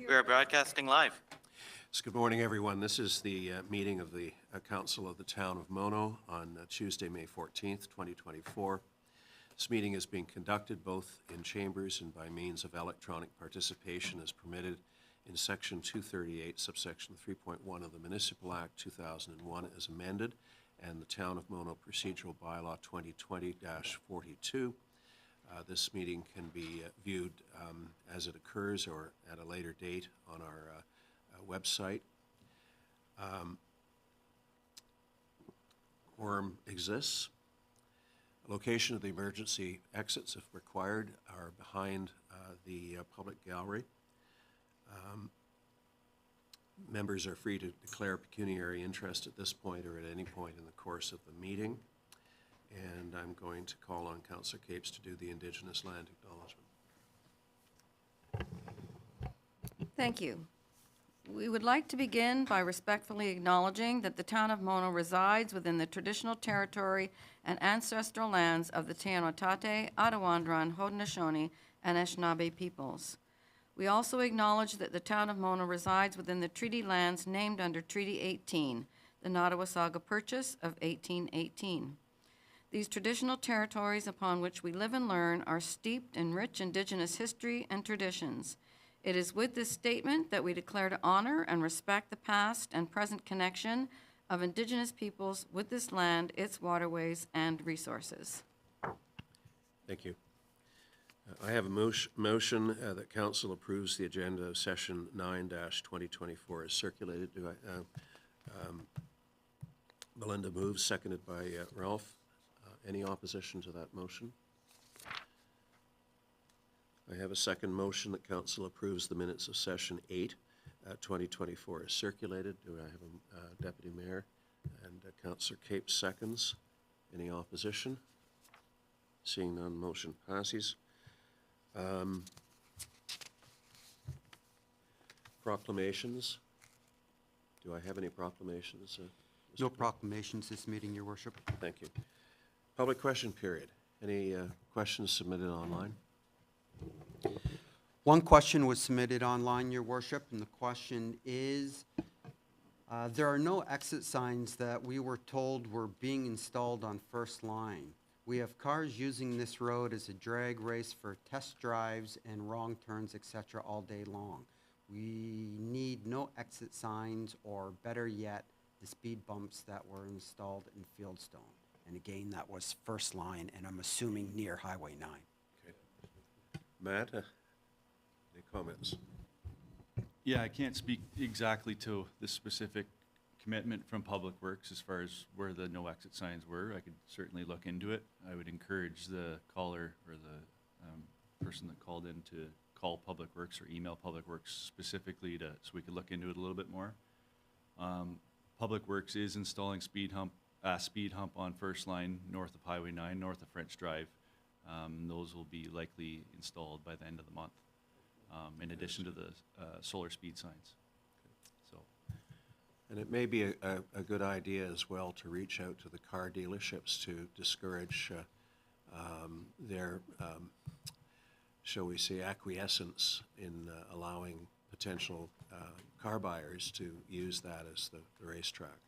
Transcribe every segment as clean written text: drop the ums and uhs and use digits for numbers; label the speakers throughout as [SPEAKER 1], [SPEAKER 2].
[SPEAKER 1] We are broadcasting live.
[SPEAKER 2] So good morning, everyone. This is the meeting of the Council of the Town of Mono on Tuesday, May 14th, 2024. This meeting is being conducted both in chambers and by means of electronic participation as permitted in Section 238, subsection 3.1 of the Municipal Act 2001 as amended, and the Town of Mono Procedural Bylaw 2020-42. This meeting can be viewed as it occurs or at a later date on our website. Quorum exists. Location of the emergency exits, if required, are behind the public gallery. Members are free to declare pecuniary interest at this point or at any point in the course of the meeting. And I'm going to call on Councillor Capes to do the Indigenous land acknowledgement.
[SPEAKER 3] Thank you. We would like to begin by respectfully acknowledging that the Town of Mono resides within the traditional territory and ancestral lands of the Teonatate, Attawandaron, Haudenosaunee, and Anishinaabe peoples. We also acknowledge that the Town of Mono resides within the treaty lands named under Treaty 18, the Nottawasaga Purchase of 1818. These traditional territories upon which we live and learn are steeped in rich Indigenous history and traditions. It is with this statement that we declare to honor and respect the past and present connection of Indigenous peoples with this land, its waterways, and resources.
[SPEAKER 2] Thank you. I have a motion that Council approves the agenda of Session 9-2024 as circulated. Do I, Melinda moves, seconded by Ralph. Any opposition to that motion? I have a second motion that Council approves the minutes of Session 8, 2024 as circulated. Do I have a Deputy Mayor? And Councillor Capes seconds. Any opposition? Seeing none, motion passes. Proclamations. Do I have any proclamations?
[SPEAKER 4] No proclamations this meeting, Your Worship.
[SPEAKER 2] Thank you. Public question period. Any questions submitted online?
[SPEAKER 4] One question was submitted online, Your Worship, and the question is, there are no exit signs that we were told were being installed on First Line. We have cars using this road as a drag race for test drives and wrong turns, etc. all day long. We need no exit signs, or better yet, the speed bumps that were installed in Fieldstone. And again, that was First Line, and I'm assuming near Highway 9.
[SPEAKER 2] Okay. Matt, any comments?
[SPEAKER 5] Yeah, I can't speak exactly to the specific commitment from Public Works as far as where the no exit signs were. I could certainly look into it. I would encourage the caller or the person that called in to call Public Works or email Public Works specifically so we could look into it a little bit more. Public Works is installing speed hump on First Line north of Highway 9, north of French Drive. Those will be likely installed by the end of the month, in addition to the solar speed signs. So,
[SPEAKER 2] and it may be a good idea as well to reach out to the car dealerships to discourage their, shall we say, acquiescence in allowing potential car buyers to use that as the racetrack.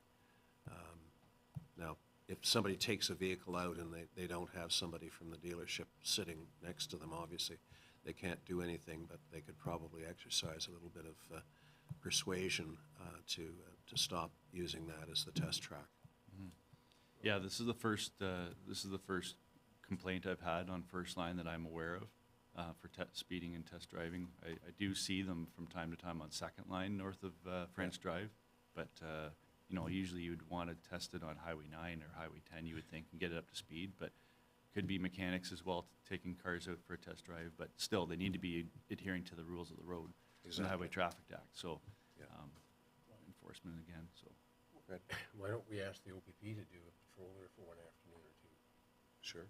[SPEAKER 2] Now, if somebody takes a vehicle out and they don't have somebody from the dealership sitting next to them, obviously they can't do anything, but they could probably exercise a little bit of persuasion to stop using that as the test track.
[SPEAKER 5] mm-hmm. Yeah, this is the first complaint I've had on First Line that I'm aware of for speeding and test driving. I do see them from time to time on Second Line north of French Drive, but you know, usually you would want to test it on Highway 9 or Highway 10, you would think, and get it up to speed, but could be mechanics as well taking cars out for a test drive, but still, they need to be adhering to the rules of the road,
[SPEAKER 2] Exactly.
[SPEAKER 5] the Highway Traffic Act, so
[SPEAKER 2] Yeah.
[SPEAKER 5] enforcement again, so.
[SPEAKER 2] Right.
[SPEAKER 6] Why don't we ask the OPP to do a patrol there for one afternoon or two?
[SPEAKER 2] Sure.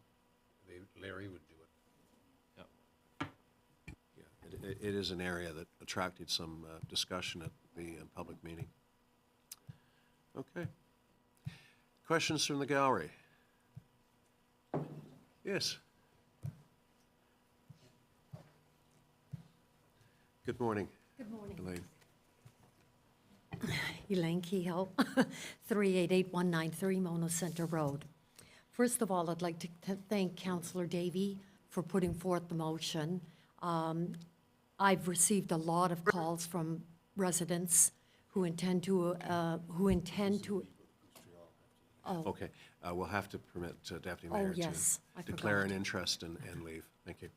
[SPEAKER 6] Larry would do it.
[SPEAKER 2] Yeah, it is an area that attracted some discussion at the public meeting. Okay. Questions from the gallery? Yes. Good morning.
[SPEAKER 1] Good morning.
[SPEAKER 2] Elaine.
[SPEAKER 1] Elaine Kehoe, 388193 Mono Center Road. First of all, I'd like to thank Councillor Davie for putting forth the motion. I've received a lot of calls from residents who intend to, oh,
[SPEAKER 2] Okay, we'll have to permit Deputy
[SPEAKER 1] Oh,
[SPEAKER 2] Mayor
[SPEAKER 1] yes, I
[SPEAKER 2] to declare an
[SPEAKER 1] forgot.
[SPEAKER 2] interest and leave. Thank you.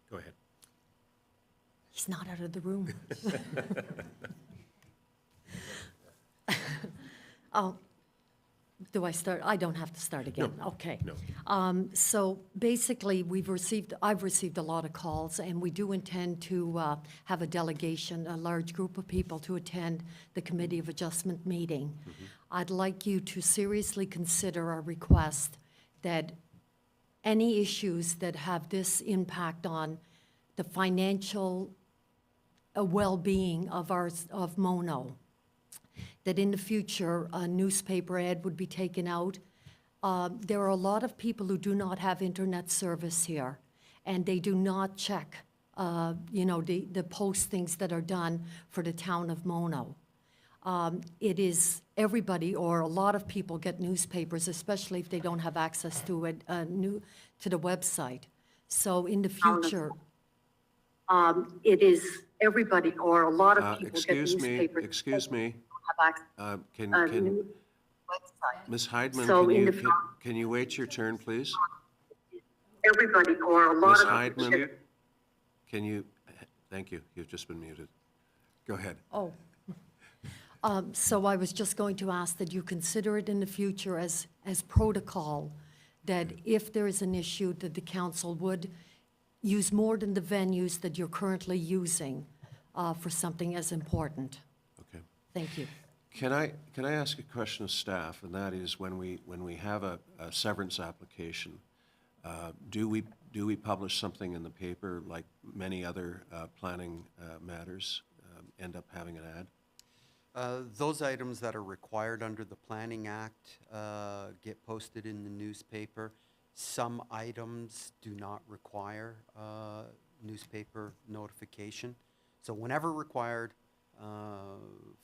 [SPEAKER 2] Go ahead.
[SPEAKER 1] he's not out of the room. Oh, do I start? I don't have to start again. Okay.
[SPEAKER 2] No.
[SPEAKER 1] So basically, I've received a lot of calls, and we do intend to have a delegation, a large group of people to attend the Committee of Adjustment meeting. I'd like you to seriously consider our request that any issues that have this impact on the financial well-being of Mono, that in the future, a newspaper ad would be taken out. There are a lot of people who do not have internet service here, and they do not check, the postings that are done for the town of Mono. It is everybody, or a lot of people get newspapers, especially if they don't have access to to the website. So in the future, it is everybody, or a lot of people get newspapers.
[SPEAKER 2] Excuse me.
[SPEAKER 1] Have access
[SPEAKER 2] Can,
[SPEAKER 1] to
[SPEAKER 2] can,
[SPEAKER 1] website.
[SPEAKER 2] Ms. Heidman,
[SPEAKER 1] So
[SPEAKER 2] can
[SPEAKER 1] in
[SPEAKER 2] you,
[SPEAKER 1] the
[SPEAKER 2] can you wait your turn, please?
[SPEAKER 1] Everybody, or a lot
[SPEAKER 2] Ms.
[SPEAKER 1] of
[SPEAKER 2] Heidman, can you, thank you, you've just been muted. Go ahead.
[SPEAKER 1] Oh. So I was just going to ask that you consider it in the future as protocol, that if there is an issue, that the council would use more than the venues that you're currently using for something as important.
[SPEAKER 2] Okay.
[SPEAKER 1] Thank you.
[SPEAKER 2] Can I ask a question of staff, and that is when we have a severance application, do we publish something in the paper like many other planning matters end up having an ad?
[SPEAKER 4] Those items that are required under the Planning Act get posted in the newspaper. Some items do not require newspaper notification. So whenever required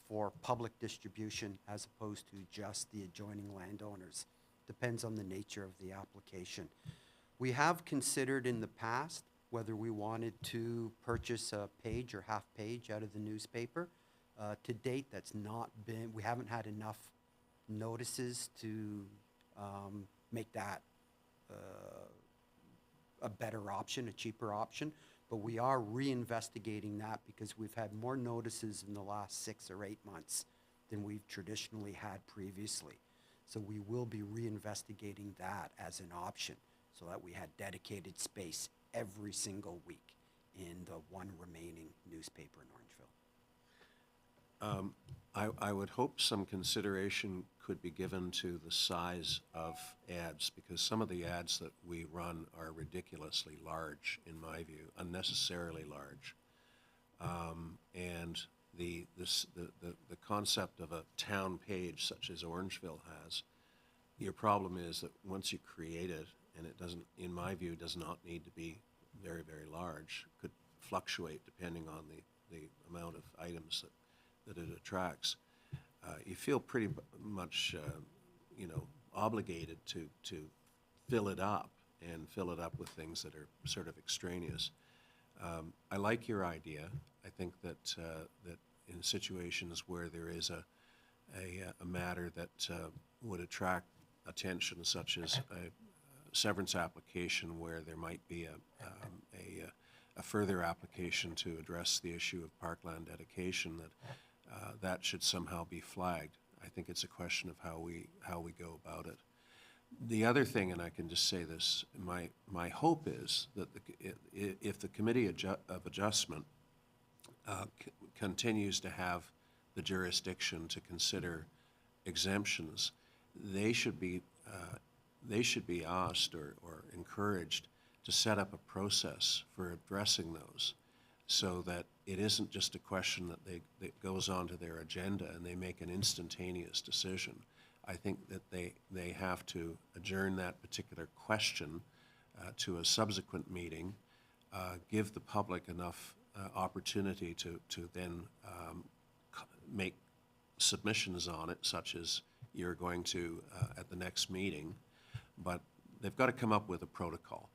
[SPEAKER 4] for public distribution as opposed to just the adjoining landowners, depends on the nature of the application. We have considered in the past whether we wanted to purchase a page or half page out of the newspaper. To date, that's not been, we haven't had enough notices to make that a better option, a cheaper option. But we are reinvestigating that because we've had more notices in the last 6 or 8 months than we've traditionally had previously. So we will be reinvestigating that as an option so that we had dedicated space every single week in the one remaining newspaper in Orangeville.
[SPEAKER 2] I would hope some consideration could be given to the size of ads, because some of the ads that we run are ridiculously large, in my view, unnecessarily large. And the concept of a town page such as Orangeville has, your problem is that once you create it, and it doesn't, in my view, does not need to be very, very large, could fluctuate depending on the amount of items that it attracts. You feel pretty much, obligated to fill it up and fill it up with things that are sort of extraneous. I like your idea. I think that that in situations where there is a matter that would attract attention, such as a severance application where there might be a further application to address the issue of Parkland dedication, that should somehow be flagged. I think it's a question of how we go about it. The other thing, and I can just say this, my hope is that if the Committee of Adjustment continues to have the jurisdiction to consider exemptions, they should be asked or encouraged to set up a process for addressing those, so that it isn't just a question that goes onto their agenda and they make an instantaneous decision. I think that they have to adjourn that particular question to a subsequent meeting, give the public enough opportunity to then make submissions on it, such as you're going to at the next meeting. But they've got to come up with a protocol,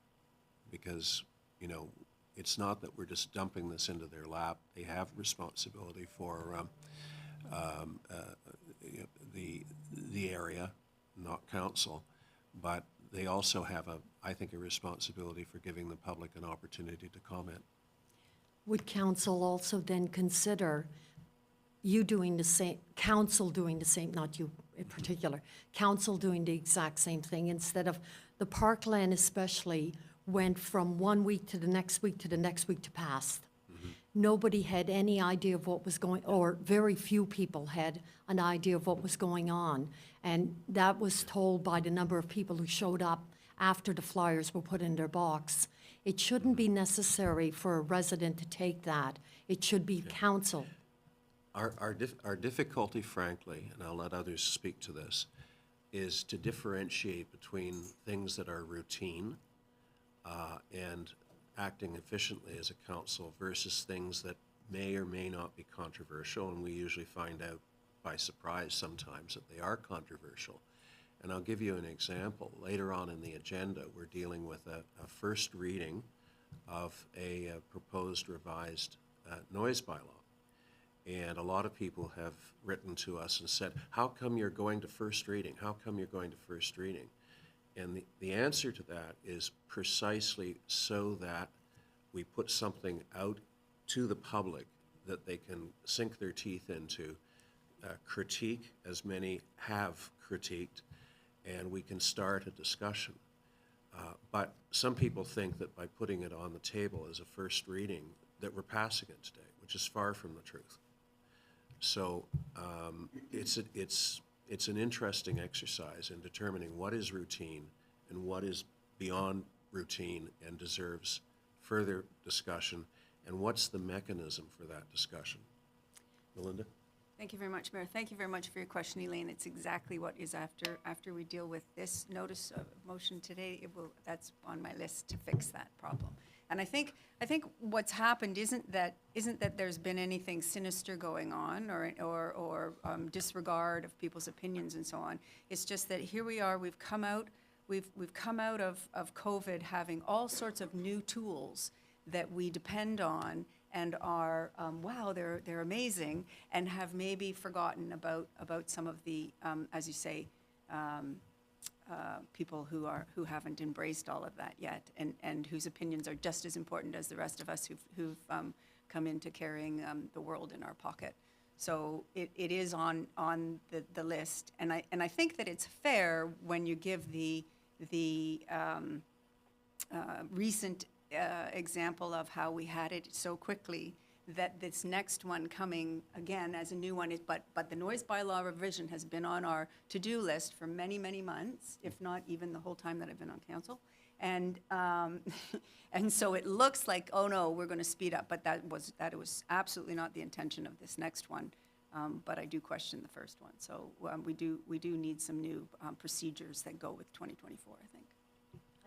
[SPEAKER 2] because, you know, it's not that we're just dumping this into their lap. They have responsibility for the area, not council, but they also have I think, a responsibility for giving the public an opportunity to comment.
[SPEAKER 1] Would council also then consider you doing the same, council doing the same, not you in particular, council doing the exact same thing, instead of the Parkland especially went from 1 week to the next week to the next week to pass. Nobody had any idea of what was going, or very few people had an idea of what was going on. And that was told by the number of people who showed up after the flyers were put in their box. It shouldn't be necessary for a resident to take that. It should be council.
[SPEAKER 2] Our difficulty, frankly, and I'll let others speak to this, is to differentiate between things that are routine and acting efficiently as a council versus things that may or may not be controversial, and we usually find out by surprise sometimes that they are controversial. And I'll give you an example. Later on in the agenda, we're dealing with a first reading of a proposed revised noise bylaw. And a lot of people have written to us and said, how come you're going to first reading? How come you're going to first reading? And the answer to that is precisely so that we put something out to the public that they can sink their teeth into, critique, as many have critiqued, and we can start a discussion. But some people think that by putting it on the table as a first reading, that we're passing it today, which is far from the truth. So it's an interesting exercise in determining what is routine and what is beyond routine and deserves further discussion, and what's the mechanism for that discussion. Melinda?
[SPEAKER 7] Thank you very much, Mayor. Thank you very much for your question, Elaine. It's exactly what is after we deal with this notice of motion today. That's on my list to fix that problem. And I think what's happened isn't that there's been anything sinister going on or disregard of people's opinions and so on. It's just that here we are. We've come out of COVID having all sorts of new tools that we depend on and are, wow, they're amazing, and have maybe forgotten about some of the, as you say, people who haven't embraced all of that yet, and whose opinions are just as important as the rest of us who've come into carrying the world in our pocket. So it is on the list, and I think that it's fair when you give the recent example of how we had it so quickly, that this next one coming again as a new one is, but the noise bylaw revision has been on our to-do list for many, many months, if not even the whole time that I've been on council. And and so it looks like, oh no, we're going to speed up, but that was absolutely not the intention of this next one. But I do question the first one. So we do need some new procedures that go with 2024, I think.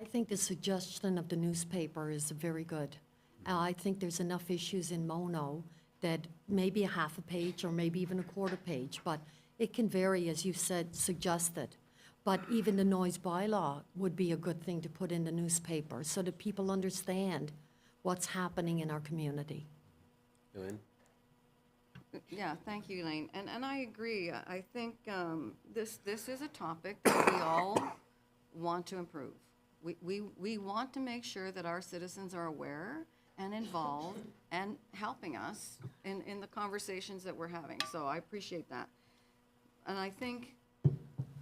[SPEAKER 1] I think the suggestion of the newspaper is very good. I think there's enough issues in Mono that maybe a half a page or maybe even a quarter page, but it can vary, as you said, suggested. But even the noise bylaw would be a good thing to put in the newspaper so that people understand what's happening in our community.
[SPEAKER 2] Elaine?
[SPEAKER 3] Yeah, thank you, Elaine. And I agree. I think this is a topic that we all want to improve. We want to make sure that our citizens are aware and involved and helping us in the conversations that we're having. So I appreciate that. And I think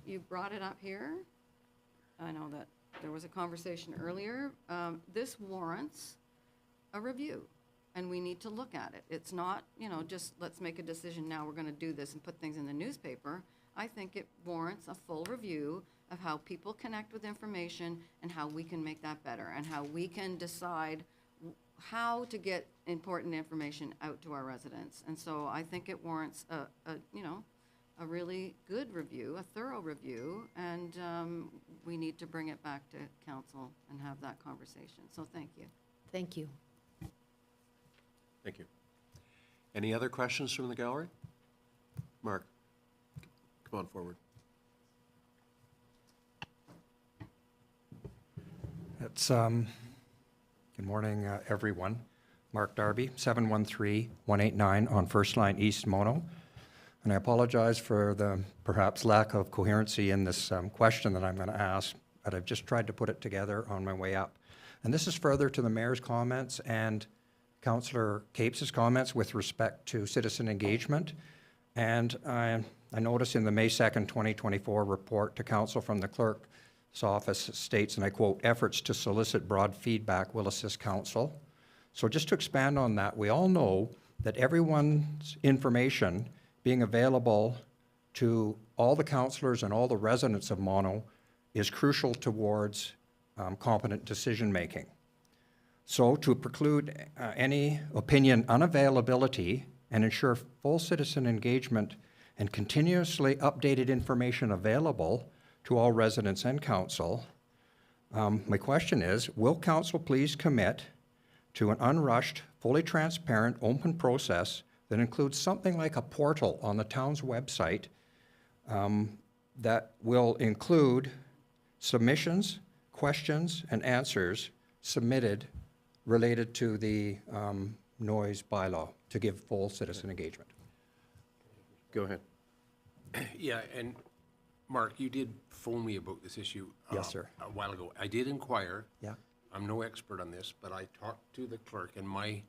[SPEAKER 3] you brought it up here. I know that there was a conversation earlier. This warrants a review, and we need to look at it. It's not, just let's make a decision now, we're going to do this and put things in the newspaper. I think it warrants a full review of how people connect with information and how we can make that better, and how we can decide how to get important information out to our residents. And so I think it warrants a really good review, a thorough review, and we need to bring it back to council and have that conversation. So thank you.
[SPEAKER 1] Thank you.
[SPEAKER 2] Thank you. Any other questions from the gallery? Mark, come on forward.
[SPEAKER 8] It's, good morning, everyone. Mark Darby, 713-189 on First Line East Mono. And I apologize for the perhaps lack of coherency in this question that I'm going to ask, but I've just tried to put it together on my way up. And this is further to the mayor's comments and Councillor Capes' comments with respect to citizen engagement. And I notice in the May 2nd, 2024 report to council from the clerk's office states, and I quote, efforts to solicit broad feedback will assist council. So just to expand on that, we all know that everyone's information being available to all the councillors and all the residents of Mono is crucial towards competent decision-making. So to preclude any opinion unavailability and ensure full citizen engagement and continuously updated information available to all residents and council, my question is, will council please commit to an unrushed, fully transparent, open process that includes something like a portal on the town's website that will include submissions, questions, and answers submitted related to the noise bylaw to give full citizen engagement?
[SPEAKER 2] Go ahead.
[SPEAKER 6] Yeah, and Mark, you did phone me about this issue.
[SPEAKER 8] Yes, sir.
[SPEAKER 6] A while ago. I did inquire.
[SPEAKER 8] Yeah.
[SPEAKER 6] I'm no expert on this, but I talked to the clerk, and my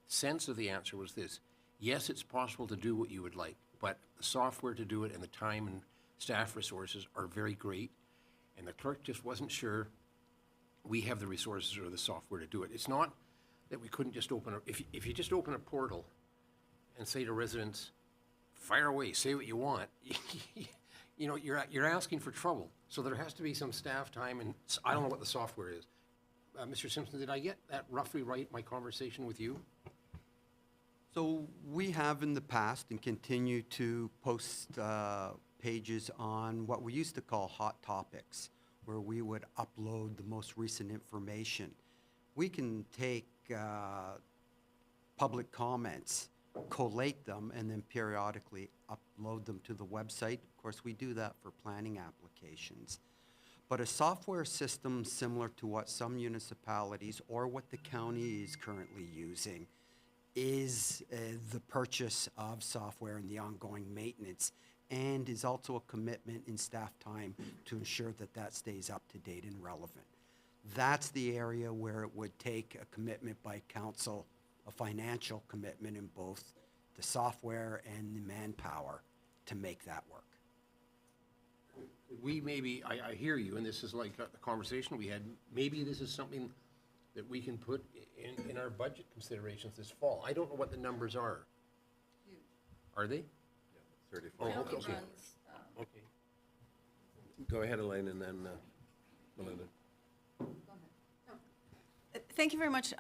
[SPEAKER 6] sense of the answer was this. Yes, it's possible to do what you would like, but the software to do it and the time and staff resources are very great, and the clerk just wasn't sure we have the resources or the software to do it. It's not that we couldn't just open if you just open a portal and say to residents, fire away, say what you want, you know, you're asking for trouble. So there has to be some staff time, and I don't know what the software is. Mr. Simpson, did I get that roughly right, my conversation with you?
[SPEAKER 4] So we have in the past and continue to post pages on what we used to call hot topics, where we would upload the most recent information. We can take public comments, collate them, and then periodically upload them to the website. Of course, we do that for planning applications. But a software system similar to what some municipalities or what the county is currently using is the purchase of software and the ongoing maintenance, and is also a commitment in staff time to ensure that that stays up to date and relevant. That's the area where it would take a commitment by council, a financial commitment in both the software and the manpower to make that work.
[SPEAKER 6] We maybe, I hear you, and this is like a conversation we had, maybe this is something that we can put in our budget considerations this fall. I don't know what the numbers are. Are they?
[SPEAKER 2] 34.
[SPEAKER 6] Oh, okay. Okay.
[SPEAKER 2] Go ahead, Elaine, and then Melinda.
[SPEAKER 7] Thank you very much,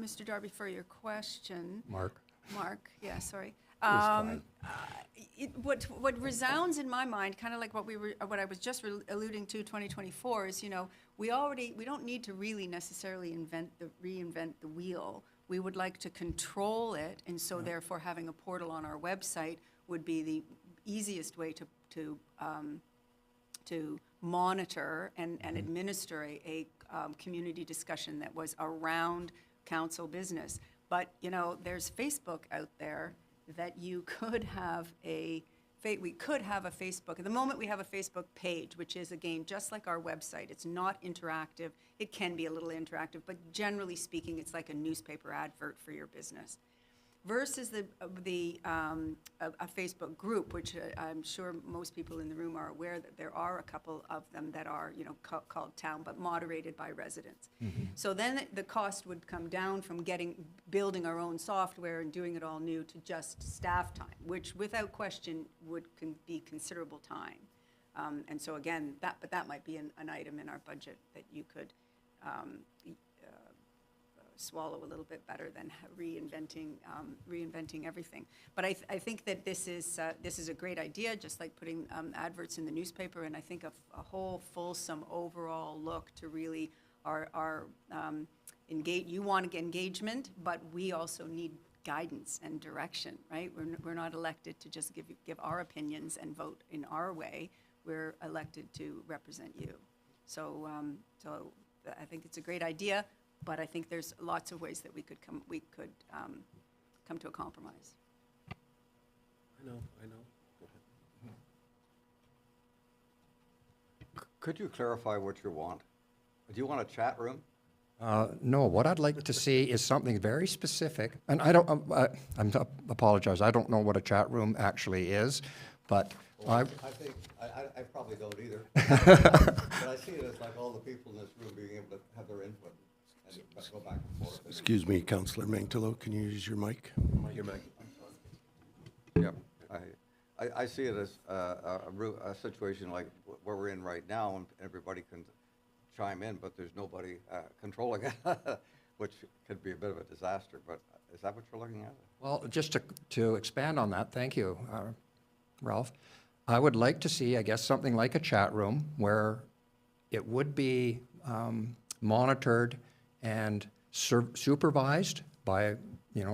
[SPEAKER 7] Mr. Darby, for your question.
[SPEAKER 8] Mark?
[SPEAKER 7] Mark, yeah, sorry.
[SPEAKER 8] fine.
[SPEAKER 7] What resounds in my mind, kind of like what I was just alluding to, 2024, is, you know, we don't need to really necessarily reinvent the wheel. We would like to control it, and so therefore having a portal on our website would be the easiest way to monitor and administer a community discussion that was around council business. But, you know, there's Facebook out there that you could have we could have a Facebook. At the moment, we have a Facebook page, which is, again, just like our website. It's not interactive. It can be a little interactive, but generally speaking, it's like a newspaper advert for your business. Versus a Facebook group, which I'm sure most people in the room are aware that there are a couple of them that are, you know, called town, but moderated by residents. Mm-hmm. So then the cost would come down from building our own software and doing it all new to just staff time, which without question would be considerable time. And so again, that might be an item in our budget that you could swallow a little bit better than reinventing everything. But I think that this is a great idea, just like putting adverts in the newspaper, and I think a whole fulsome overall look to really you want engagement, but we also need guidance and direction, right? We're not elected to just give our opinions and vote in our way. We're elected to represent you. So I think it's a great idea, but I think there's lots of ways that we could come to a compromise.
[SPEAKER 2] I know. Go ahead.
[SPEAKER 9] Could you clarify what you want? Do you want a chat room?
[SPEAKER 8] No, what I'd like to see is something very specific, and I apologize, I don't know what a chat room actually is, but
[SPEAKER 9] I think, I probably don't either. But I see it as like all the people in this room being able to have their input and go back and forth.
[SPEAKER 6] Excuse me, Councillor Mengtalo, can you use your mic?
[SPEAKER 2] Your mic.
[SPEAKER 9] Yep. I see it as a situation like where we're in right now, and everybody can chime in, but there's nobody controlling it, which could be a bit of a disaster, but is that what you're looking at?
[SPEAKER 8] well, just to expand on that, thank you, Ralph. I would like to see, I guess, something like a chat room where it would be monitored and supervised by,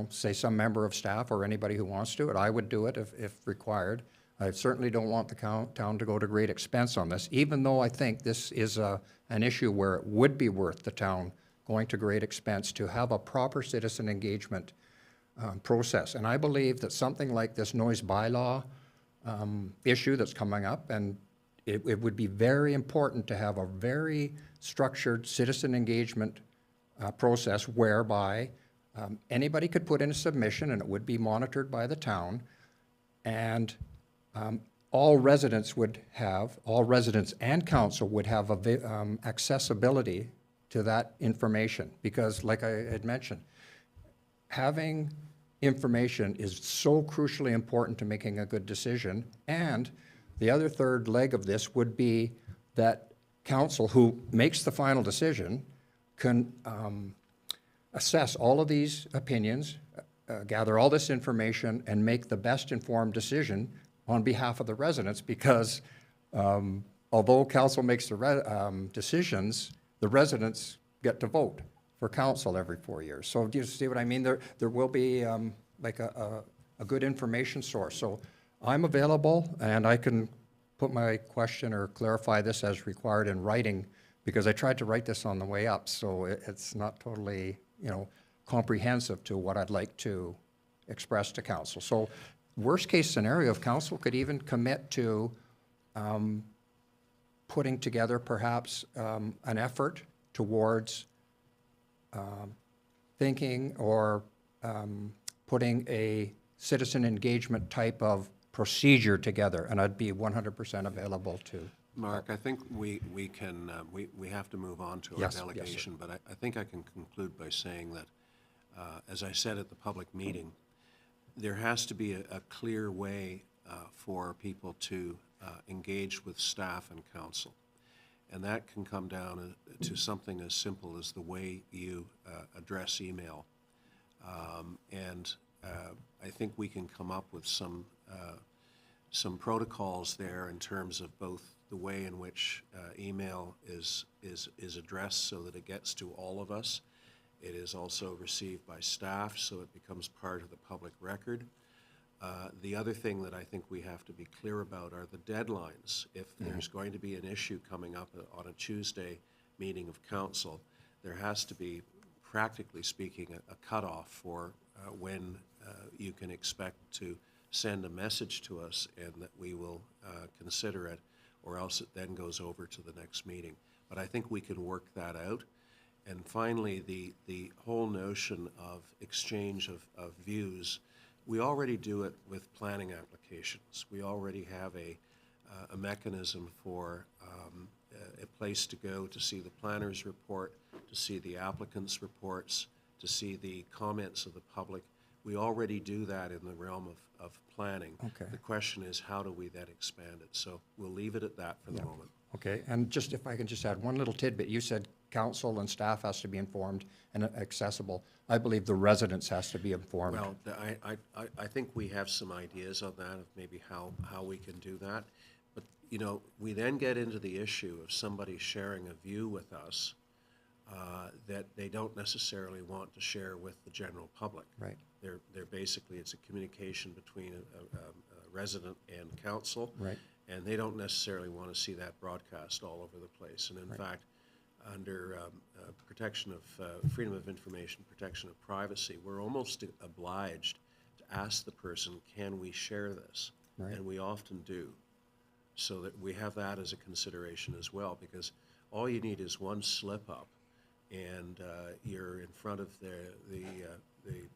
[SPEAKER 8] say some member of staff or anybody who wants to do it. I would do it if required. I certainly don't want the town to go to great expense on this, even though I think this is an issue where it would be worth the town going to great expense to have a proper citizen engagement process. And I believe that something like this noise bylaw issue that's coming up, and it would be very important to have a very structured citizen engagement process whereby anybody could put in a submission and it would be monitored by the town, and all residents and council would have accessibility to that information, because like I had mentioned, having information is so crucially important to making a good decision. And the other third leg of this would be that council, who makes the final decision, can assess all of these opinions, gather all this information, and make the best informed decision on behalf of the residents, because although council makes the decisions, the residents get to vote for council every 4 years. So do you see what I mean? There will be like a good information source. So I'm available, and I can put my question or clarify this as required in writing, because I tried to write this on the way up, so it's not totally, comprehensive to what I'd like to express to council. So worst case scenario, if council could even commit to putting together perhaps an effort towards thinking or putting a citizen engagement type of procedure together, and I'd be 100% available to.
[SPEAKER 2] Mark, I think we have to move on to our
[SPEAKER 8] Yes,
[SPEAKER 2] delegation, but I think I can conclude by saying that, as I said at the public meeting, there has to be a clear way for people to engage with staff and council. And that can come down to something as simple as the way you address email. I think we can come up with some protocols there in terms of both the way in which email is addressed so that it gets to all of us. It is also received by staff, so it becomes part of the public record. The other thing that I think we have to be clear about are the deadlines. If there's going to be an issue coming up on a Tuesday meeting of council, there has to be, practically speaking, a cutoff for when you can expect to send a message to us and that we will consider it, or else it then goes over to the next meeting. But I think we can work that out. And finally, the whole notion of exchange of views, we already do it with planning applications. We already have a mechanism for a place to go to see the planner's report, to see the applicant's reports, to see the comments of the public. We already do that in the realm of planning.
[SPEAKER 8] Okay.
[SPEAKER 2] The question is, how do we then expand it? So we'll leave it at that for the moment.
[SPEAKER 8] Okay, and just if I can just add one little tidbit, you said council and staff has to be informed and accessible. I believe the residents has to be informed.
[SPEAKER 2] Well, I think we have some ideas on that of maybe how we can do that. But, you know, we then get into the issue of somebody sharing a view with us that they don't necessarily want to share with the general public.
[SPEAKER 8] Right.
[SPEAKER 2] They're basically, it's a communication between a resident and council.
[SPEAKER 8] Right.
[SPEAKER 2] And they don't necessarily want to see that broadcast all over the place. And in
[SPEAKER 8] Right.
[SPEAKER 2] fact, under protection of freedom of information, protection of privacy, we're almost obliged to ask the person, can we share this?
[SPEAKER 8] Right.
[SPEAKER 2] And we often do. So that we have that as a consideration as well, because all you need is one slip up and you're in front of the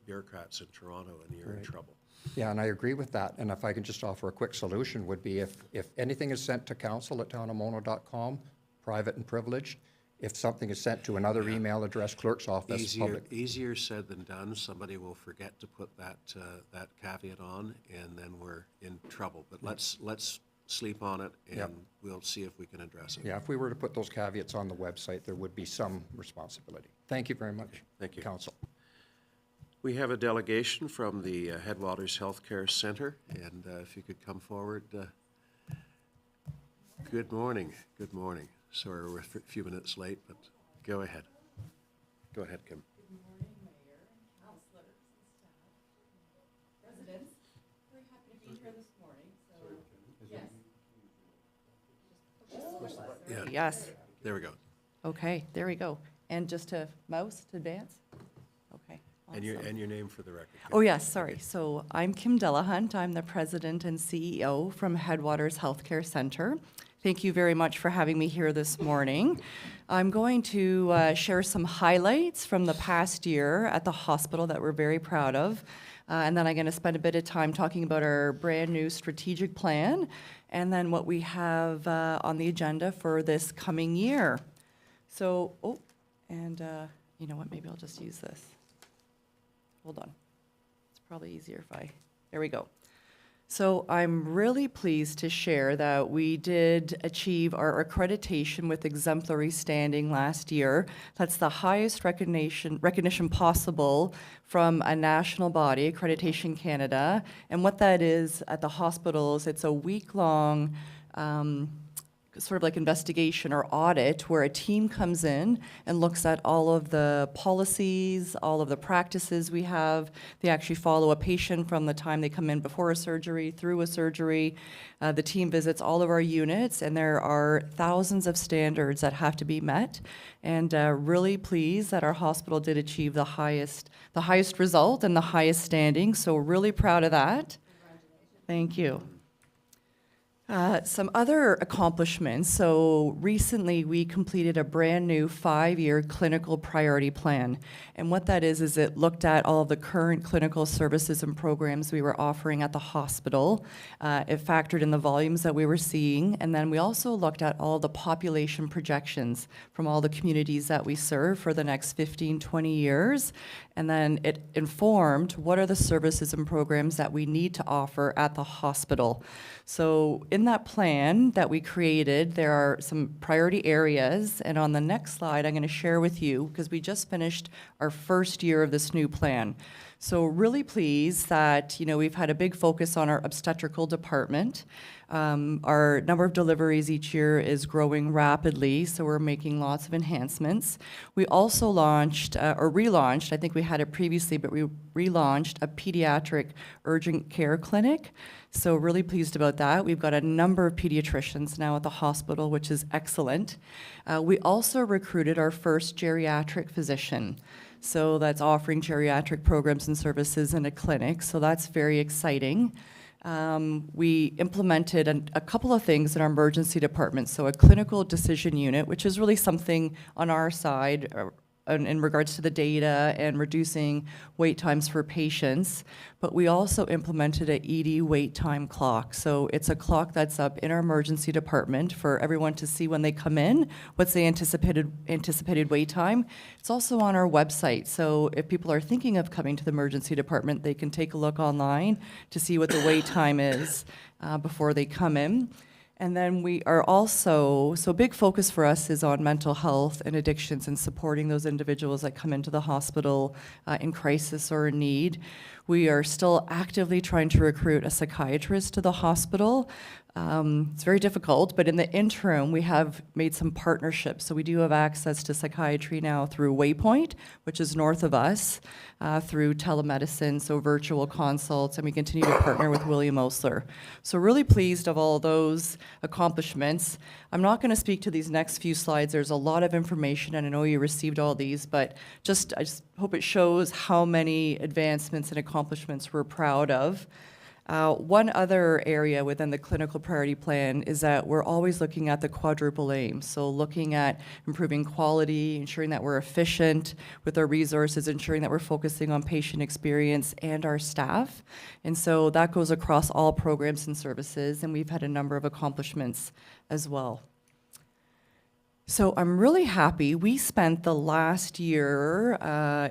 [SPEAKER 2] bureaucrats in Toronto and you're in
[SPEAKER 8] Right.
[SPEAKER 2] trouble.
[SPEAKER 8] Yeah, and I agree with that. And if I can just offer a quick solution would be if anything is sent to council@townofmono.com, private and privileged, if something is sent to another email address, clerk's office, public.
[SPEAKER 2] Easier said than done. Somebody will forget to put that caveat on, and then we're in trouble. But let's sleep on it, and
[SPEAKER 8] Yep.
[SPEAKER 2] we'll see if we can address it.
[SPEAKER 8] Yeah, if we were to put those caveats on the website, there would be some responsibility. Thank you very much.
[SPEAKER 2] Thank you.
[SPEAKER 8] Council.
[SPEAKER 2] We have a delegation from the Headwaters Healthcare Center, and if you could come forward. Good morning. Good morning. Sorry, we're a few minutes late, but go ahead. Go ahead, Kim.
[SPEAKER 10] Good morning, Mayor, councillors, and staff, residents. Very happy to be here this morning, so, yes.
[SPEAKER 2] Yeah,
[SPEAKER 10] Yes,
[SPEAKER 2] there we go.
[SPEAKER 10] okay, there we go. And just to mouse to advance? Okay,
[SPEAKER 2] And
[SPEAKER 10] awesome.
[SPEAKER 2] your name for the record. Kim.
[SPEAKER 10] Oh, yes, sorry. So I'm Kim Delahunt. I'm the president and CEO from Headwaters Healthcare Center. Thank you very much for having me here this morning. I'm going to share some highlights from the past year at the hospital that we're very proud of. And then I'm going to spend a bit of time talking about our brand new strategic plan and then what we have on the agenda for this coming year. So, you know what, maybe I'll just use this. Hold on. It's probably easier if there we go. So I'm really pleased to share that we did achieve our accreditation with exemplary standing last year. That's the highest recognition possible from a national body, Accreditation Canada. And what that is at the hospitals, it's a week-long sort of like investigation or audit where a team comes in and looks at all of the policies, all of the practices we have. They actually follow a patient from the time they come in before a surgery, through a surgery. The team visits all of our units, and there are thousands of standards that have to be met. And really pleased that our hospital did achieve the highest result and the highest standing. So really proud of that. Thank you. Some other accomplishments. So recently we completed a brand new 5-year clinical priority plan. And what that is it looked at all of the current clinical services and programs we were offering at the hospital. It factored in the volumes that we were seeing. And then we also looked at all the population projections from all the communities that we serve for the next 15, 20 years. And then it informed what are the services and programs that we need to offer at the hospital. So in that plan that we created, there are some priority areas, and on the next slide, I'm going to share with you, because we just finished our first year of this new plan. So really pleased that, you know, we've had a big focus on our obstetrical department. Our number of deliveries each year is growing rapidly, so we're making lots of enhancements. We also launched, or relaunched, I think we had it previously, but we relaunched a pediatric urgent care clinic. So really pleased about that. We've got a number of pediatricians now at the hospital, which is excellent. We also recruited our first geriatric physician. So that's offering geriatric programs and services in a clinic. So that's very exciting. We implemented a couple of things in our emergency department. So a clinical decision unit, which is really something on our side in regards to the data and reducing wait times for patients. But we also implemented an ED wait time clock. So it's a clock that's up in our emergency department for everyone to see when they come in, what's the anticipated wait time. It's also on our website. So if people are thinking of coming to the emergency department, they can take a look online to see what the wait time is before they come in. And then we are also, so a big focus for us is on mental health and addictions and supporting those individuals that come into the hospital in crisis or in need. We are still actively trying to recruit a psychiatrist to the hospital. It's very difficult, but in the interim, we have made some partnerships. So we do have access to psychiatry now through Waypoint, which is north of us, through telemedicine, so virtual consults, and we continue to partner with William Osler. So really pleased of all those accomplishments. I'm not going to speak to these next few slides. There's a lot of information, and I know you received all these, but I just hope it shows how many advancements and accomplishments we're proud of. One other area within the clinical priority plan is that we're always looking at the quadruple aim. So looking at improving quality, ensuring that we're efficient with our resources, ensuring that we're focusing on patient experience and our staff. And so that goes across all programs and services, and we've had a number of accomplishments as well. So I'm really happy. We spent the last year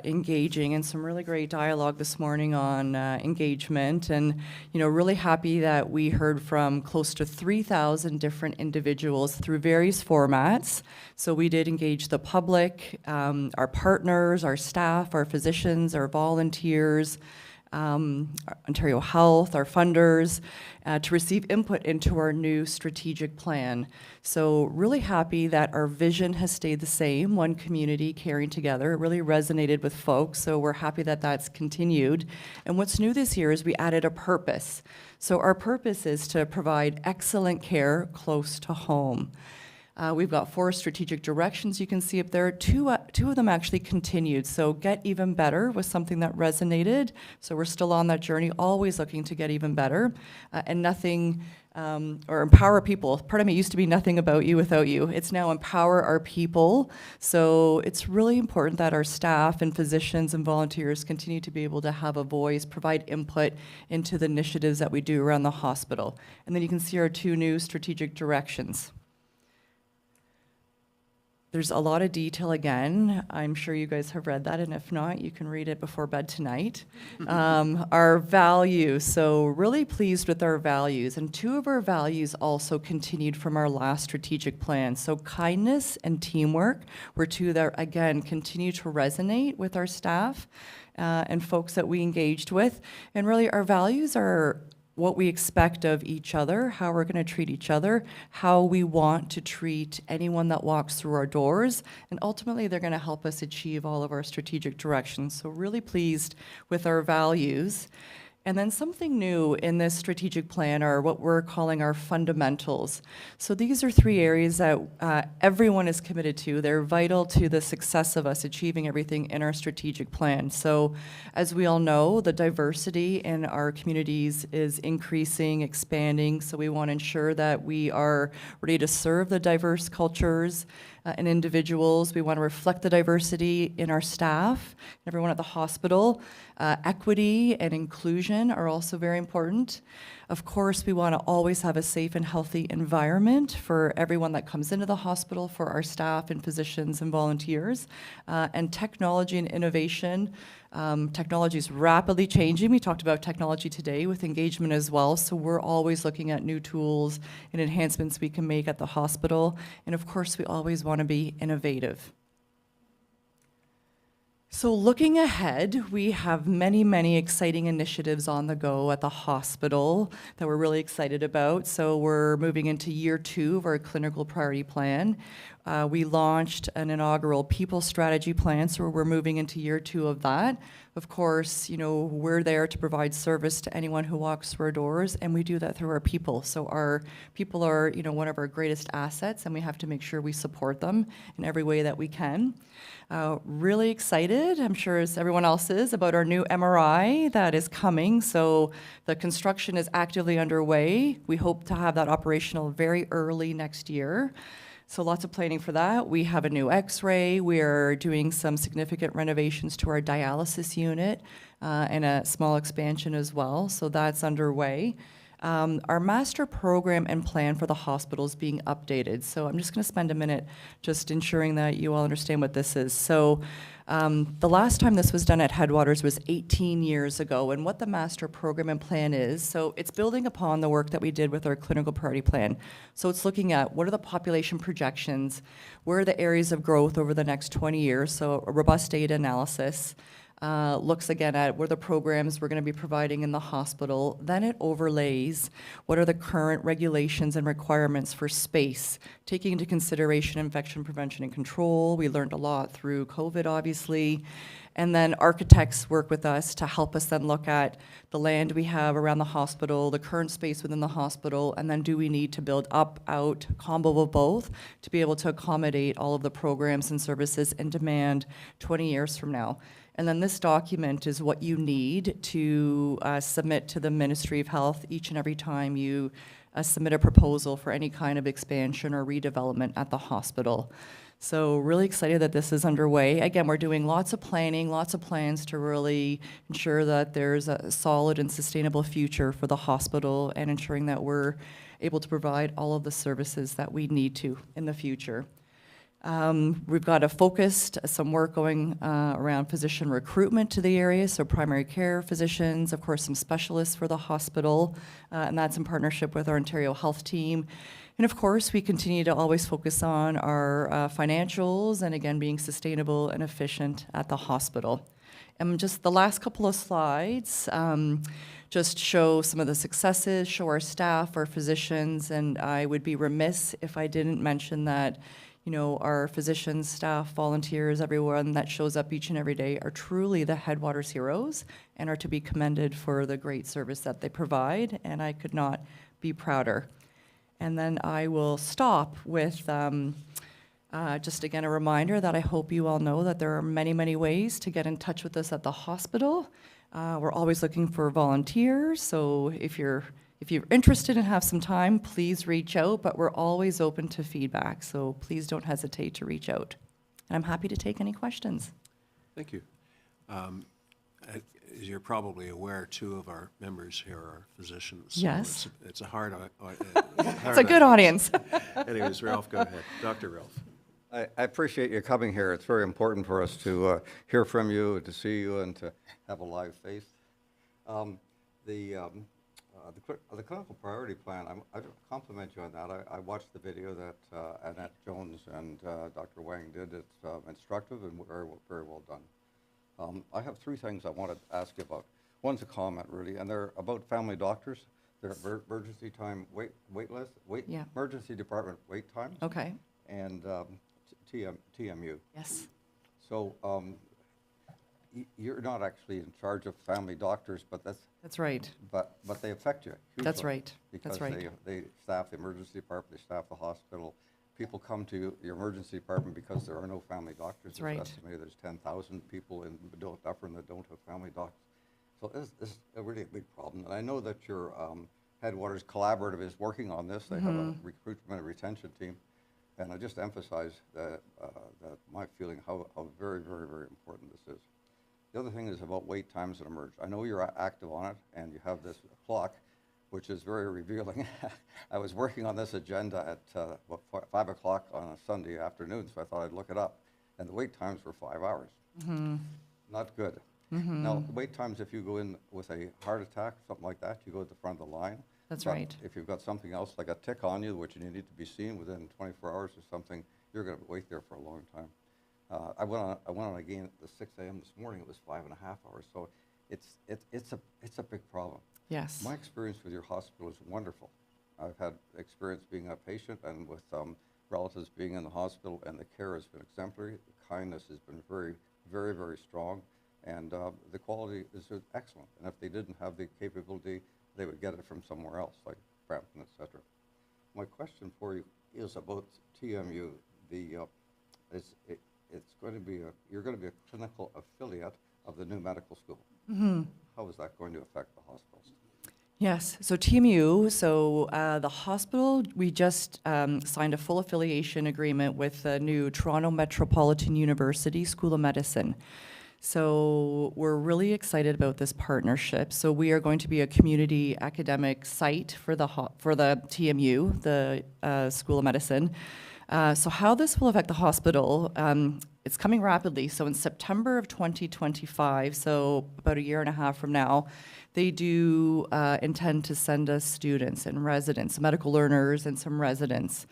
[SPEAKER 10] engaging in some really great dialogue this morning on engagement, and really happy that we heard from close to 3,000 different individuals through various formats. So we did engage the public, our partners, our staff, our physicians, our volunteers, Ontario Health, our funders, to receive input into our new strategic plan. So really happy that our vision has stayed the same, one community caring together. It really resonated with folks, so we're happy that that's continued. And what's new this year is we added a purpose. So our purpose is to provide excellent care close to home. We've got 4 strategic directions you can see up there. Two of them actually continued. So get even better was something that resonated. So we're still on that journey, always looking to get even better. And nothing, or empower people. Part of me used to be nothing about you without you. It's now empower our people. So it's really important that our staff and physicians and volunteers continue to be able to have a voice, provide input into the initiatives that we do around the hospital. And then you can see our 2 new strategic directions. There's a lot of detail again. I'm sure you guys have read that, and if not, you can read it before bed tonight. Our values, so really pleased with our values, and 2 of our values also continued from our last strategic plan. So kindness and teamwork were 2 that, again, continue to resonate with our staff and folks that we engaged with. And really, our values are what we expect of each other, how we're going to treat each other, how we want to treat anyone that walks through our doors, and ultimately they're going to help us achieve all of our strategic directions. So really pleased with our values. And then something new in this strategic plan are what we're calling our fundamentals. So these are 3 areas that everyone is committed to. They're vital to the success of us achieving everything in our strategic plan. So as we all know, the diversity in our communities is increasing, expanding. So we want to ensure that we are ready to serve the diverse cultures and individuals. We want to reflect the diversity in our staff, everyone at the hospital. Equity and inclusion are also very important. Of course, we want to always have a safe and healthy environment for everyone that comes into the hospital, for our staff and physicians and volunteers. And technology and innovation. Technology is rapidly changing. We talked about technology today with engagement as well. So we're always looking at new tools and enhancements we can make at the hospital. And of course, we always want to be innovative. So looking ahead, we have many, many exciting initiatives on the go at the hospital that we're really excited about. So we're moving into year 2 of our clinical priority plan. We launched an inaugural people strategy plan, so we're moving into year 2 of that. Of course, we're there to provide service to anyone who walks through our doors, and we do that through our people. So our people are, one of our greatest assets, and we have to make sure we support them in every way that we can. Really excited, I'm sure as everyone else is, about our new MRI that is coming. So the construction is actively underway. We hope to have that operational very early next year. So lots of planning for that. We have a new X-ray. We are doing some significant renovations to our dialysis unit and a small expansion as well. So that's underway. Our master program and plan for the hospital is being updated. So I'm just going to spend a minute just ensuring that you all understand what this is. So the last time this was done at Headwaters was 18 years ago, and what the master program and plan is, so it's building upon the work that we did with our clinical priority plan. So it's looking at what are the population projections, where are the areas of growth over the next 20 years, so a robust data analysis. Looks again at what are the programs we're going to be providing in the hospital. Then it overlays what are the current regulations and requirements for space, taking into consideration infection prevention and control. We learned a lot through COVID, obviously. And then architects work with us to help us then look at the land we have around the hospital, the current space within the hospital, and then do we need to build up, out, combo of both to be able to accommodate all of the programs and services in demand 20 years from now. And then this document is what you need to submit to the Ministry of Health each and every time you submit a proposal for any kind of expansion or redevelopment at the hospital. So really excited that this is underway. Again, we're doing lots of planning, lots of plans to really ensure that there's a solid and sustainable future for the hospital and ensuring that we're able to provide all of the services that we need to in the future. We've got some work going around physician recruitment to the area, so primary care physicians, of course, some specialists for the hospital, and that's in partnership with our Ontario Health team. And of course, we continue to always focus on our financials and again, being sustainable and efficient at the hospital. And just the last couple of slides just show some of the successes, show our staff, our physicians, and I would be remiss if I didn't mention that our physicians, staff, volunteers, everyone that shows up each and every day are truly the Headwaters heroes and are to be commended for the great service that they provide, and I could not be prouder. And then I will stop with just again a reminder that I hope you all know that there are many, many ways to get in touch with us at the hospital. We're always looking for volunteers, so if you're interested and have some time, please reach out, but we're always open to feedback, so please don't hesitate to reach out. And I'm happy to take any questions.
[SPEAKER 2] Thank you. As you're probably aware, two of our members here are physicians. So
[SPEAKER 10] Yes.
[SPEAKER 2] It's a hard
[SPEAKER 10] It's a good audience.
[SPEAKER 2] Anyways, Ralph, go ahead. Dr. Ralph.
[SPEAKER 9] I appreciate you coming here. It's very important for us to hear from you, to see you, and to have a live face. The clinical priority plan, I compliment you on that. I watched the video that Annette Jones and Dr. Wang did. It's instructive and very well done. I have three things I want to ask you about. One's a comment, really, and they're about family doctors. They're emergency time
[SPEAKER 10] Yeah.
[SPEAKER 9] emergency department wait times.
[SPEAKER 10] Okay.
[SPEAKER 9] And TMU.
[SPEAKER 10] Yes.
[SPEAKER 9] So you're not actually in charge of family doctors, but
[SPEAKER 10] That's right.
[SPEAKER 9] but they affect you hugely.
[SPEAKER 10] That's right.
[SPEAKER 9] Because
[SPEAKER 10] That's right.
[SPEAKER 9] they staff the emergency department, they staff the hospital. People come to your emergency department because there are no family doctors.
[SPEAKER 10] That's right.
[SPEAKER 9] It's estimated there's 10,000 people in Dufferin that don't have family doctors. So this is a really big problem. And I know that your Headwaters Collaborative is working on this. They have a recruitment and retention team. And I just emphasize that my feeling how very, very, very important this is. The other thing is about wait times that emerge. I know you're active on it, and you have this clock, which is very revealing. I was working on this agenda at 5 o'clock on a Sunday afternoon, so I thought I'd look it up. And the wait times were 5 hours. Not good. Now, the wait times, if you go in with a heart attack, something like that, you go to the front of the line.
[SPEAKER 10] That's
[SPEAKER 9] But
[SPEAKER 10] right.
[SPEAKER 9] if you've got something else like a tick on you, which you need to be seen within 24 hours or something, you're going to wait there for a long time. I went on again at the 6 a.m. this morning. It was 5.5 hours. So it's a big problem.
[SPEAKER 10] Yes.
[SPEAKER 9] My experience with your hospital is wonderful. I've had experience being a patient and with relatives being in the hospital, and the care has been exemplary. The kindness has been very, very, very strong, and the quality is excellent. And if they didn't have the capability, they would get it from somewhere else, like Brampton, et cetera. My question for you is about TMU. It's going to be you're going to be a clinical affiliate of the new medical school. How is that going to affect the hospitals?
[SPEAKER 10] Yes, so TMU, the hospital, we just signed a full affiliation agreement with the new Toronto Metropolitan University School of Medicine. So we're really excited about this partnership. So we are going to be a community academic site for the TMU, the School of Medicine. So how this will affect the hospital, it's coming rapidly. So in September of 2025, so about a year and a half from now, they do intend to send us students and residents, medical learners and some residents.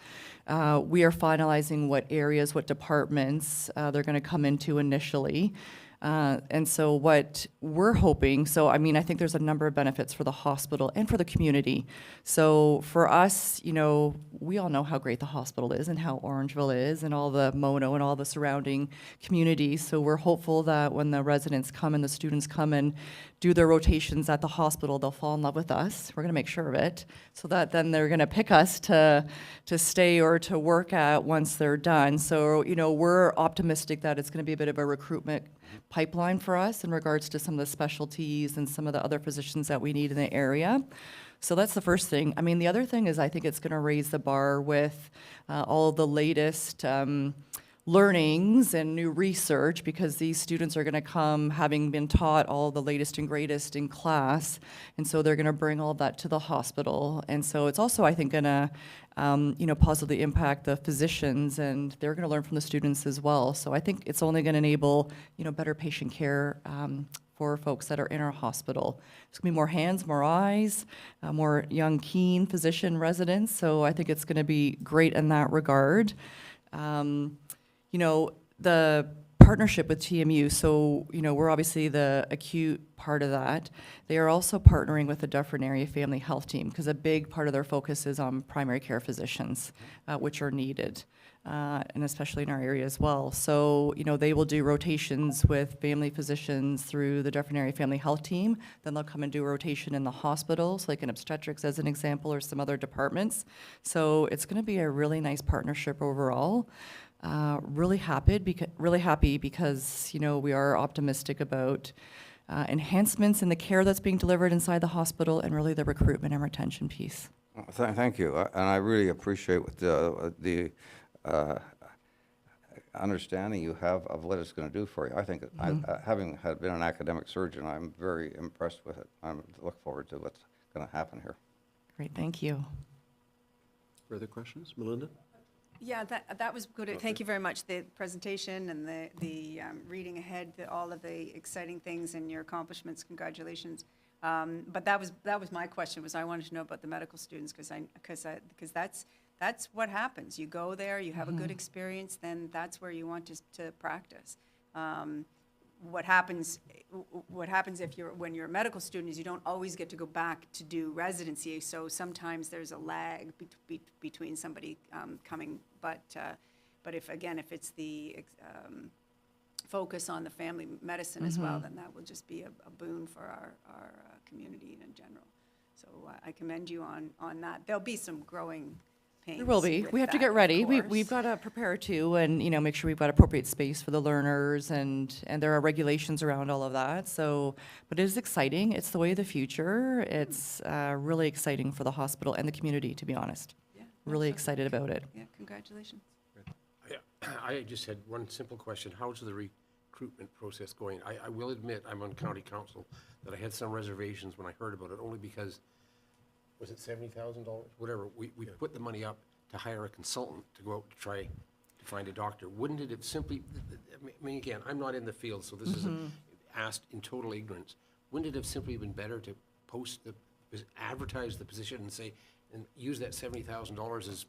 [SPEAKER 10] We are finalizing what areas, what departments they're going to come into initially. And so what we're hoping, so I mean, I think there's a number of benefits for the hospital and for the community. So for us, you know, we all know how great the hospital is and how Orangeville is and all the Mono and all the surrounding communities. So we're hopeful that when the residents come and the students come and do their rotations at the hospital, they'll fall in love with us. We're going to make sure of it, so that then they're going to pick us to stay or to work at once they're done. So, you know, we're optimistic that it's going to be a bit of a recruitment pipeline for us in regards to some of the specialties and some of the other positions that we need in the area. So that's the first thing. I mean, the other thing is I think it's going to raise the bar with all the latest learnings and new research, because these students are going to come having been taught all the latest and greatest in class, and so they're going to bring all of that to the hospital. And so it's also, I think, going to you know, positively impact the physicians, and they're going to learn from the students as well. So I think it's only going to enable, you know, better patient care for folks that are in our hospital. There's going to be more hands, more eyes, more young, keen physician residents. So I think it's going to be great in that regard. You know, the partnership with TMU, so, you know, we're obviously the acute part of that. They are also partnering with the Deferred Area Family Health Team, because a big part of their focus is on primary care physicians, which are needed, and especially in our area as well. So, you know, they will do rotations with family physicians through the Deferred Area Family Health Team. Then they'll come and do a rotation in the hospitals, like in obstetrics as an example, or some other departments. So it's going to be a really nice partnership overall. Really happy because, you know, we are optimistic about enhancements in the care that's being delivered inside the hospital, and really the recruitment and retention piece.
[SPEAKER 9] Thank you, and I really appreciate what the understanding you have of what it's going to do for you. I think, having been an academic surgeon, I'm very impressed with it. I look forward to what's going to happen here.
[SPEAKER 10] Great, thank you.
[SPEAKER 2] Further questions? Melinda?
[SPEAKER 7] Yeah, that was good. Thank you very much. The presentation and the reading ahead, all of the exciting things and your accomplishments. Congratulations. But that was my question. Was I wanted to know about the medical students, because that's what happens. You go there, you have a good experience, then that's where you want to practice. What happens when you're a medical student is you don't always get to go back to do residency, so sometimes there's a lag between somebody coming, but if it's the focus on the family medicine as well, then that will just be a boon for our community in general. So I commend you on that. There'll be some growing pains.
[SPEAKER 10] There will be.
[SPEAKER 7] with
[SPEAKER 10] We have to
[SPEAKER 7] that,
[SPEAKER 10] get
[SPEAKER 7] of
[SPEAKER 10] ready.
[SPEAKER 7] course.
[SPEAKER 10] We've got to prepare too, and, you know, make sure we've got appropriate space for the learners, and there are regulations around all of that. So, but it is exciting. It's the way of the future. It's really exciting for the hospital and the community, to be honest.
[SPEAKER 7] Yeah,
[SPEAKER 10] Really
[SPEAKER 7] absolutely.
[SPEAKER 10] excited about it.
[SPEAKER 7] Yeah, congratulations.
[SPEAKER 6] I just had one simple question. How's the recruitment process going? I will admit, I'm on county council, that I had some reservations when I heard about it, only because, was it $70,000? Whatever, we put the money up to hire a consultant to go out to try to find a doctor. Wouldn't it have simply, I mean, again, I'm not in the field, so this is asked in total ignorance. Wouldn't it have simply been better to advertise the position and say, and use that $70,000 as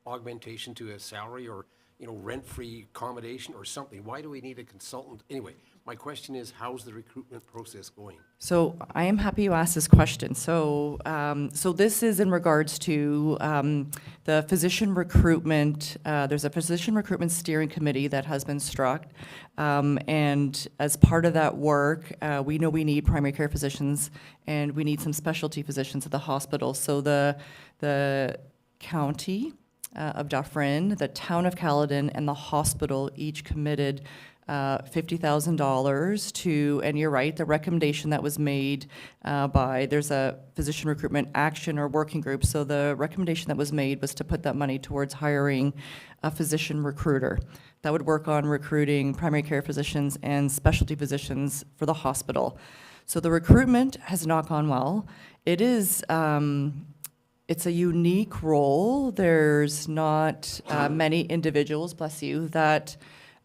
[SPEAKER 6] augmentation to a salary, or, you know, rent-free accommodation or something? Why do we need a consultant? Anyway, my question is, how's the recruitment process going?
[SPEAKER 10] So I am happy you asked this question. So, so this is in regards to the physician recruitment. There's a physician recruitment steering committee that has been struck, and as part of that work, we know we need primary care physicians, and we need some specialty physicians at the hospital. So the county of Dufferin, the town of Caledon, and the hospital each committed $50,000 to, and you're right, the recommendation that was made there's a physician recruitment action or working group, so the recommendation that was made was to put that money towards hiring a physician recruiter that would work on recruiting primary care physicians and specialty physicians for the hospital. So the recruitment has not gone well. It is, it's a unique role. There's not many individuals, bless you, that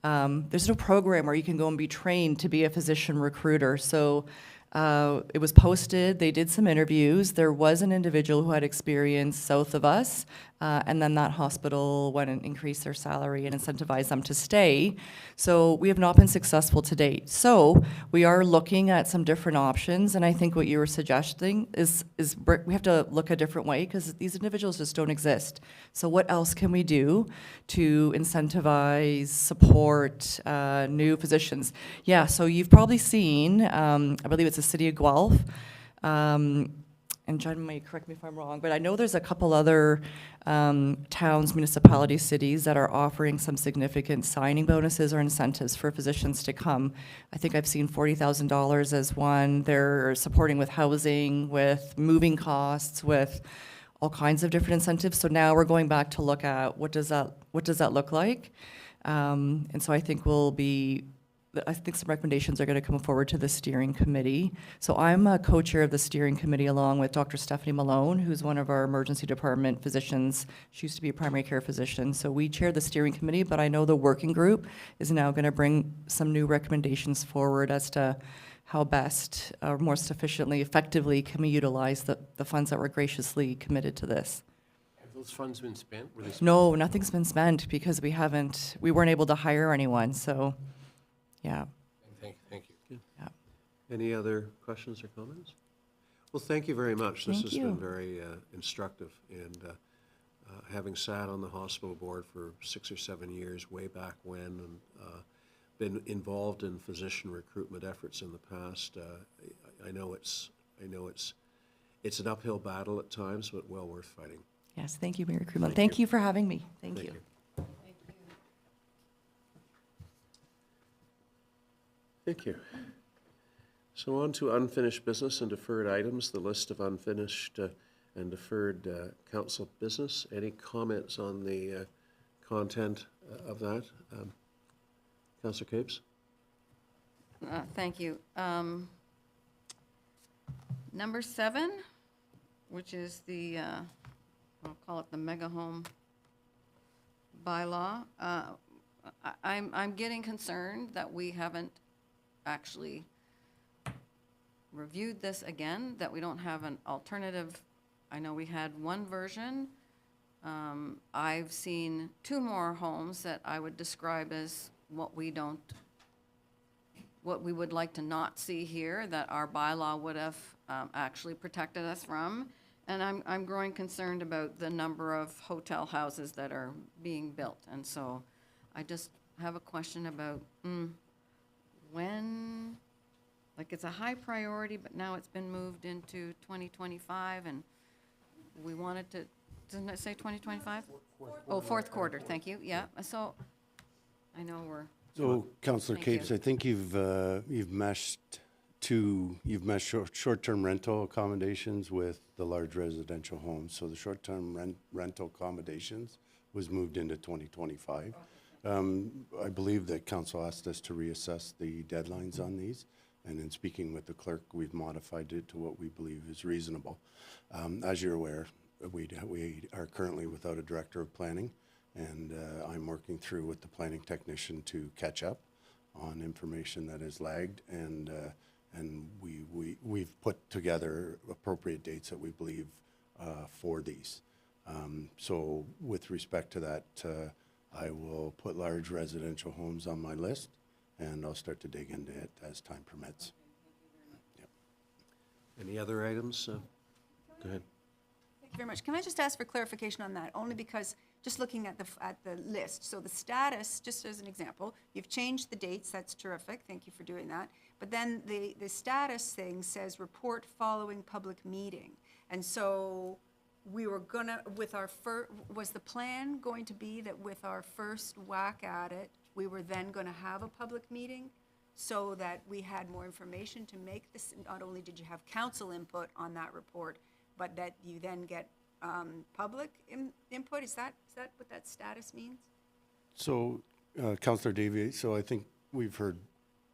[SPEAKER 10] there's no program where you can go and be trained to be a physician recruiter. So it was posted, they did some interviews. There was an individual who had experience south of us, and then that hospital went and increased their salary and incentivized them to stay. So we have not been successful to date. So we are looking at some different options, and I think what you were suggesting is we have to look a different way because these individuals just don't exist. So what else can we do to incentivize, support new physicians? Yeah, so you've probably seen, I believe it's the city of Guelph, and John may correct me if I'm wrong, but I know there's a couple other towns, municipalities, cities that are offering some significant signing bonuses or incentives for physicians to come. I think I've seen $40,000 as one. They're supporting with housing, with moving costs, with all kinds of different incentives. So now we're going back to look at what does that look like? And so I think some recommendations are going to come forward to the steering committee. So I'm a co-chair of the steering committee along with Dr. Stephanie Malone, who's one of our emergency department physicians. She used to be a primary care physician. So we chair the steering committee, but I know the working group is now going to bring some new recommendations forward as to how best, or more sufficiently, effectively can we utilize the funds that were graciously committed to this.
[SPEAKER 6] Have those funds been spent? Were they spent?
[SPEAKER 10] No, nothing's been spent because we weren't able to hire anyone, so, yeah.
[SPEAKER 6] Thank you.
[SPEAKER 2] Any other questions or comments? Well, thank you very much. This
[SPEAKER 10] Thank
[SPEAKER 2] has
[SPEAKER 10] you.
[SPEAKER 2] been very instructive, and having sat on the hospital board for 6 or 7 years, way back when, and been involved in physician recruitment efforts in the past, I know it's an uphill battle at times, but well worth fighting.
[SPEAKER 10] Yes, thank you, Mayor Krumel. Thank you for having me. Thank you.
[SPEAKER 2] Thank you. So on to unfinished business and deferred items, the list of unfinished and deferred council business. Any comments on the content of that? Councillor Capes?
[SPEAKER 3] Thank you. Number 7, which is the, I'll call it the mega home bylaw. I'm getting concerned that we haven't actually reviewed this again, that we don't have an alternative. I know we had one version. I've seen 2 more homes that I would describe as what we would like to not see here, that our bylaw would have actually protected us from. And I'm growing concerned about the number of hotel houses that are being built. And so I just have a question about when, like, it's a high priority, but now it's been moved into 2025, and we wanted to, doesn't it say 2025? Oh, fourth quarter, thank you, yeah. So I know we're.
[SPEAKER 11] So, Councillor
[SPEAKER 3] Thank you.
[SPEAKER 11] Capes, I think you've meshed short-term rental accommodations with the large residential homes. So the short-term rental accommodations was moved into 2025. I believe that council asked us to reassess the deadlines on these, and in speaking with the clerk, we've modified it to what we believe is reasonable. As you're aware, we are currently without a director of planning, and I'm working through with the planning technician to catch up on information that has lagged, and we've put together appropriate dates that we believe for these. So with respect to that, I will put large residential homes on my list, and I'll start to dig into it as time permits. Yep.
[SPEAKER 2] Any other items? Go ahead.
[SPEAKER 7] Thank you very much. Can I just ask for clarification on that? Only because just looking at the list, so the status, just as an example, you've changed the dates, that's terrific, thank you for doing that. But then the status thing says report following public meeting. And so we were gonna, with our was the plan going to be that with our first whack at it, we were then gonna have a public meeting so that we had more information to make this, not only did you have council input on that report, but that you then get public input? Is that what that status means?
[SPEAKER 11] So, Councillor Davie, so I think we've heard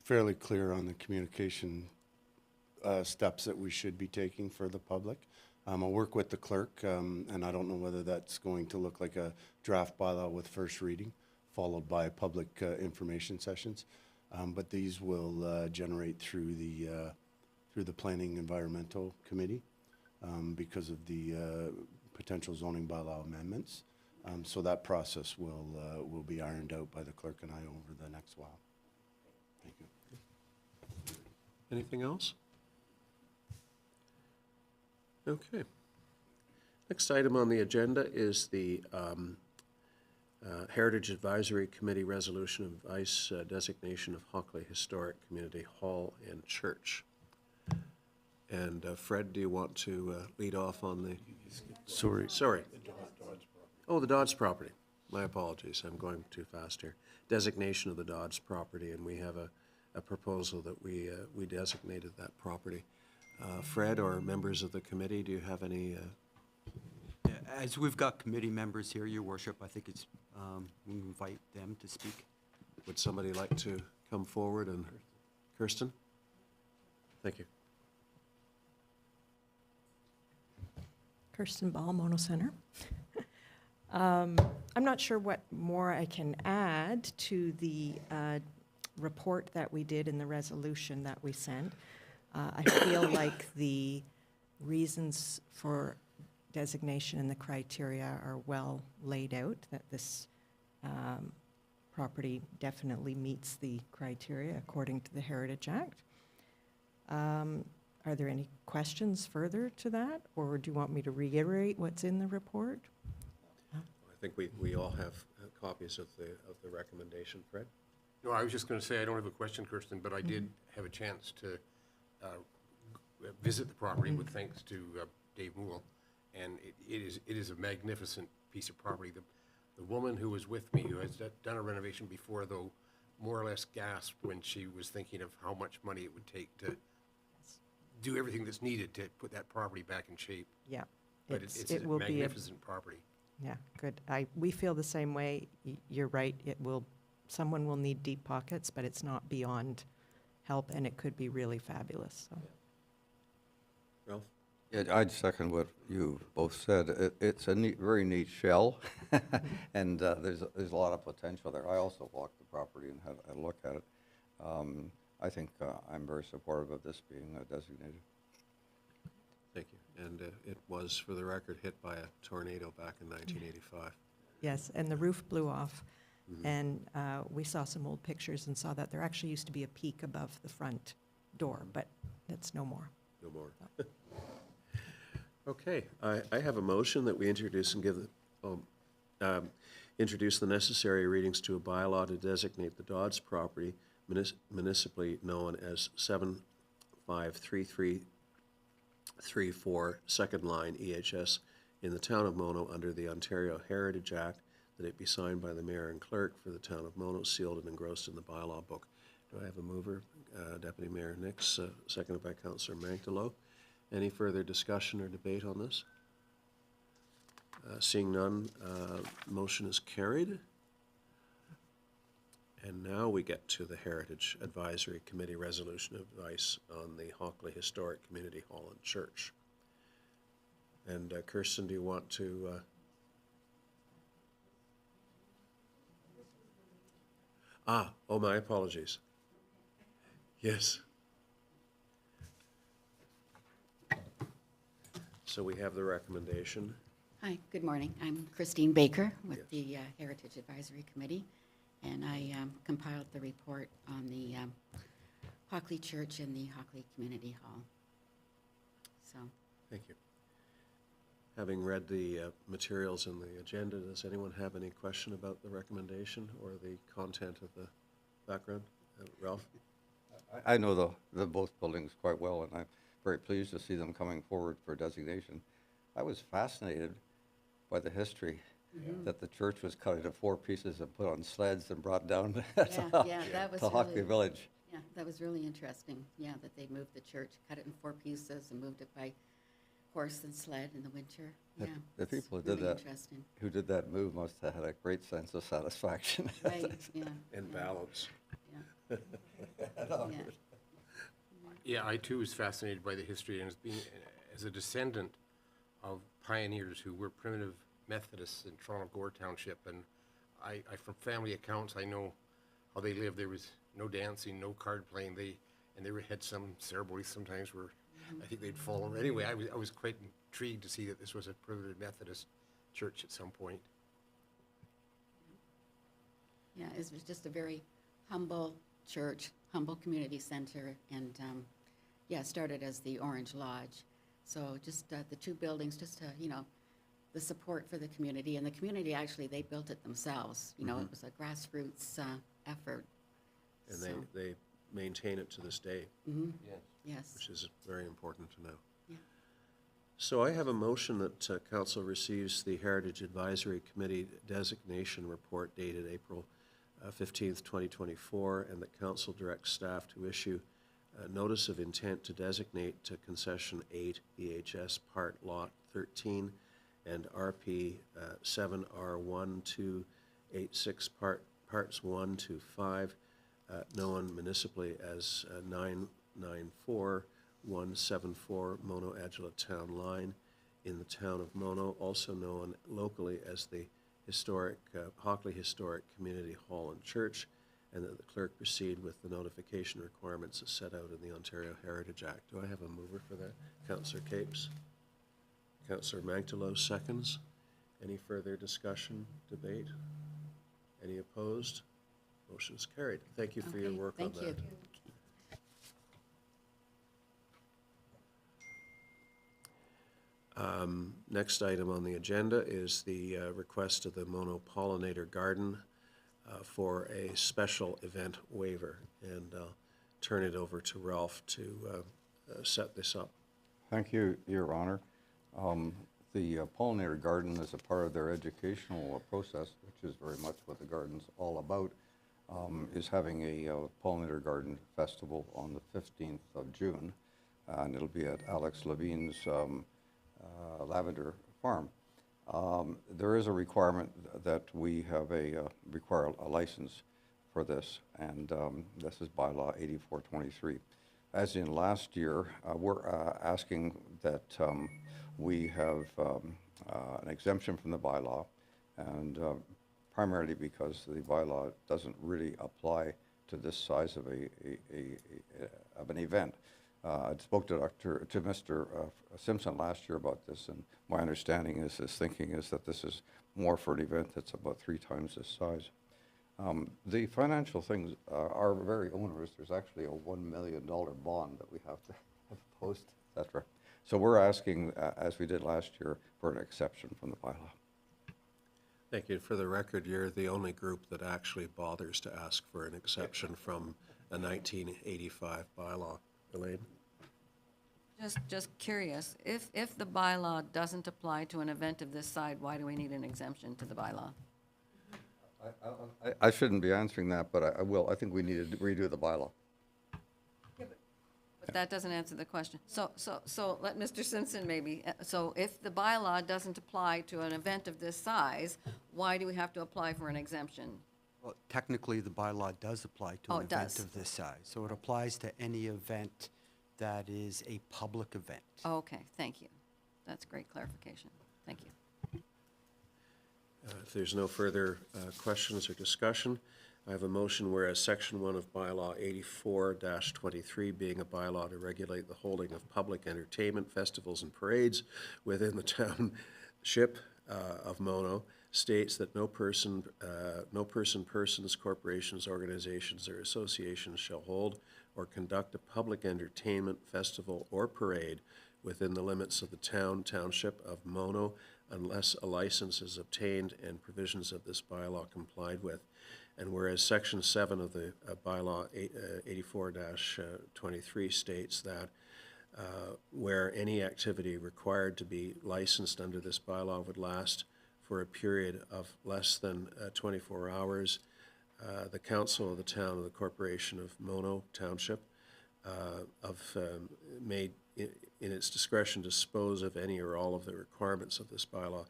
[SPEAKER 11] fairly clear on the communication steps that we should be taking for the public. I'll work with the clerk, and I don't know whether that's going to look like a draft bylaw with first reading, followed by public information sessions. But these will generate through the Planning Environmental Committee because of the potential zoning bylaw amendments. So that process will be ironed out by the clerk and I over the next while. Thank you.
[SPEAKER 2] Anything else? Okay. Next item on the agenda is the Heritage Advisory Committee resolution of vice designation of Hockley Historic Community Hall and Church. And Fred, do you want to lead off on the? Sorry. Oh, the Dodds property. My apologies, I'm going too fast here. Designation of the Dodds property, and we have a proposal that we designated that property. Fred or members of the committee, do you have any?
[SPEAKER 4] As we've got committee members here, Your Worship, I think it's, we invite them to speak.
[SPEAKER 2] Would somebody like to come forward? And Kirsten? Thank you.
[SPEAKER 12] Kirsten Ball, Mono Center. I'm not sure what more I can add to the report that we did in the resolution that we sent. I feel like the reasons for designation and the criteria are well laid out, that this property definitely meets the criteria according to the Heritage Act. Are there any questions further to that, or do you want me to reiterate what's in the report?
[SPEAKER 2] I think we all have copies of the recommendation. Fred?
[SPEAKER 6] No, I was just going to say, I don't have a question, Kirsten, but I did have a chance to visit the property with thanks to Dave Moule, and it is a magnificent piece of property. The woman who was with me, who has done a renovation before, though, more or less gasped when she was thinking of how much money it would take to do everything that's needed to put that property back in shape.
[SPEAKER 12] Yeah.
[SPEAKER 6] But it's
[SPEAKER 12] it
[SPEAKER 6] a
[SPEAKER 12] will be
[SPEAKER 6] magnificent property.
[SPEAKER 12] Yeah, good. We feel the same way. You're right. Someone will need deep pockets, but it's not beyond help, and it could be really fabulous. So.
[SPEAKER 2] Ralph?
[SPEAKER 9] Yeah, I'd second what you both said. It's a very neat shell, and there's a lot of potential there. I also walked the property and had a look at it. I think I'm very supportive of this being designated.
[SPEAKER 2] Thank you. And it was, for the record, hit by a tornado back in 1985.
[SPEAKER 12] Yes, and the roof blew off, and we saw some old pictures and saw that there actually used to be a peak above the front door, but that's no more.
[SPEAKER 2] No more. Okay, I have a motion that we introduce and give introduce the necessary readings to a bylaw to designate the Dodds property municipally known as 753334 second line EHS in the town of Mono under the Ontario Heritage Act, that it be signed by the mayor and clerk for the town of Mono, sealed and engrossed in the bylaw book. Do I have a mover? Deputy Mayor Nix, seconded by Councillor Magdalow. Any further discussion or debate on this? Seeing none, motion is carried. And now we get to the Heritage Advisory Committee resolution of advice on the Hockley Historic Community Hall and Church. And Kirsten, do you want to? Oh, my apologies. Yes. So we have the recommendation.
[SPEAKER 13] Hi, good morning. I'm Christine Baker with the Heritage Advisory Committee, and I compiled the report on the Hockley Church and the Hockley Community Hall. So.
[SPEAKER 2] Thank you. Having read the materials in the agenda, does anyone have any question about the recommendation or the content of the background? Ralph?
[SPEAKER 9] I know the both buildings quite well, and I'm very pleased to see them coming forward for designation. I was fascinated by the history that the church was cut into 4 pieces and put on sleds and brought down
[SPEAKER 13] Yeah, that was
[SPEAKER 9] to Hockley
[SPEAKER 13] really,
[SPEAKER 9] Village.
[SPEAKER 13] yeah, that was really interesting. Yeah, that they moved the church, cut it in 4 pieces and moved it by horse and sled in the winter. Yeah,
[SPEAKER 9] The
[SPEAKER 13] it's
[SPEAKER 9] people
[SPEAKER 13] really
[SPEAKER 9] who
[SPEAKER 13] interesting.
[SPEAKER 9] did that move must have had a great sense of satisfaction.
[SPEAKER 13] Right, yeah.
[SPEAKER 2] And balance.
[SPEAKER 13] Yeah. Yeah.
[SPEAKER 6] Yeah, I too was fascinated by the history, and as a descendant of pioneers who were primitive Methodists in Toronto Gore Township, and I from family accounts, I know how they lived. There was no dancing, no card playing. They had some ceremonies sometimes where I think they'd fall over. Anyway, I was quite intrigued to see that this was a primitive Methodist church at some point.
[SPEAKER 13] Yeah, it was just a very humble church, humble community center, and, yeah, started as the Orange Lodge. So just the 2 buildings, just, the support for the community. And the community, actually, they built it themselves. You know, it was a grassroots effort.
[SPEAKER 2] And
[SPEAKER 13] So,
[SPEAKER 2] they maintain it to this day,
[SPEAKER 13] yes.
[SPEAKER 2] which is very important to know.
[SPEAKER 13] Yeah.
[SPEAKER 2] So I have a motion that council receives the Heritage Advisory Committee designation report dated April 15th, 2024, and that council directs staff to issue a notice of intent to designate to Concession 8 EHS Part Lot 13 and RP 7R1286 Parts 1 to 5, known municipally as 994174 Mono Agila Town Line in the town of Mono, also known locally as the historic Hockley Historic Community Hall and Church, and that the clerk proceed with the notification requirements as set out in the Ontario Heritage Act. Do I have a mover for that? Councillor Capes. Councillor Magdalow seconds. Any further discussion, debate? Any opposed? Motion is carried. Thank you for your
[SPEAKER 13] Okay,
[SPEAKER 2] work on
[SPEAKER 13] thank
[SPEAKER 2] that.
[SPEAKER 13] you.
[SPEAKER 2] Next item on the agenda is the request of the Mono Pollinator Garden for a special event waiver. And I'll turn it over to Ralph to set this up.
[SPEAKER 9] Thank you, Your Honor. The Pollinator Garden is a part of their educational process, which is very much what the garden's all about, is having a Pollinator Garden Festival on the 15th of June, and it'll be at Alex Levine's Lavender Farm. There is a requirement that we have require a license for this, and this is Bylaw 8423. As in last year, we're asking that we have an exemption from the bylaw, and primarily because the bylaw doesn't really apply to this size of an event. I spoke to Mr. Simpson last year about this, and my understanding is, his thinking is that this is more for an event that's about 3 times this size. The financial things are very onerous. There's actually a $1 million bond that we have to post, et cetera. So we're asking, as we did last year, for an exception from the bylaw.
[SPEAKER 2] Thank you. For the record, you're the only group that actually bothers to ask for an exception from a 1985 bylaw. Elaine?
[SPEAKER 3] Just curious, if the bylaw doesn't apply to an event of this side, why do we need an exemption to the bylaw?
[SPEAKER 9] I shouldn't be answering that, but I will. I think we need to redo the bylaw.
[SPEAKER 3] But that doesn't answer the question. So let Mr. Simpson maybe, so if the bylaw doesn't apply to an event of this size, why do we have to apply for an exemption?
[SPEAKER 4] Well, technically, the bylaw does apply to
[SPEAKER 3] Oh,
[SPEAKER 4] an
[SPEAKER 3] it
[SPEAKER 4] event
[SPEAKER 3] does.
[SPEAKER 4] of this size. So it applies to any event that is a public event.
[SPEAKER 3] Okay, thank you. That's great clarification. Thank you.
[SPEAKER 2] If there's no further questions or discussion, I have a motion whereas Section 1 of Bylaw 84-23, being a bylaw to regulate the holding of public entertainment, festivals, and parades within the township of Mono, states that no person, persons, corporations, organizations, or associations shall hold or conduct a public entertainment, festival, or parade within the limits of the township of Mono unless a license is obtained and provisions of this bylaw complied with. And whereas Section 7 of the bylaw 84-23 states that where any activity required to be licensed under this bylaw would last for a period of less than 24 hours. The council of the town of the corporation of Mono Township made in its discretion dispose of any or all of the requirements of this bylaw.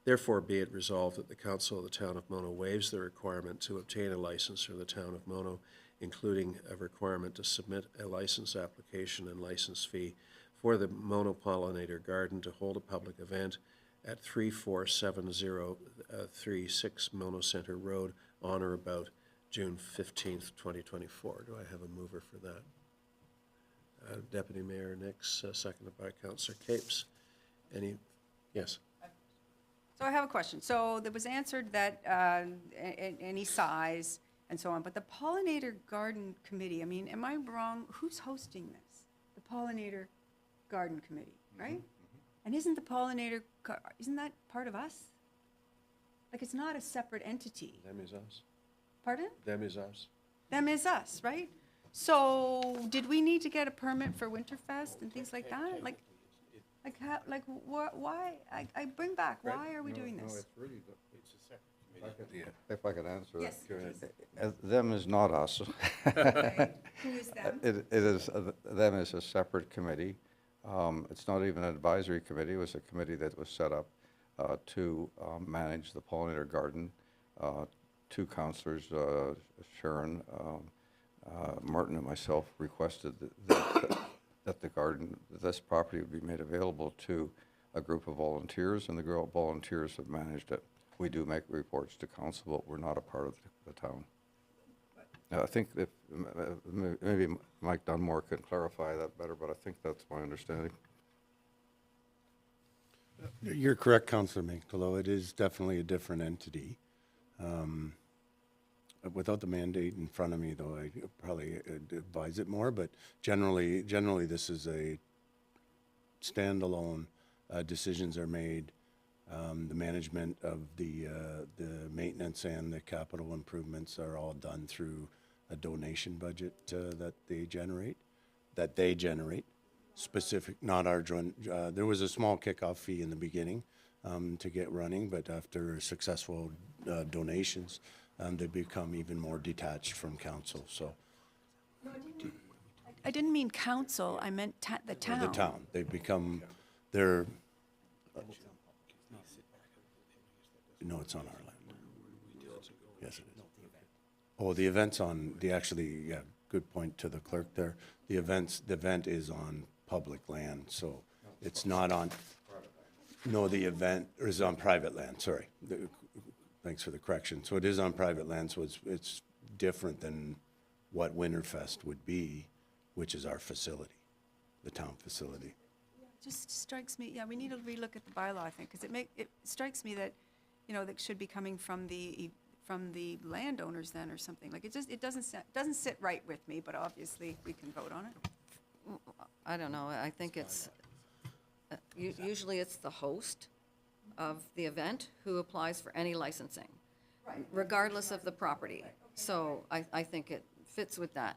[SPEAKER 2] Therefore, be it resolved that the council of the town of Mono waives the requirement to obtain a license for the town of Mono, including a requirement to submit a license application and license fee for the Mono Pollinator Garden to hold a public event at 347036 Mono Center Road on or about June 15th, 2024. Do I have a mover for that? Deputy Mayor Nix, seconded by Councillor Capes. Yes?
[SPEAKER 7] So I have a question. So there was answered that any size and so on, but the Pollinator Garden Committee, I mean, am I wrong? Who's hosting this? The Pollinator Garden Committee, right? And isn't the isn't that part of us? Like, it's not a separate entity.
[SPEAKER 2] Them is us.
[SPEAKER 7] Pardon?
[SPEAKER 2] Them is us.
[SPEAKER 7] Them is us, right? So did we need to get a permit for Winterfest and things like that? Why? I bring back, why are we doing this?
[SPEAKER 9] If I could answer that.
[SPEAKER 7] Yes, please.
[SPEAKER 9] Them is not us.
[SPEAKER 7] Okay. Who is them?
[SPEAKER 9] It is, them is a separate committee. It's not even an advisory committee. It was a committee that was set up to manage the pollinator garden. Two councillors, Sharon, Martin, and myself requested that the garden, this property would be made available to a group of volunteers, and the volunteers have managed it. We do make reports to council, but we're not a part of the town. I think if, maybe Mike Dunmore can clarify that better, but I think that's my understanding.
[SPEAKER 11] You're correct, Councillor Minkolo. It is definitely a different entity. Without the mandate in front of me, though, I probably advise it more, but generally this is a standalone. Decisions are made. The management of the maintenance and the capital improvements are all done through a donation budget that they generate. Specific, not our joint. There was a small kickoff fee in the beginning to get running, but after successful donations, they become even more detached from council. So
[SPEAKER 7] I didn't mean council, I meant the town.
[SPEAKER 11] the town, they become, they're. No, it's on our land. Yes, it is. Oh, the event's on, yeah, good point to the clerk there. The event is on public land, so it's not on, no, the event is on private land, sorry. Thanks for the correction. So it is on private land, so it's different than what Winterfest would be, which is our facility, the town facility.
[SPEAKER 7] Just strikes me, yeah, we need to relook at the bylaw, I think, because it strikes me that, that should be coming from the landowners then or something. Like, it doesn't sit right with me, but obviously we can vote on it.
[SPEAKER 3] I don't know, I think it's, usually it's the host of the event who applies for any licensing, regardless of the property. So I think it fits with that.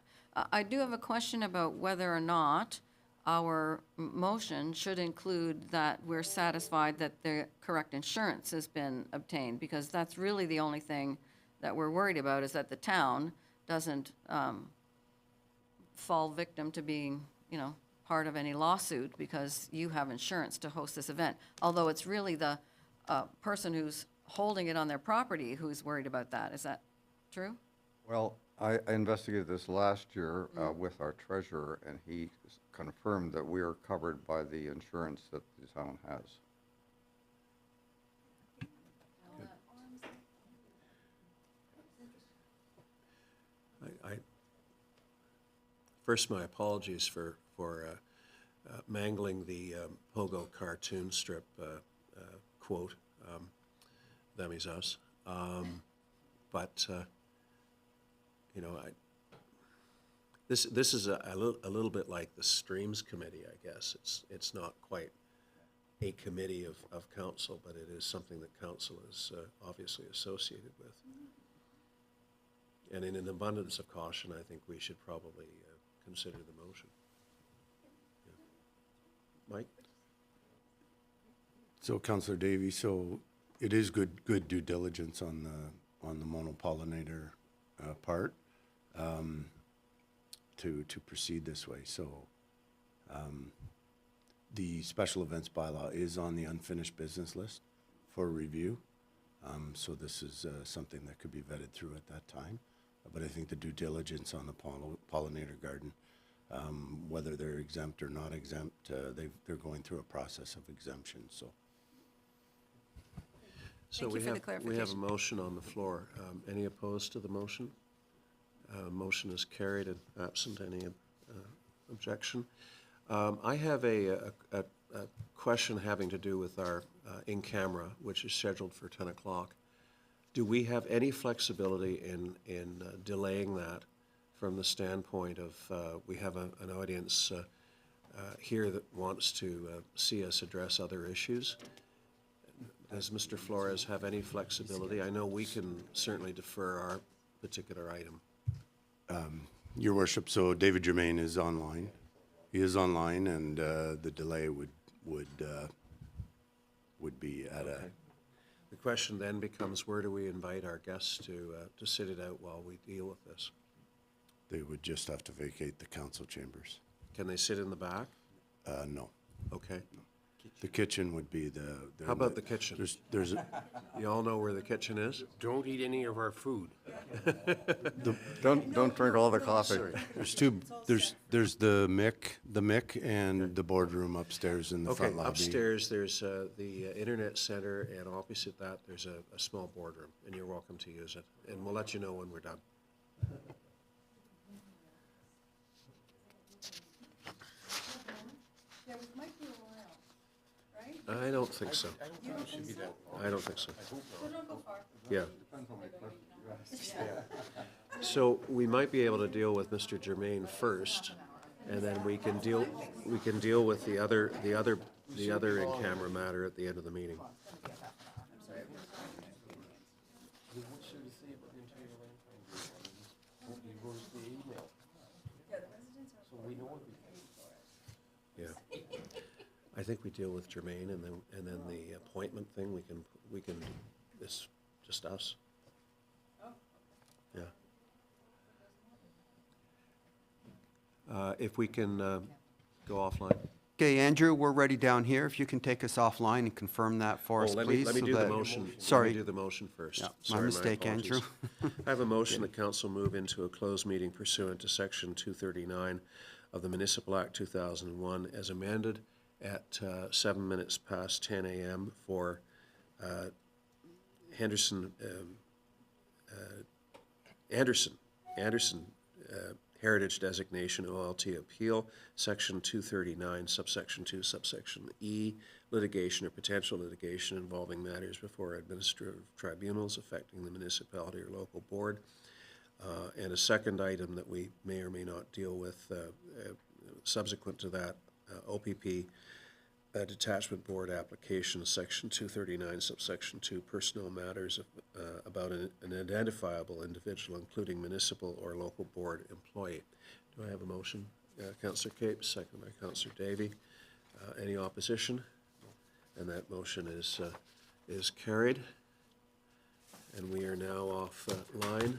[SPEAKER 3] I do have a question about whether or not our motion should include that we're satisfied that the correct insurance has been obtained, because that's really the only thing that we're worried about, is that the town doesn't fall victim to being, part of any lawsuit because you have insurance to host this event. Although it's really the person who's holding it on their property who's worried about that. Is that true?
[SPEAKER 9] Well, I investigated this last year with our treasurer, and he confirmed that we are covered by the insurance that the town has.
[SPEAKER 2] First, my apologies for mangling the Pogo cartoon strip quote, them is us. This is a little bit like the Streams Committee, I guess. It's not quite a committee of council, but it is something that council is obviously associated with. And in an abundance of caution, I think we should probably consider the motion. Mike?
[SPEAKER 11] So Councillor Davie, so it is good due diligence on the monopollinator part to proceed this way. So the special events bylaw is on the unfinished business list for review. So this is something that could be vetted through at that time. But I think the due diligence on the pollinator garden, whether they're exempt or not exempt, they're going through a process of exemption, so.
[SPEAKER 2] So
[SPEAKER 7] Thank you for the
[SPEAKER 2] we have a
[SPEAKER 7] clarification.
[SPEAKER 2] motion on the floor. Any opposed to the motion? Motion is carried and absent any objection. I have a question having to do with our in-camera, which is scheduled for 10 o'clock. Do we have any flexibility in delaying that from the standpoint of we have an audience here that wants to see us address other issues? Does Mr. Flores have any flexibility? I know we can certainly defer our particular item.
[SPEAKER 11] Your worship, so David Germain is online. He is online, and the delay would be at a.
[SPEAKER 2] The question then becomes, where do we invite our guests to sit it out while we deal with this?
[SPEAKER 11] They would just have to vacate the council chambers.
[SPEAKER 2] Can they sit in the back?
[SPEAKER 11] No.
[SPEAKER 2] Okay.
[SPEAKER 11] The kitchen would be the.
[SPEAKER 2] How about the kitchen?
[SPEAKER 11] There's
[SPEAKER 2] You all know where the kitchen is?
[SPEAKER 6] Don't eat any of our food.
[SPEAKER 9] Don't drink all the coffee.
[SPEAKER 11] there's two, there's the MIC and the boardroom upstairs in the
[SPEAKER 2] Okay,
[SPEAKER 11] front lobby.
[SPEAKER 2] upstairs, there's the Internet Center, and opposite that, there's a small boardroom, and you're welcome to use it. And we'll let you know when we're done. I don't think so. I don't think so. Yeah. So we might be able to deal with Mr. Germain first, and then we can deal with the other in-camera matter at the end of the meeting. Yeah. I think we deal with Germain, and then the appointment thing, we can, it's just us. Yeah. If we can go offline.
[SPEAKER 4] Okay, Andrew, we're ready down here. If you can take us offline and confirm that for us,
[SPEAKER 2] Let
[SPEAKER 4] please.
[SPEAKER 2] me
[SPEAKER 4] so
[SPEAKER 2] do the
[SPEAKER 4] that-
[SPEAKER 2] motion.
[SPEAKER 4] Sorry.
[SPEAKER 2] Let me do the motion first.
[SPEAKER 4] Yeah,
[SPEAKER 2] Sorry,
[SPEAKER 4] my mistake,
[SPEAKER 2] apologies.
[SPEAKER 4] Andrew.
[SPEAKER 2] I have a motion that council move into a closed meeting pursuant to section 239 of the Municipal Act 2001 as amended at 7 minutes past 10 a.m. for Anderson Heritage Designation OLT Appeal, Section 239, subsection 2, subsection E, litigation or potential litigation involving matters before administrative tribunals affecting the municipality or local board. And a second item that we may or may not deal with subsequent to that, OPP, Detachment Board Application, Section 239, subsection 2, personnel matters about an identifiable individual, including municipal or local board employee. Do I have a motion? Councillor Capes, second by Councillor Davie. Any opposition? And that motion is carried. And we are now offline.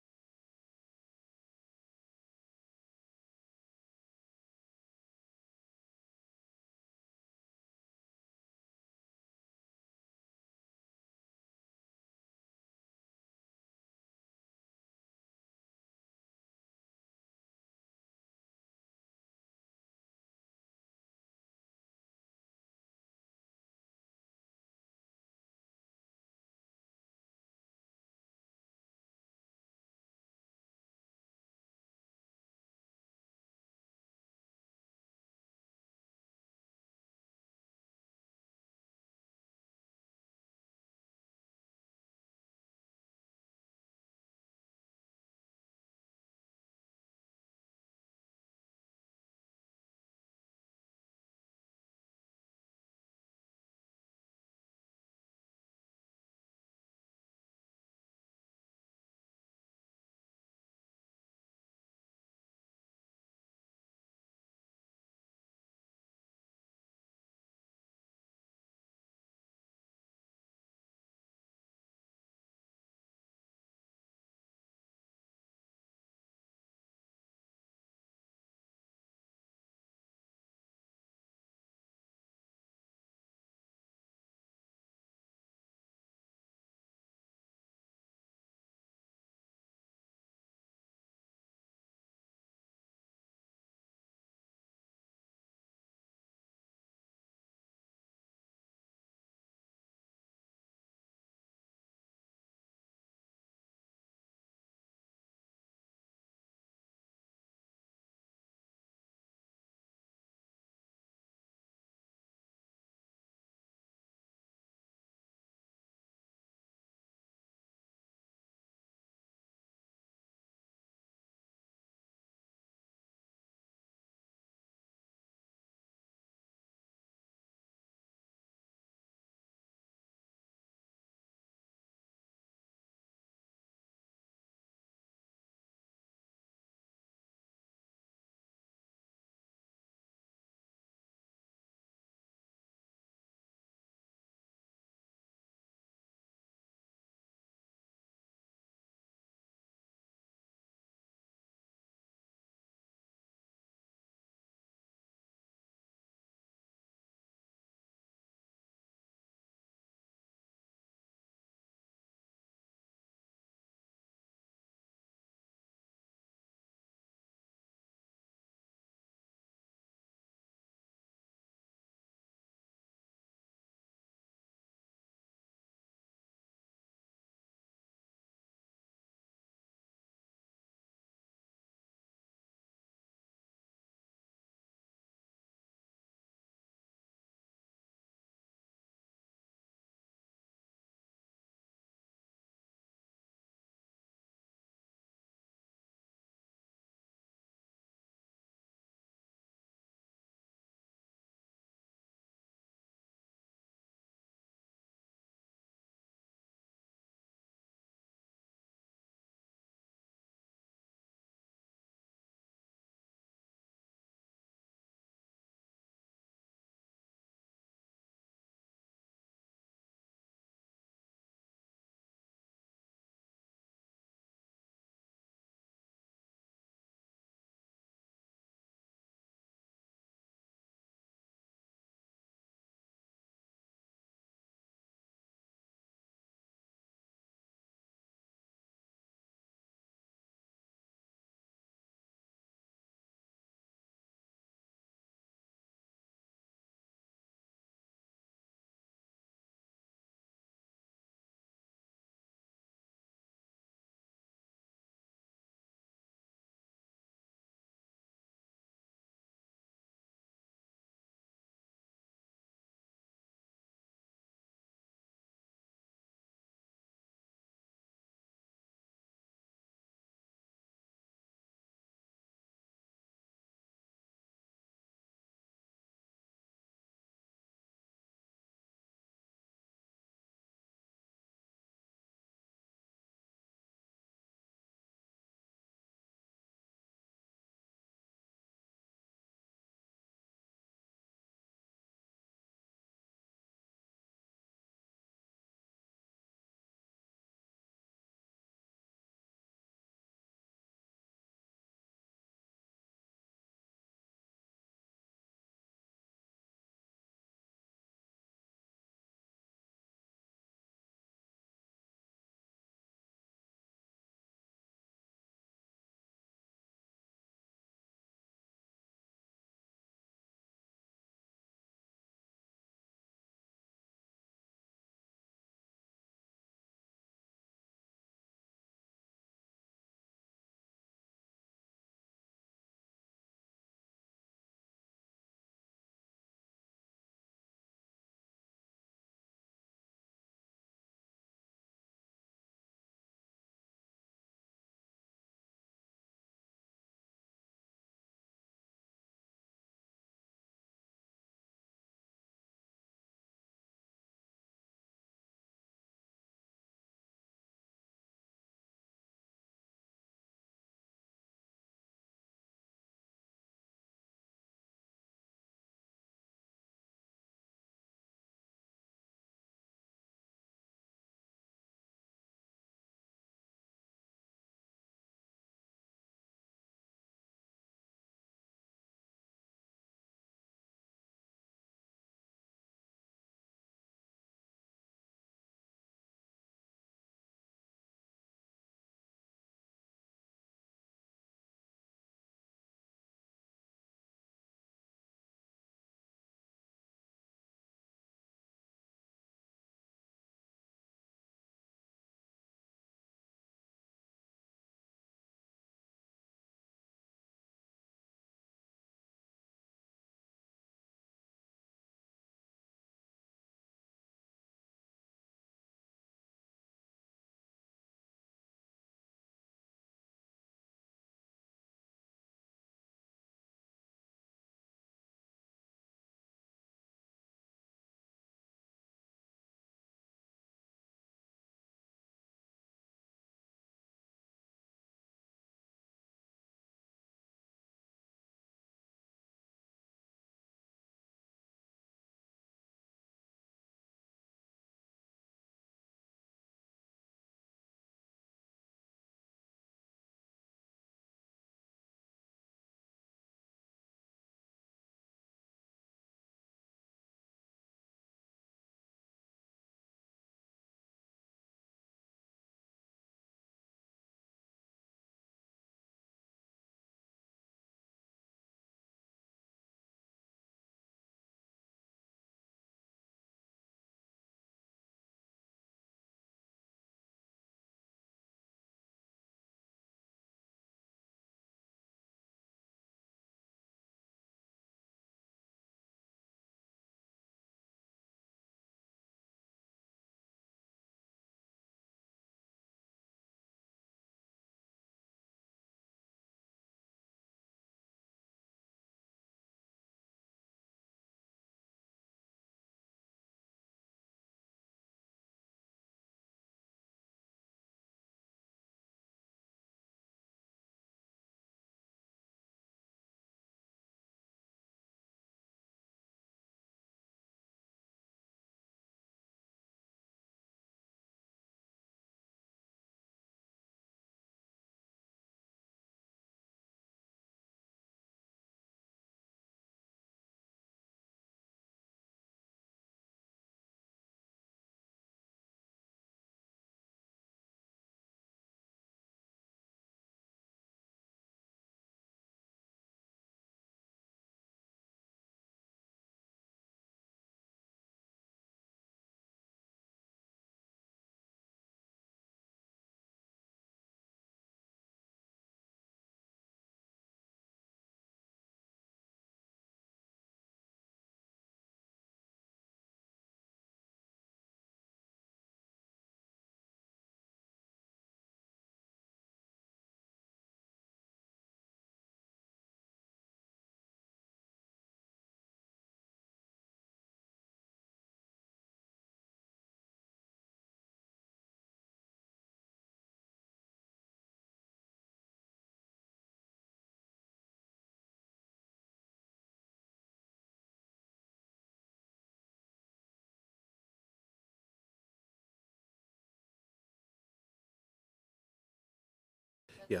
[SPEAKER 2] Yeah.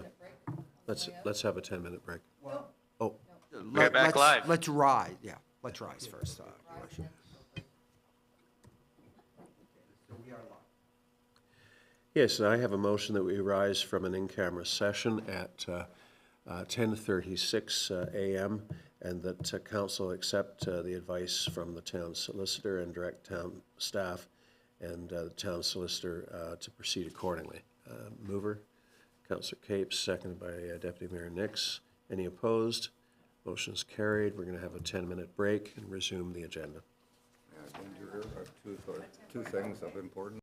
[SPEAKER 2] Let's have a 10-minute break. Oh,
[SPEAKER 4] Let-
[SPEAKER 14] back
[SPEAKER 4] let's-
[SPEAKER 14] live.
[SPEAKER 4] Let's rise, yeah, let's rise first, Your Worship.
[SPEAKER 2] yes, I have a motion that we rise from an in-camera session at 10:36 a.m. and that council accept the advice from the town solicitor and direct town staff and the town solicitor to proceed accordingly. Mover, Councillor Capes, seconded by Deputy Mayor Nix. Any opposed? Motion is carried. We're going to have a 10-minute break and resume the agenda.
[SPEAKER 9] Two things of importance.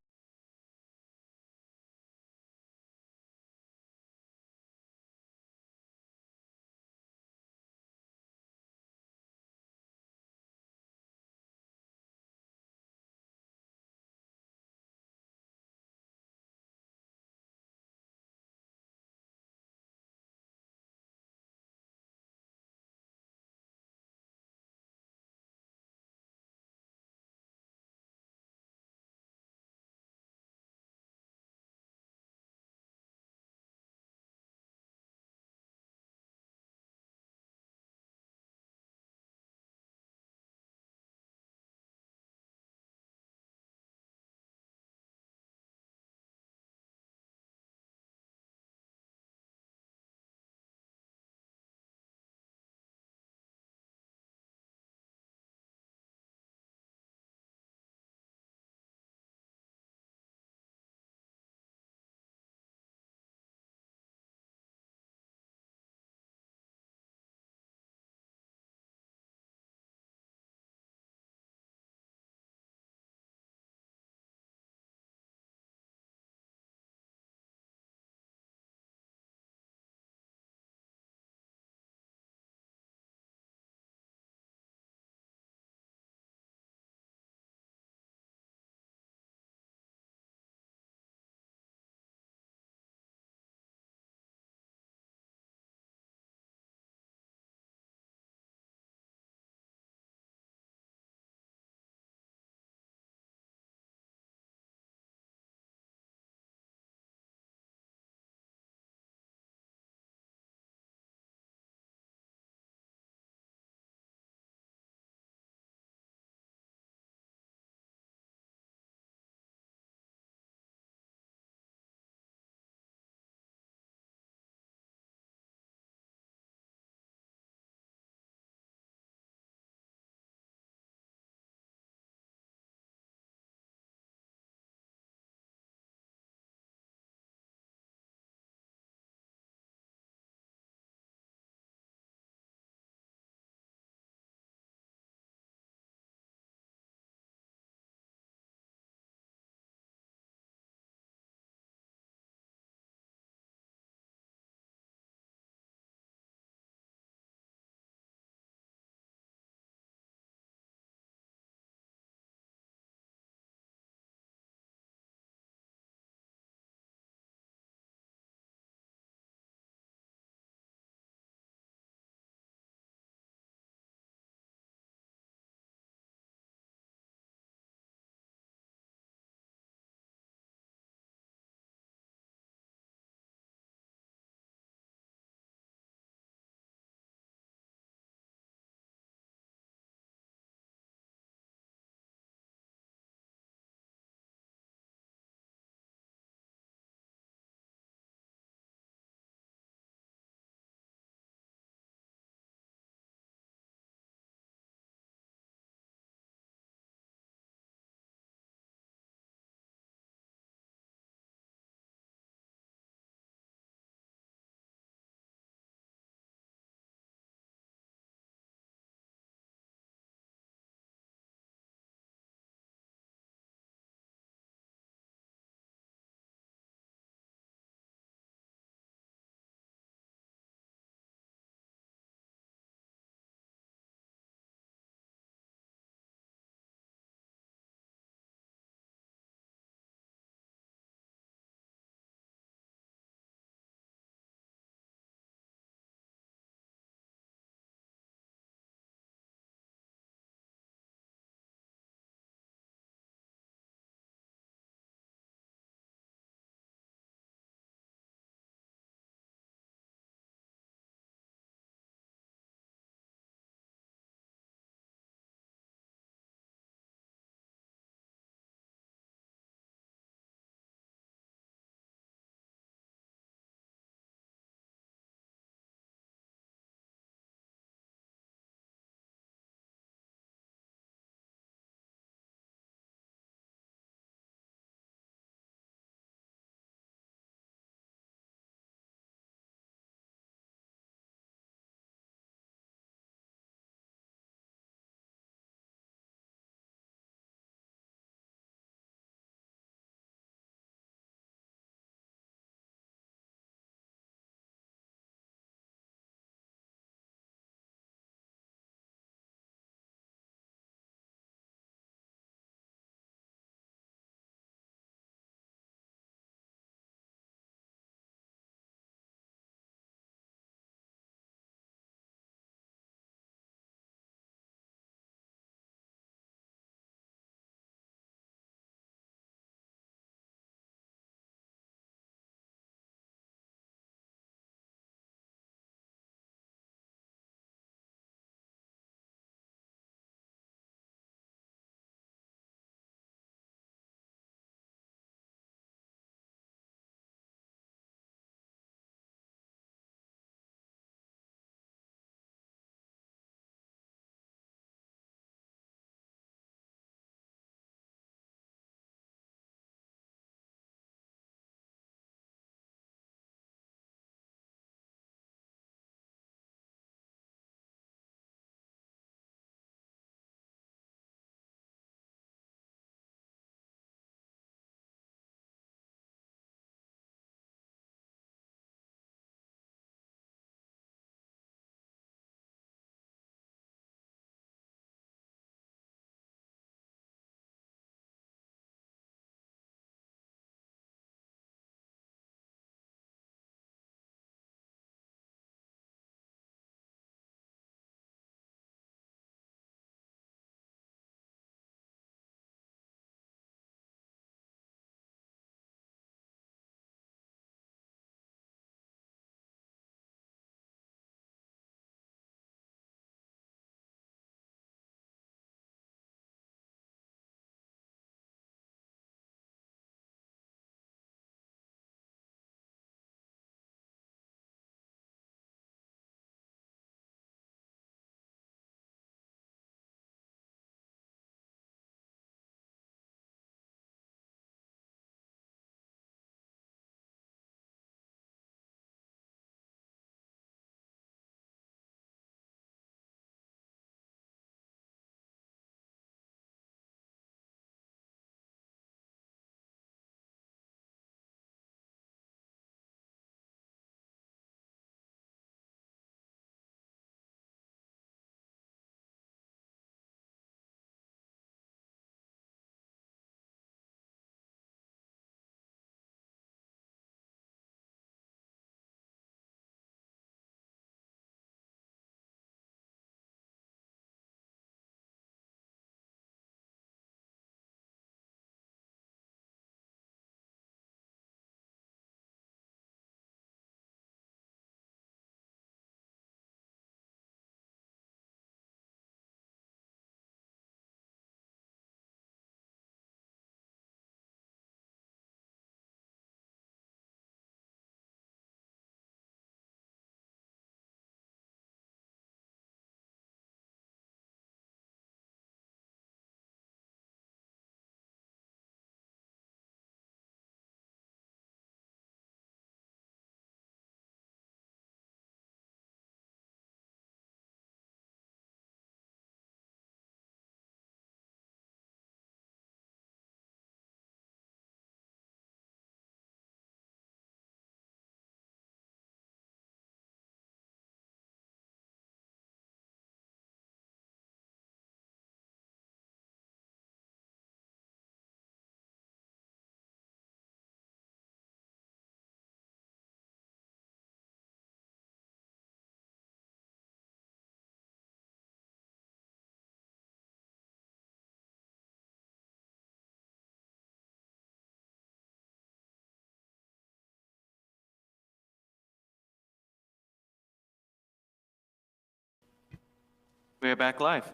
[SPEAKER 14] We're back live.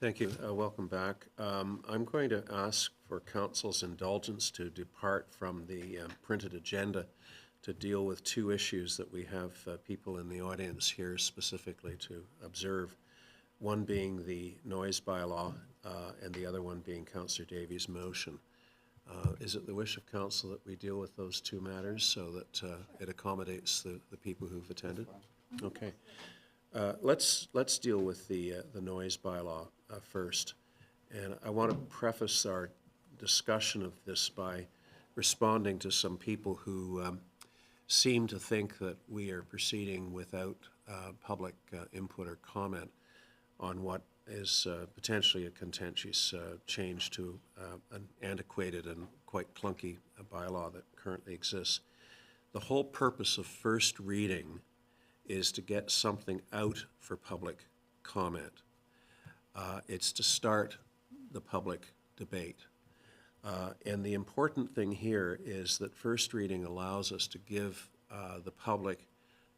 [SPEAKER 2] Thank you. Welcome back. I'm going to ask for council's indulgence to depart from the printed agenda to deal with two issues that we have people in the audience here specifically to observe. One being the noise bylaw and the other one being Councillor Davie's motion. Is it the wish of council that we deal with those two matters so that it accommodates the people who've attended? Okay. Let's deal with the noise bylaw first. And I want to preface our discussion of this by responding to some people who seem to think that we are proceeding without public input or comment on what is potentially a contentious change to an antiquated and quite clunky bylaw that currently exists. The whole purpose of first reading is to get something out for public comment. It's to start the public debate. And the important thing here is that first reading allows us to give the public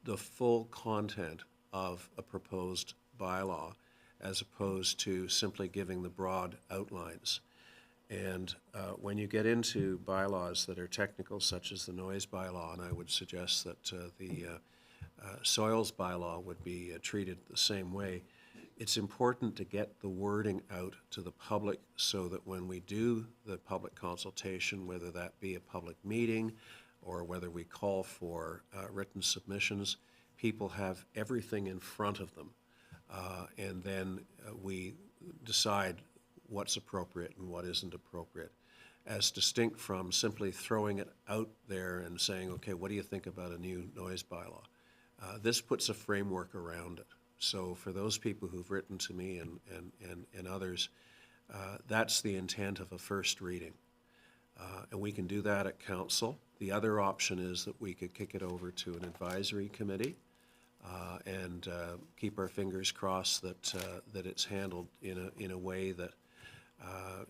[SPEAKER 2] the full content of a proposed bylaw as opposed to simply giving the broad outlines. And when you get into bylaws that are technical, such as the noise bylaw, and I would suggest that the soils bylaw would be treated the same way, it's important to get the wording out to the public so that when we do the public consultation, whether that be a public meeting or whether we call for written submissions, people have everything in front of them. And then we decide what's appropriate and what isn't appropriate, as distinct from simply throwing it out there and saying, okay, what do you think about a new noise bylaw? This puts a framework around it. So for those people who've written to me and others, that's the intent of a first reading. And we can do that at council. The other option is that we could kick it over to an advisory committee and keep our fingers crossed that it's handled in a way that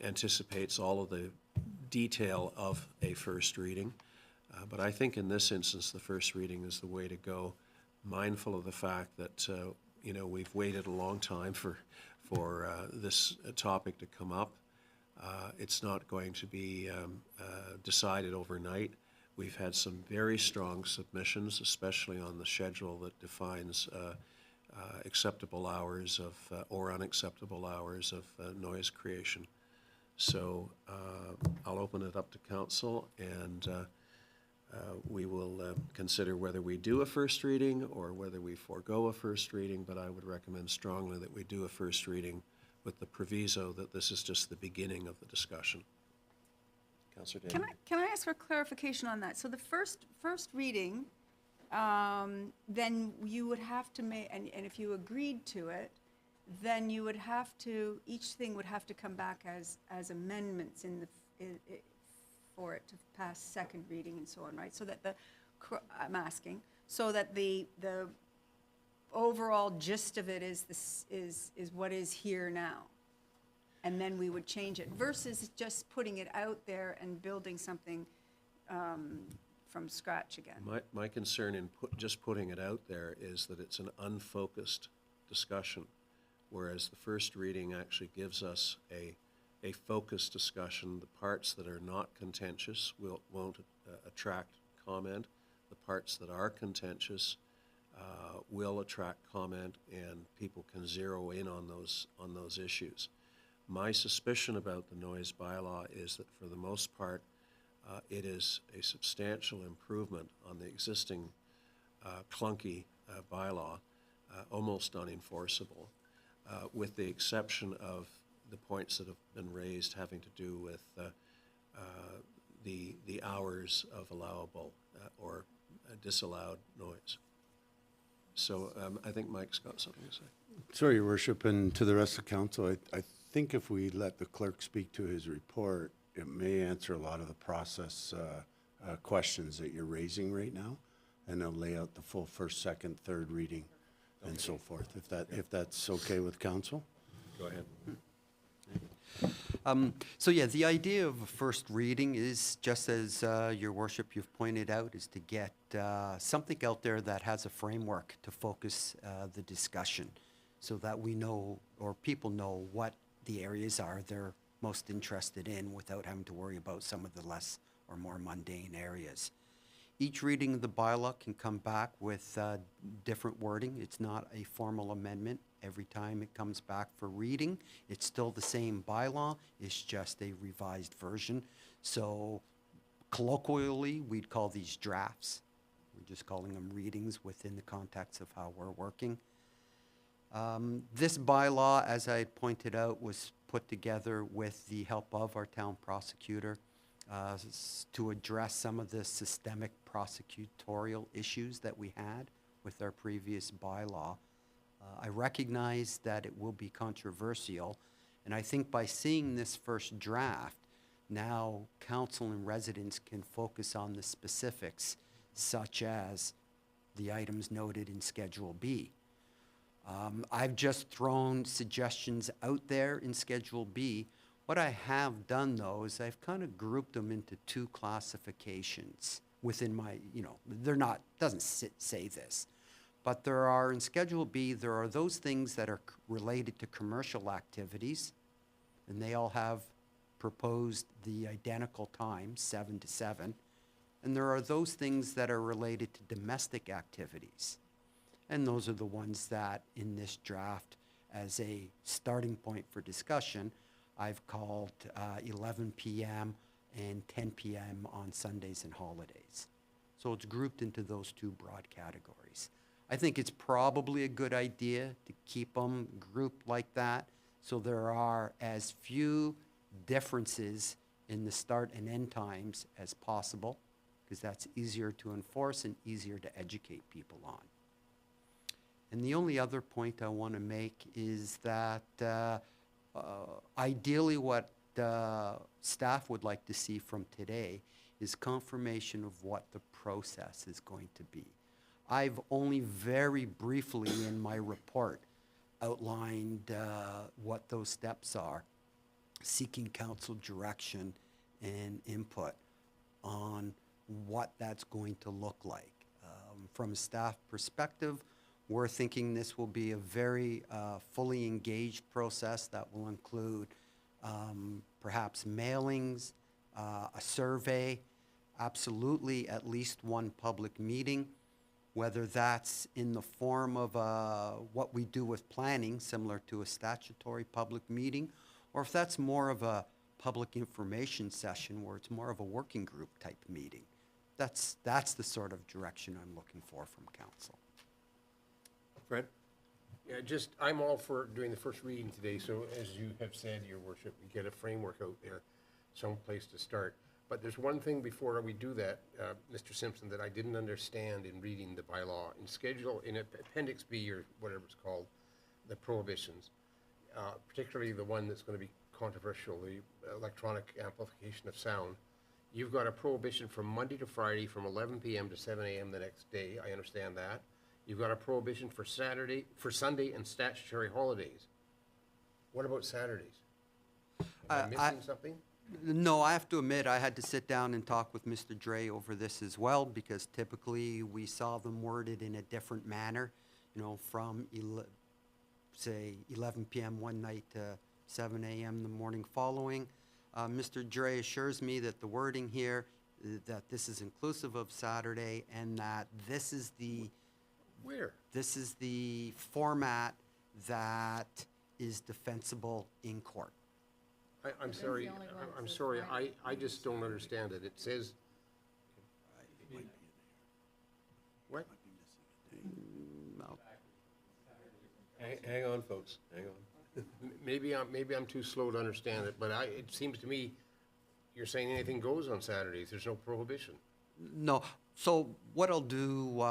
[SPEAKER 2] anticipates all of the detail of a first reading. But I think in this instance, the first reading is the way to go, mindful of the fact that we've waited a long time for this topic to come up. It's not going to be decided overnight. We've had some very strong submissions, especially on the schedule that defines acceptable hours of or unacceptable hours of noise creation. So I'll open it up to council, and we will consider whether we do a first reading or whether we forego a first reading, but I would recommend strongly that we do a first reading with the proviso that this is just the beginning of the discussion. Councillor Davie.
[SPEAKER 7] Can I ask for clarification on that? So the first reading, then you would have to make, and if you agreed to it, then you would have to, each thing would have to come back as amendments for it to pass second reading and so on, right? So that I'm asking, so that the overall gist of it is what is here now. And then we would change it versus just putting it out there and building something from scratch again.
[SPEAKER 2] My concern in just putting it out there is that it's an unfocused discussion, whereas the first reading actually gives us a focused discussion. The parts that are not contentious won't attract comment. The parts that are contentious will attract comment, and people can zero in on those issues. My suspicion about the noise bylaw is that for the most part, it is a substantial improvement on the existing clunky bylaw, almost unenforceable, with the exception of the points that have been raised having to do with the hours of allowable or disallowed noise. So I think Mike's got something to say.
[SPEAKER 11] Sorry, Your Worship, and to the rest of council, I think if we let the clerk speak to his report, it may answer a lot of the process questions that you're raising right now, and it'll lay out the full first, second, third reading, and so forth. If that's okay with council.
[SPEAKER 2] Go ahead.
[SPEAKER 4] So yeah, the idea of a first reading is, just as Your Worship, you've pointed out, is to get something out there that has a framework to focus the discussion. so that we know, or people know, what the areas are they're most interested in without having to worry about some of the less or more mundane areas. Each reading of the bylaw can come back with different wording. It's not a formal amendment. Every time it comes back for reading, it's still the same bylaw. It's just a revised version. So colloquially, we'd call these drafts. We're just calling them readings within the context of how we're working. This bylaw, as I had pointed out, was put together with the help of our town prosecutor to address some of the systemic prosecutorial issues that we had with our previous bylaw. I recognize that it will be controversial, and I think by seeing this first draft, now council and residents can focus on the specifics, such as the items noted in Schedule B. I've just thrown suggestions out there in Schedule B. What I have done, though, is I've kind of grouped them into two classifications within my, they're not, doesn't say this, but there are, in Schedule B, there are those things that are related to commercial activities, and they all have proposed the identical time, 7 to 7, and there are those things that are related to domestic activities. And those are the ones that, in this draft, as a starting point for discussion, I've called 11 p.m. and 10 p.m. on Sundays and holidays. So it's grouped into those two broad categories. I think it's probably a good idea to keep them grouped like that, so there are as few differences in the start and end times as possible, because that's easier to enforce and easier to educate people on. And the only other point I want to make is that ideally what staff would like to see from today is confirmation of what the process is going to be. I've only very briefly in my report outlined what those steps are, seeking council direction and input on what that's going to look like. From a staff perspective, we're thinking this will be a very fully engaged process that will include perhaps mailings, a survey, absolutely at least one public meeting, whether that's in the form of what we do with planning, similar to a statutory public meeting, or if that's more of a public information session where it's more of a working group type meeting. That's the sort of direction I'm looking for from council.
[SPEAKER 2] Fred?
[SPEAKER 6] Yeah, I'm all for doing the first reading today, so as you have said, Your Worship, we get a framework out there, some place to start. But there's one thing before we do that, Mr. Simpson, that I didn't understand in reading the bylaw. In Appendix B, or whatever it's called, the prohibitions, particularly the one that's going to be controversial, the electronic amplification of sound, you've got a prohibition from Monday to Friday from 11 p.m. to 7 a.m. the next day. I understand that. You've got a prohibition for Sunday and statutory holidays. What about Saturdays? Am I missing something?
[SPEAKER 4] No, I have to admit, I had to sit down and talk with Mr. Dre over this as well, because typically we saw them worded in a different manner, from, say, 11 p.m. one night to 7 a.m. the morning following. Mr. Dre assures me that the wording here, that this is inclusive of Saturday, and that this is the
[SPEAKER 6] Where?
[SPEAKER 4] This is the format that is defensible in court.
[SPEAKER 6] I'm sorry, I'm sorry, I just don't understand it. It says, what?
[SPEAKER 4] No.
[SPEAKER 2] Hang on, folks, hang on.
[SPEAKER 6] Maybe I'm too slow to understand it, but it seems to me you're saying anything goes on Saturdays. There's no prohibition.
[SPEAKER 4] No. So what I'll do,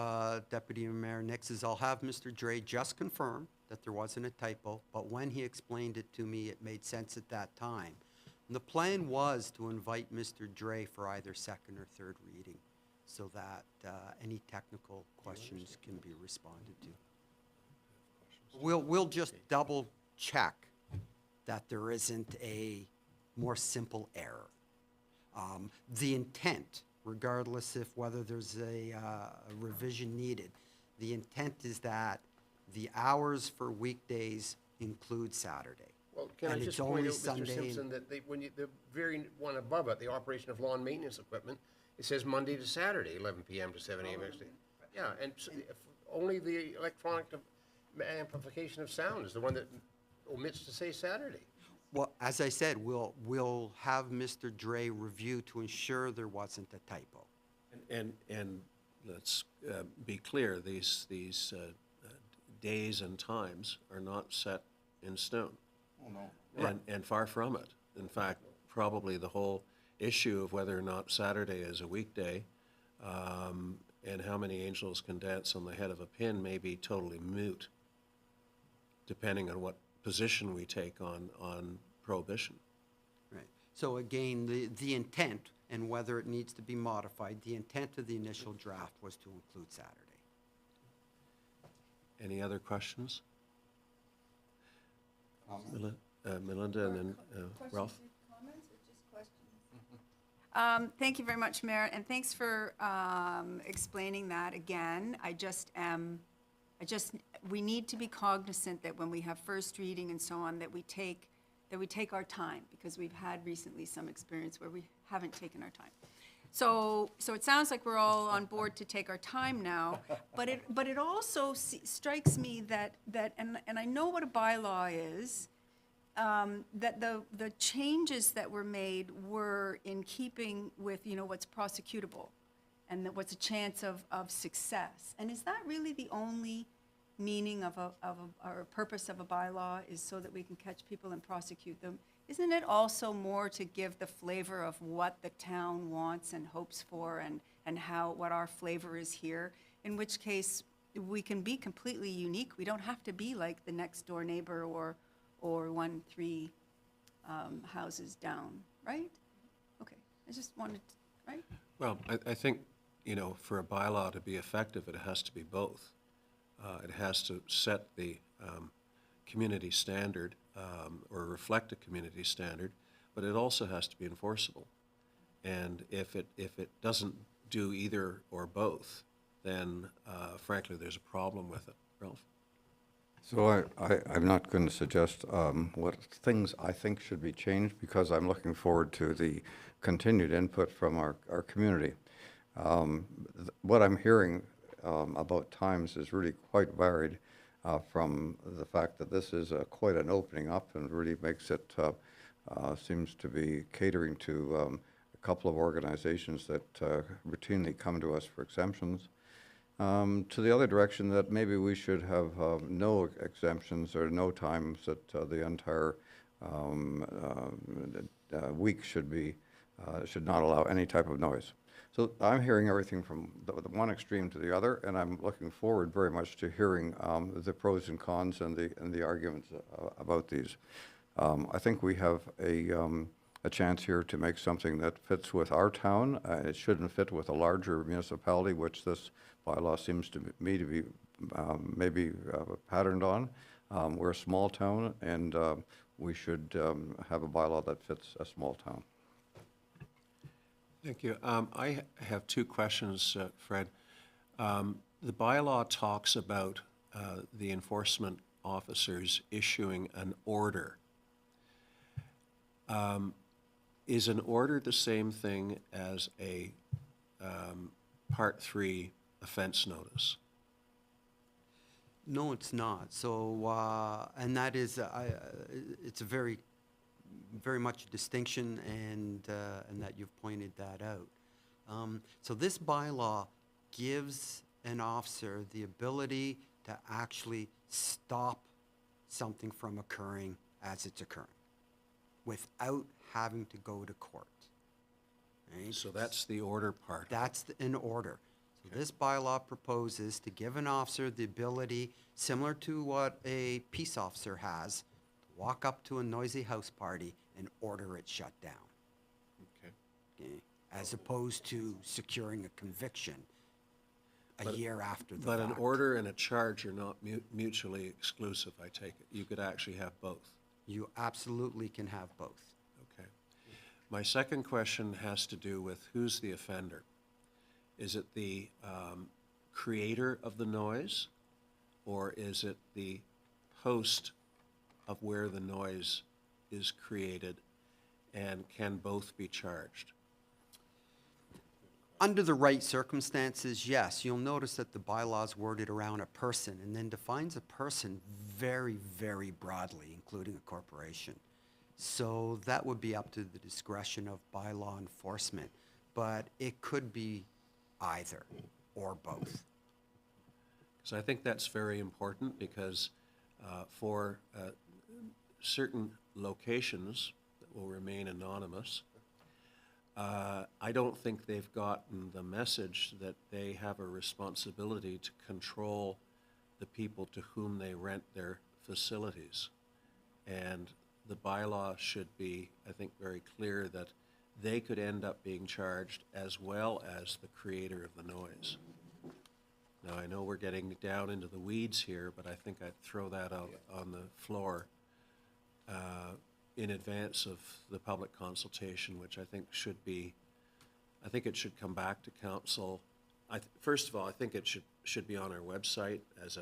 [SPEAKER 4] Deputy Mayor Nix, is I'll have Mr. Dre just confirm that there wasn't a typo, but when he explained it to me, it made sense at that time. And the plan was to invite Mr. Dre for either second or third reading, so that any technical questions can be responded to. We'll just double check that there isn't a more simple error. The intent, regardless if whether there's a revision needed, the intent is that The hours for weekdays include Saturday.
[SPEAKER 6] Well, can I
[SPEAKER 4] And
[SPEAKER 6] just
[SPEAKER 4] it's
[SPEAKER 6] point
[SPEAKER 4] only
[SPEAKER 6] out, Mr.
[SPEAKER 4] Sunday and-
[SPEAKER 6] Simpson, that when you, the very one above it, the operation of lawn maintenance equipment, it says Monday to Saturday, 11 PM to 7 AM next day. Yeah, and if only the electronic amplification of sound is the one that omits to say Saturday.
[SPEAKER 4] Well, as I said, we'll have Mr. Dre review to ensure there wasn't a typo.
[SPEAKER 2] And let's be clear, these days and times are not set in stone.
[SPEAKER 9] Oh, no.
[SPEAKER 2] And far from it. In fact, probably the whole issue of whether or not Saturday is a weekday and how many angels can dance on the head of a pin may be totally moot, depending on what position we take on prohibition.
[SPEAKER 4] Right. So again, the intent, and whether it needs to be modified, the intent of the initial draft was to include Saturday.
[SPEAKER 2] Any other questions? Melinda and then Ralph?
[SPEAKER 7] Thank you very much, Mayor, and thanks for explaining that again. We need to be cognizant that when we have first reading and so on, that we take our time, because we've had recently some experience where we haven't taken our time. So it sounds like we're all on board to take our time now, but it also strikes me that and I know what a bylaw is, that the changes that were made were in keeping with, what's prosecutable and what's a chance of success. And is that really the only meaning or purpose of a bylaw, is so that we can catch people and prosecute them? Isn't it also more to give the flavor of what the town wants and hopes for, and what our flavor is here? In which case, we can be completely unique. We don't have to be like the next door neighbor or 1-3 houses down, right? Okay, I just wanted to, right?
[SPEAKER 2] Well, I think, for a bylaw to be effective, it has to be both. It has to set the community standard or reflect a community standard, but it also has to be enforceable. And if it doesn't do either or both, then frankly, there's a problem with it. Ralph?
[SPEAKER 9] So I'm not going to suggest what things I think should be changed, because I'm looking forward to the continued input from our community. What I'm hearing about times is really quite varied, from the fact that this is quite an opening up and really makes it, seems to be catering to a couple of organizations that routinely come to us for exemptions, to the other direction that maybe we should have no exemptions or no times, that the entire week should not allow any type of noise. So I'm hearing everything from the one extreme to the other, and I'm looking forward very much to hearing the pros and cons and the arguments about these. I think we have a chance here to make something that fits with our town. It shouldn't fit with a larger municipality, which this bylaw seems to me to be maybe patterned on. We're a small town, and we should have a bylaw that fits a small town.
[SPEAKER 2] Thank you. I have two questions, Fred. The bylaw talks about the enforcement officers issuing an order. Is an order the same thing as a Part 3 offense notice?
[SPEAKER 4] No, it's not. So, and that is, it's a very much a distinction, and that you've pointed that out. So this bylaw gives an officer the ability to actually stop something from occurring as it's occurring, without having to go to court. Right?
[SPEAKER 2] So that's the order part.
[SPEAKER 4] That's an order. So this bylaw proposes to give an officer the ability, similar to what a peace officer has, to walk up to a noisy house party and order it shut down. Okay? As opposed to securing a conviction a year after the fact.
[SPEAKER 2] But an order and a charge are not mutually exclusive, I take it. You could actually have both.
[SPEAKER 4] You absolutely can have both.
[SPEAKER 2] Okay. My second question has to do with who's the offender. Is it the creator of the noise, or is it the host of where the noise is created, and can both be charged?
[SPEAKER 4] Under the right circumstances, yes. You'll notice that the bylaws worded around a person and then defines a person very, very broadly, including a corporation. So that would be up to the discretion of bylaw enforcement, but it could be either or both.
[SPEAKER 2] So I think that's very important, because for certain locations that will remain anonymous, I don't think they've gotten the message that they have a responsibility to control the people to whom they rent their facilities. And the bylaw should be, I think, very clear that they could end up being charged as well as the creator of the noise. Now, I know we're getting down into the weeds here, but I think I'd throw that out on the floor in advance of the public consultation, which I think should be, I think it should come back to council. First of all, I think it should be on our website as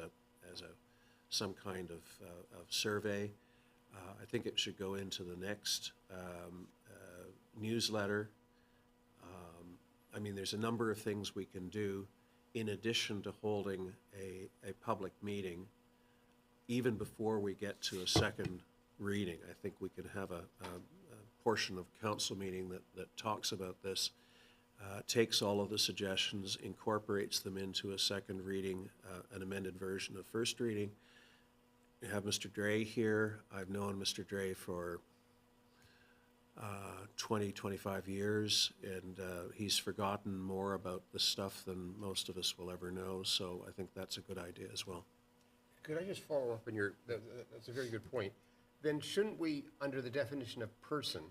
[SPEAKER 2] some kind of survey. I think it should go into the next newsletter. I mean, there's a number of things we can do in addition to holding a public meeting. Even before we get to a second reading, I think we can have a portion of council meeting that talks about this, takes all of the suggestions, incorporates them into a second reading, an amended version of first reading. We have Mr. Dre here. I've known Mr. Dre for 20, 25 years, and he's forgotten more about this stuff than most of us will ever know, so I think that's a good idea as well.
[SPEAKER 6] Could I just follow up on your, that's a very good point. Then shouldn't we, under the definition of person,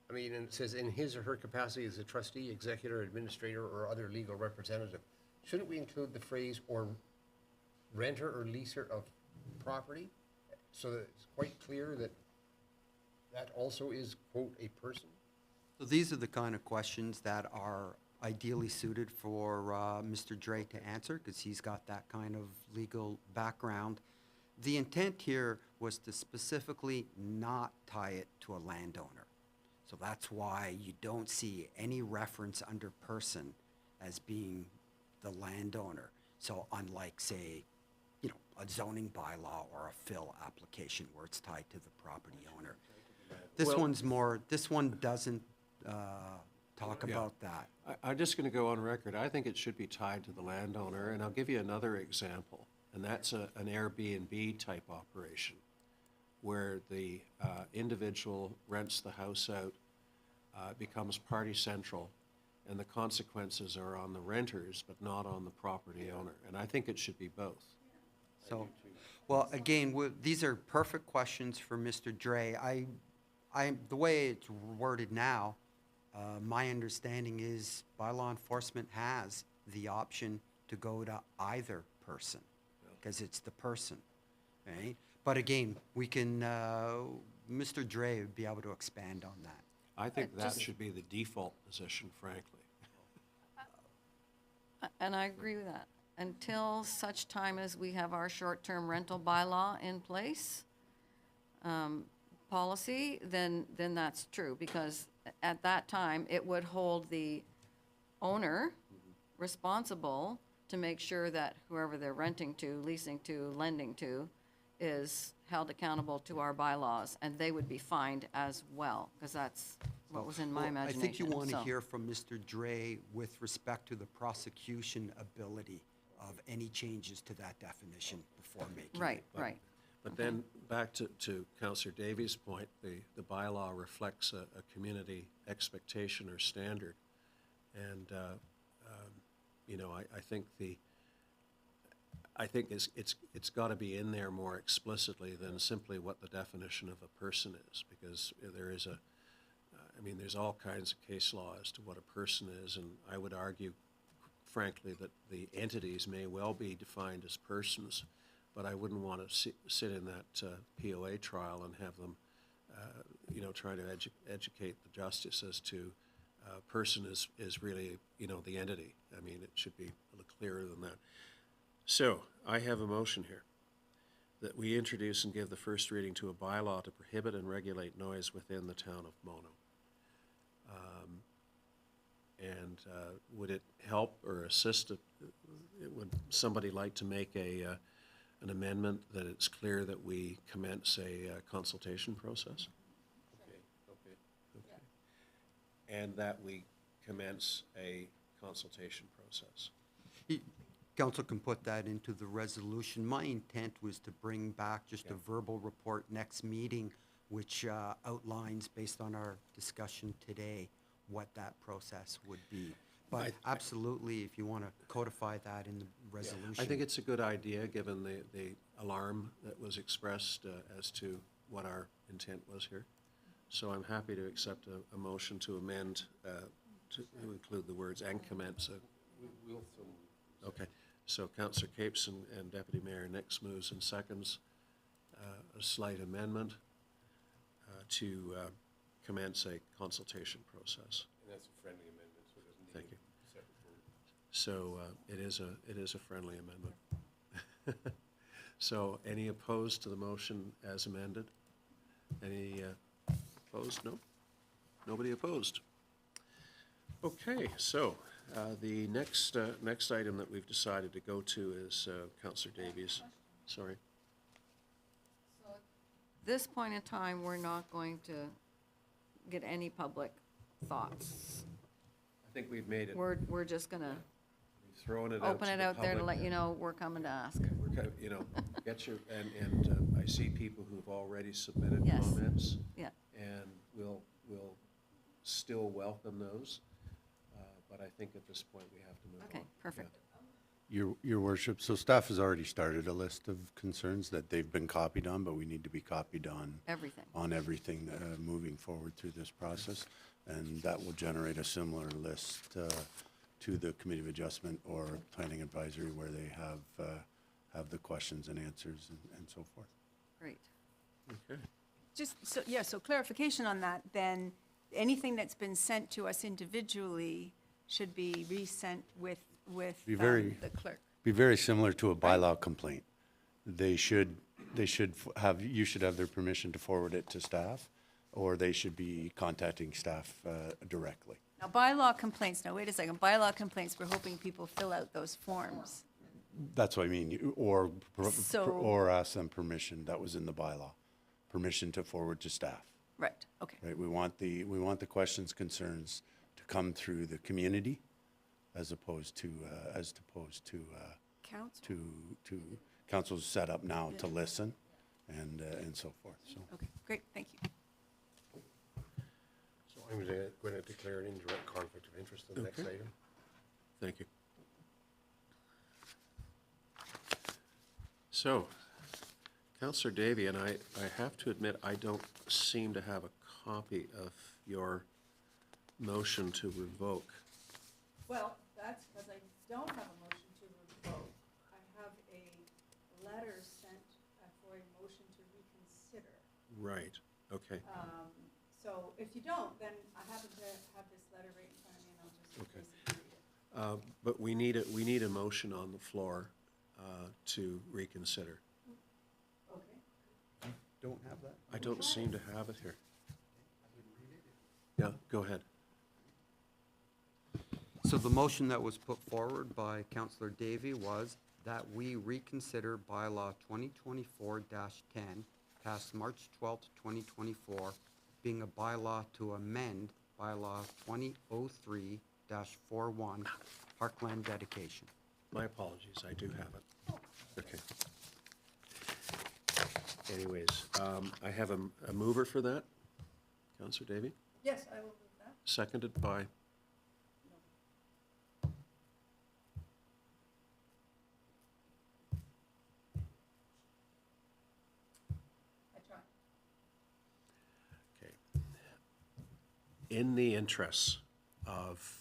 [SPEAKER 6] I mean, and it says in his or her capacity as a trustee, executor, administrator, or other legal representative, shouldn't we include the phrase or renter or leaser of property, so that it's quite clear that that also is, quote, a person?
[SPEAKER 4] So these are the kind of questions that are ideally suited for Mr. Dre to answer, because he's got that kind of legal background. The intent here was to specifically not tie it to a landowner. So that's why you don't see any reference under person as being the landowner. So unlike, say, you know, a zoning bylaw or a fill application where it's tied to the property owner. This
[SPEAKER 2] Well-
[SPEAKER 4] one's more, this one doesn't talk
[SPEAKER 2] Yeah.
[SPEAKER 4] about that.
[SPEAKER 2] I'm just going to go on record. I think it should be tied to the landowner, and I'll give you another example, and that's an Airbnb type operation where the individual rents the house out, becomes party central, and the consequences are on the renters but not on the property owner. And I think it should be both.
[SPEAKER 4] So, well, again, these are perfect questions for Mr. Dre. The way it's worded now, my understanding is bylaw enforcement has the option to go to either person, because it's the person, right? But again, we can, Mr. Dre would be able to expand on that.
[SPEAKER 2] I think that
[SPEAKER 3] Just-
[SPEAKER 2] should be the default position, frankly.
[SPEAKER 3] And I agree with that. Until such time as we have our short-term rental bylaw in place, policy, then that's true, because at that time, it would hold the owner responsible to make sure that whoever they're renting to, leasing to, lending to, is held accountable to our bylaws, and they would be fined as well, because that's what was in my
[SPEAKER 4] Well,
[SPEAKER 3] imagination.
[SPEAKER 4] I think you want to
[SPEAKER 3] so.
[SPEAKER 4] hear from Mr. Dre with respect to the prosecution ability of any changes to that definition before making it.
[SPEAKER 3] Right, right.
[SPEAKER 2] But then, back to Councillor Davie's point, the bylaw reflects a community expectation or standard. And, you know, I think it's got to be in there more explicitly than simply what the definition of a person is, because there is I mean, there's all kinds of case law as to what a person is, and I would argue, frankly, that the entities may well be defined as persons, but I wouldn't want to sit in that POA trial and have them, you know, try to educate the justice as to person is really, you know, the entity. I mean, it should be a little clearer than that. So I have a motion here that we introduce and give the first reading to a bylaw to prohibit and regulate noise within the town of Mono. And would it help or assist, would somebody like to make an amendment that it's clear that we commence a consultation process? Okay. And that we commence a consultation process.
[SPEAKER 4] Council can put that into the resolution. My intent was to bring back just a verbal report next meeting, which outlines, based on our discussion today, what that process would be. But absolutely, if you want to codify that in the resolution.
[SPEAKER 2] I think it's a good idea, given the alarm that was expressed as to what our intent was here. So I'm happy to accept a motion to amend, to include the words "and commence." Okay, so Councillor Capes and Deputy Mayor Nix moves and seconds a slight amendment to commence a consultation process.
[SPEAKER 6] And that's a friendly amendment, so it doesn't need
[SPEAKER 2] Thank you.
[SPEAKER 6] a separate vote.
[SPEAKER 2] So it is a friendly amendment. So any opposed to the motion as amended? Any opposed? No? Nobody opposed? Okay, so the next item that we've decided to go to is Councillor Davie's. Sorry.
[SPEAKER 3] This point in time, we're not going to get any public thoughts.
[SPEAKER 2] I think we've made it.
[SPEAKER 3] We're just gonna
[SPEAKER 2] Throwing it out
[SPEAKER 3] open
[SPEAKER 2] to
[SPEAKER 3] it
[SPEAKER 2] the
[SPEAKER 3] out there to
[SPEAKER 2] public.
[SPEAKER 3] let you know we're coming to ask.
[SPEAKER 2] We're get your, and I see people who've already submitted
[SPEAKER 3] Yes.
[SPEAKER 2] comments.
[SPEAKER 3] Yeah.
[SPEAKER 2] And we'll still welcome those, but I think at this point we have to move on.
[SPEAKER 3] Okay, perfect.
[SPEAKER 11] Your worship, so staff has already started a list of concerns that they've been copied on, but we need to be copied on.
[SPEAKER 3] Everything.
[SPEAKER 11] On everything moving forward through this process. And that will generate a similar list to the Committee of Adjustment or Planning Advisory, where they have the questions and answers and so forth.
[SPEAKER 3] Great.
[SPEAKER 2] Okay.
[SPEAKER 7] Just, so clarification on that, then, anything that's been sent to us individually should be resent with
[SPEAKER 11] Be very-
[SPEAKER 7] the clerk.
[SPEAKER 11] Be very similar to a bylaw complaint. You should have their permission to forward it to staff, or they should be contacting staff directly.
[SPEAKER 7] Now, bylaw complaints, now, wait a second, bylaw complaints, we're hoping people fill out those forms.
[SPEAKER 11] That's what I mean,
[SPEAKER 7] So-
[SPEAKER 11] or ask them permission, that was in the bylaw, permission to forward to staff.
[SPEAKER 7] Right, okay.
[SPEAKER 11] Right, we want the questions, concerns to come through the community as opposed to
[SPEAKER 7] Council?
[SPEAKER 11] to council's set up now to listen and so forth, so.
[SPEAKER 7] Okay, great, thank you.
[SPEAKER 6] So I'm going to declare an indirect conflict of interest in the next
[SPEAKER 2] Okay.
[SPEAKER 6] item.
[SPEAKER 2] Thank you. So, Councillor Davie, and I have to admit, I don't seem to have a copy of your motion to revoke.
[SPEAKER 7] Well, that's because I don't have a motion to revoke. I have a letter sent for a motion to reconsider.
[SPEAKER 2] Right, okay.
[SPEAKER 7] So if you don't, then I happen to have this letter right in front of me, and I'll just
[SPEAKER 2] Okay.
[SPEAKER 7] basically read it.
[SPEAKER 2] But we need a motion on the floor to reconsider.
[SPEAKER 7] Okay.
[SPEAKER 4] Don't have that?
[SPEAKER 2] I don't seem to have it here. Yeah, go ahead.
[SPEAKER 4] So the motion that was put forward by Councillor Davie was that we reconsider bylaw 2024-10, passed March 12th, 2024, being a bylaw to amend bylaw 2003-41, Parkland dedication.
[SPEAKER 2] My apologies, I do have it. Okay. Anyways, I have a mover for that. Councillor Davie,
[SPEAKER 7] Yes, I will do that.
[SPEAKER 2] seconded by,
[SPEAKER 7] I try.
[SPEAKER 2] okay. In the interests of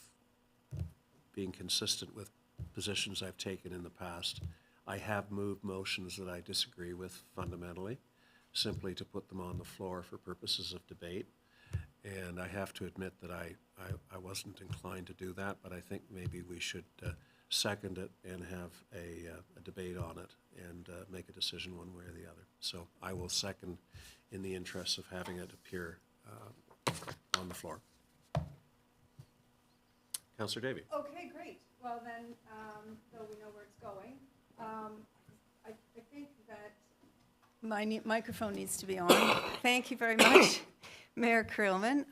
[SPEAKER 2] being consistent with positions I've taken in the past, I have moved motions that I disagree with fundamentally, simply to put them on the floor for purposes of debate. And I have to admit that I wasn't inclined to do that, but I think maybe we should second it and have a debate on it and make a decision one way or the other. So I will second in the interest of having it appear on the floor. Councillor Davie.
[SPEAKER 7] Okay, great. Well then, though we know where it's going, I think that my microphone needs to be on. Thank you very much, Mayor Krillman.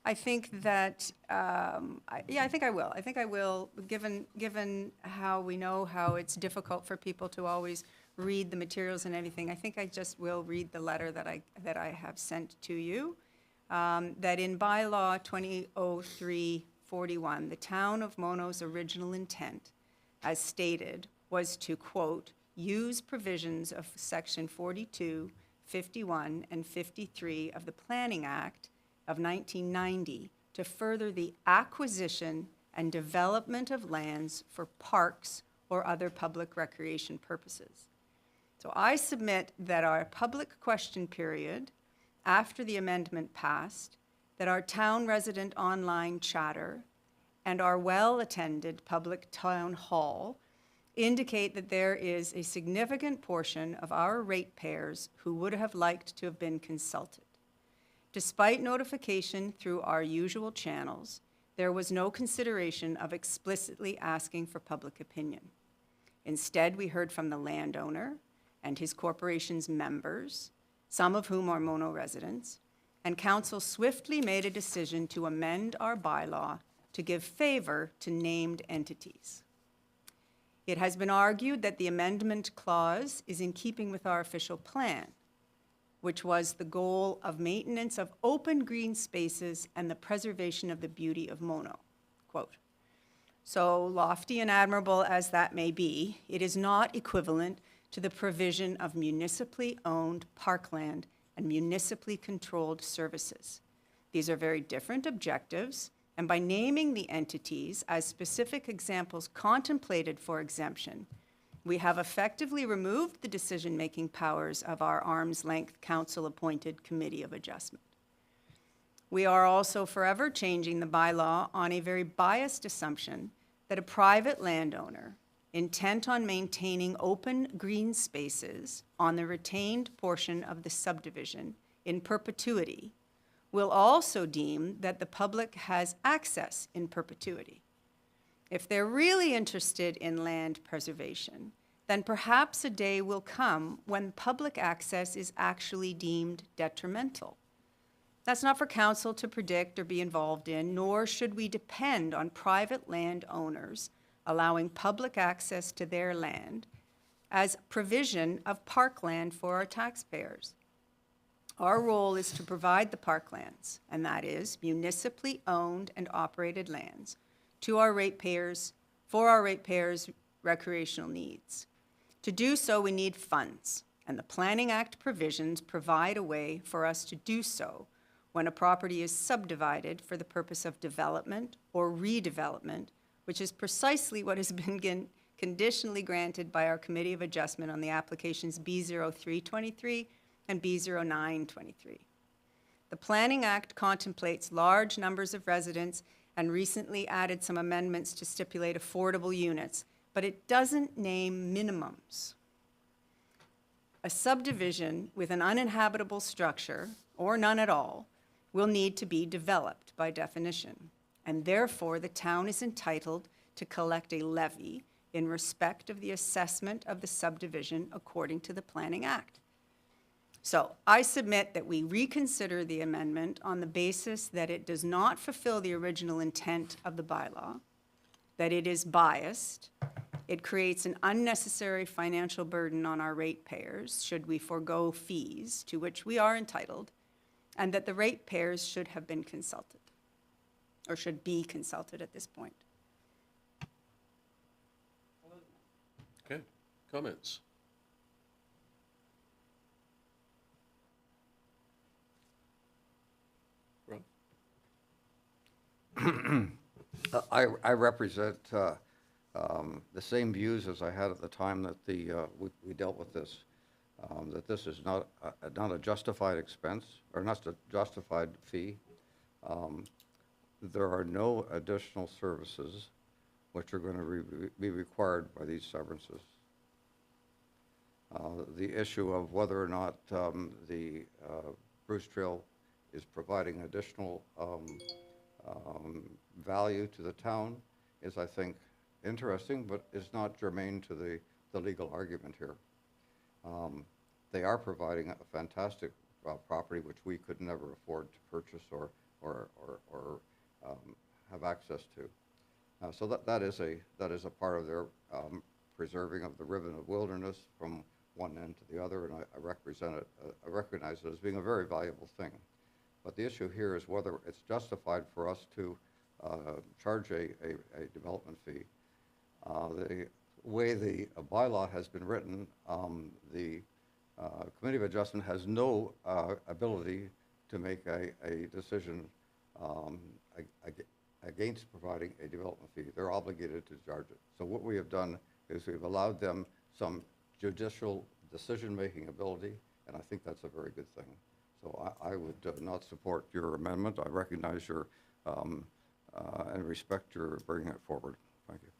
[SPEAKER 7] I think that, I think I will. I think I will, given how we know how it's difficult for people to always read the materials and everything. I think I just will read the letter that I have sent to you. That in Bylaw 2003-41, the town of Mono's original intent, as stated, was to, quote, use provisions of Section 42, 51, and 53 of the Planning Act of 1990 to further the acquisition and development of lands for parks or other public recreation purposes. So I submit that our public question period, after the amendment passed, that our town resident online chatter and our well-attended public town hall indicate that there is a significant portion of our ratepayers who would have liked to have been consulted. Despite notification through our usual channels, there was no consideration of explicitly asking for public opinion. Instead, we heard from the landowner and his corporation's members, some of whom are Mono residents, and council swiftly made a decision to amend our bylaw to give favor to named entities. It has been argued that the amendment clause is in keeping with our official plan, which was the goal of maintenance of open green spaces and the preservation of the beauty of Mono, quote. So lofty and admirable as that may be, it is not equivalent to the provision of municipally owned parkland and municipally controlled services. These are very different objectives, and by naming the entities as specific examples contemplated for exemption, we have effectively removed the decision-making powers of our arm's-length council-appointed Committee of Adjustment. We are also forever changing the bylaw on a very biased assumption that a private landowner intent on maintaining open green spaces on the retained portion of the subdivision in perpetuity will also deem that the public has access in perpetuity. If they're really interested in land preservation, then perhaps a day will come when public access is actually deemed detrimental. That's not for council to predict or be involved in, nor should we depend on private landowners allowing public access to their land as provision of parkland for our taxpayers. Our role is to provide the parklands, and that is municipally owned and operated lands, to our ratepayers, for our ratepayers' recreational needs. To do so, we need funds, and the Planning Act provisions provide a way for us to do so when a property is subdivided for the purpose of development or redevelopment, which is precisely what has been conditionally granted by our Committee of Adjustment on the applications B0323 and B0923. The Planning Act contemplates large numbers of residents and recently added some amendments to stipulate affordable units, but it doesn't name minimums. A subdivision with an uninhabitable structure, or none at all, will need to be developed by definition, and therefore the town is entitled to collect a levy in respect of the assessment of the subdivision according to the Planning Act. So I submit that we reconsider the amendment on the basis that it does not fulfill the original intent of the bylaw, that it is biased, it creates an unnecessary financial burden on our ratepayers should we forego fees to which we are entitled, and that the ratepayers should have been consulted, or should be consulted at this point.
[SPEAKER 2] Okay, comments? Rob?
[SPEAKER 9] I represent the same views as I had at the time that we dealt with this, that this is not a justified expense, or not a justified fee. There are no additional services which are going to be required by these severances. The issue of whether or not the Bruce Trail is providing additional value to the town is, I think, interesting, but is not germane to the legal argument here. They are providing a fantastic property which we could never afford to purchase or have access to. So that is a part of their preserving of the ribbon of wilderness from one end to the other, and I recognize it as being a very valuable thing. But the issue here is whether it's justified for us to charge a development fee. The way the bylaw has been written, the Committee of Adjustment has no ability to make a decision against providing a development fee. They're obligated to charge it. So what we have done is we've allowed them some judicial decision-making ability, and I think that's a very good thing. So I would not support your amendment. I recognize your and respect your bringing it forward. Thank you.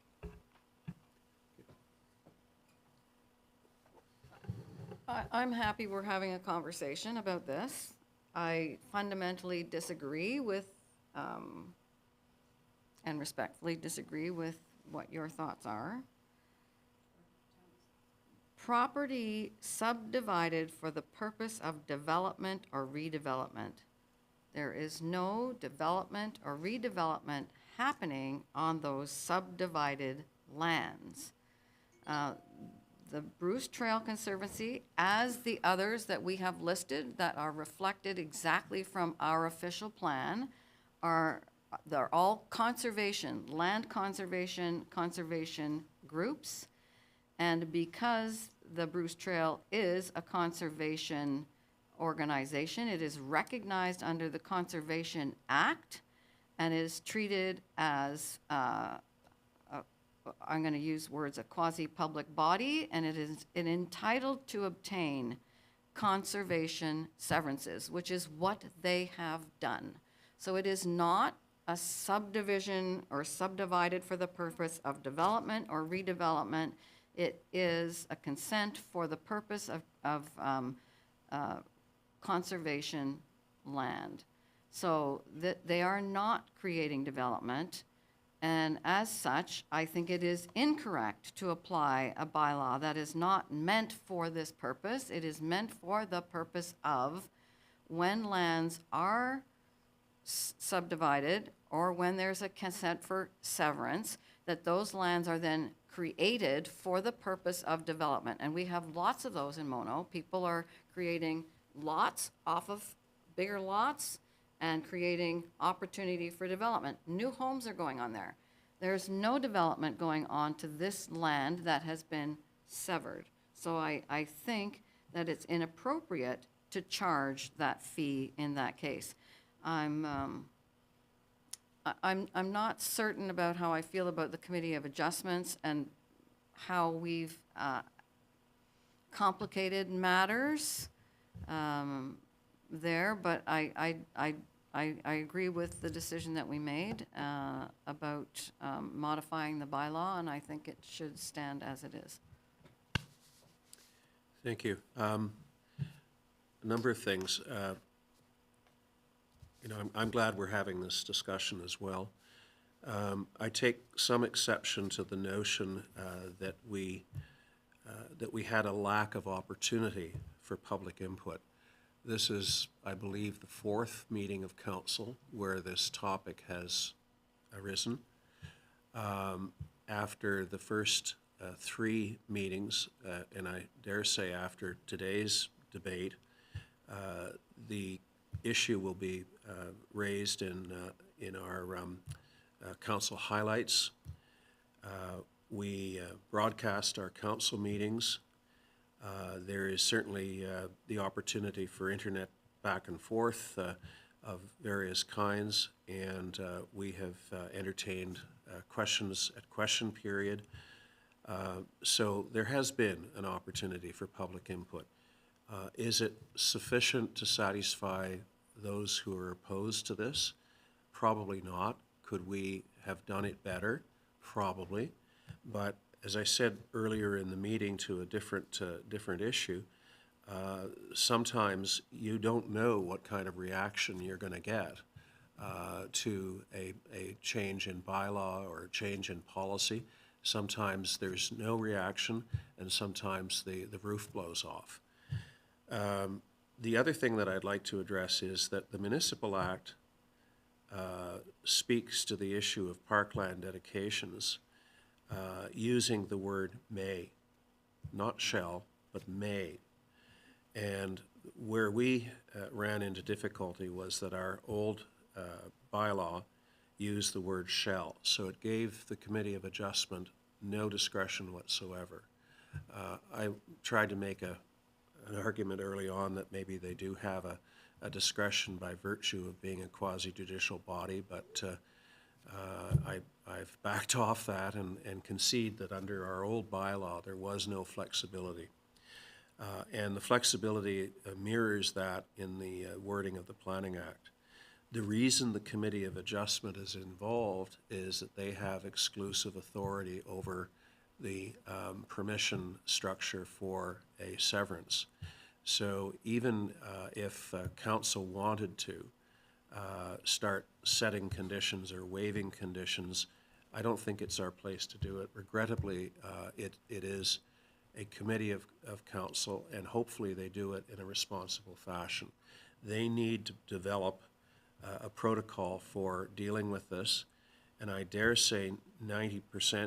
[SPEAKER 3] I'm happy we're having a conversation about this. I fundamentally disagree with, and respectfully disagree with what your thoughts are. Property subdivided for the purpose of development or redevelopment. There is no development or redevelopment happening on those subdivided lands. The Bruce Trail Conservancy, as the others that we have listed that are reflected exactly from our official plan, they're all conservation, land conservation groups. And because the Bruce Trail is a conservation organization, it is recognized under the Conservation Act and is treated as, I'm going to use words, a quasi-public body, and it is entitled to obtain conservation severances, which is what they have done. So it is not a subdivision or subdivided for the purpose of development or redevelopment. It is a consent for the purpose of conservation land. So that they are not creating development, and as such, I think it is incorrect to apply a bylaw that is not meant for this purpose. It is meant for the purpose of when lands are subdivided or when there's a consent for severance, that those lands are then created for the purpose of development. And we have lots of those in Mono. People are creating lots off of bigger lots and creating opportunity for development. New homes are going on there. There's no development going on to this land that has been severed. So I think that it's inappropriate to charge that fee in that case. I'm not certain about how I feel about the Committee of Adjustments and how we've complicated matters there, but I agree with the decision that we made about modifying the bylaw, and I think it should stand as it is.
[SPEAKER 2] Thank you. A number of things. I'm glad we're having this discussion as well. I take some exception to the notion that we had a lack of opportunity for public input. This is, I believe, the fourth meeting of council where this topic has arisen. After the first three meetings, and I dare say after today's debate, the issue will be raised in our council highlights. We broadcast our council meetings. There is certainly the opportunity for internet back and forth of various kinds, and we have entertained questions at question period. So there has been an opportunity for public input. Is it sufficient to satisfy those who are opposed to this? Probably not. Could we have done it better? Probably, but as I said earlier in the meeting to a different issue, sometimes you don't know what kind of reaction you're going to get to a change in bylaw or a change in policy. Sometimes there's no reaction, and sometimes the roof blows off. The other thing that I'd like to address is that the Municipal Act speaks to the issue of parkland dedications using the word may, not shall, but may. And where we ran into difficulty was that our old bylaw used the word shall, so it gave the Committee of Adjustment no discretion whatsoever. I tried to make an argument early on that maybe they do have a discretion by virtue of being a quasi-judicial body, but I've backed off that and concede that under our old bylaw there was no flexibility. And the flexibility mirrors that in the wording of the Planning Act. The reason the Committee of Adjustment is involved is that they have exclusive authority over the permission structure for a severance. So even if council wanted to start setting conditions or waiving conditions, I don't think it's our place to do it. Regrettably, it is a committee of council, and hopefully they do it in a responsible fashion. They need to develop a protocol for dealing with this, and I dare say 90%,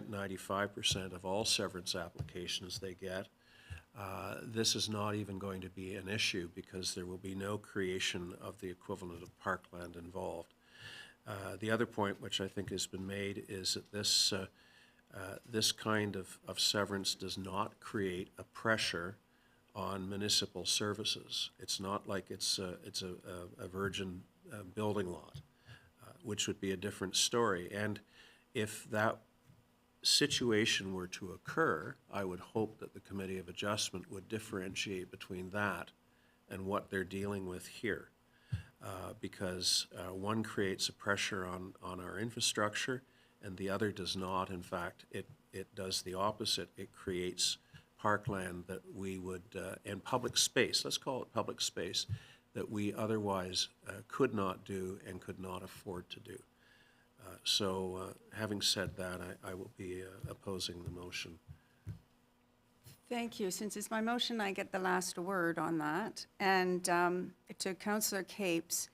[SPEAKER 2] 95% of all severance applications they get, this is not even going to be an issue because there will be no creation of the equivalent of parkland involved. The other point which I think has been made is that this kind of severance does not create a pressure on municipal services. It's not like it's a virgin building lot, which would be a different story. And if that situation were to occur, I would hope that the Committee of Adjustment would differentiate between that and what they're dealing with here. Because one creates a pressure on our infrastructure and the other does not. In fact, it does the opposite. It creates parkland that we would, and public space, let's call it public space, that we otherwise could not do and could not afford to do. So having said that, I will be opposing the motion.
[SPEAKER 7] Thank you. Since it's my motion, I get the last word on that. And to Councillor Capes,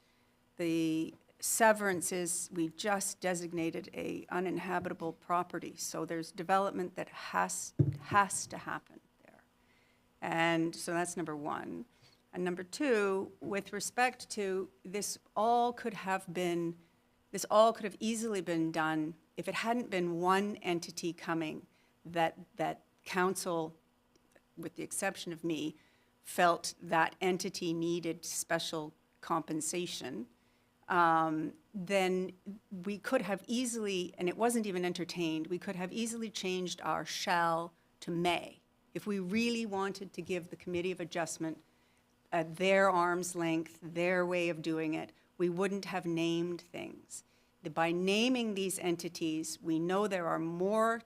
[SPEAKER 7] the severance is, we just designated a uninhabitable property. So there's development that has to happen there. And so that's number one. And number two, with respect to this all could have easily been done if it hadn't been one entity coming that council, with the exception of me, felt that entity needed special compensation, then we could have easily, and it wasn't even entertained, we could have easily changed our shall to may. If we really wanted to give the Committee of Adjustment their arm's length, their way of doing it, we wouldn't have named things. By naming these entities, we know there are more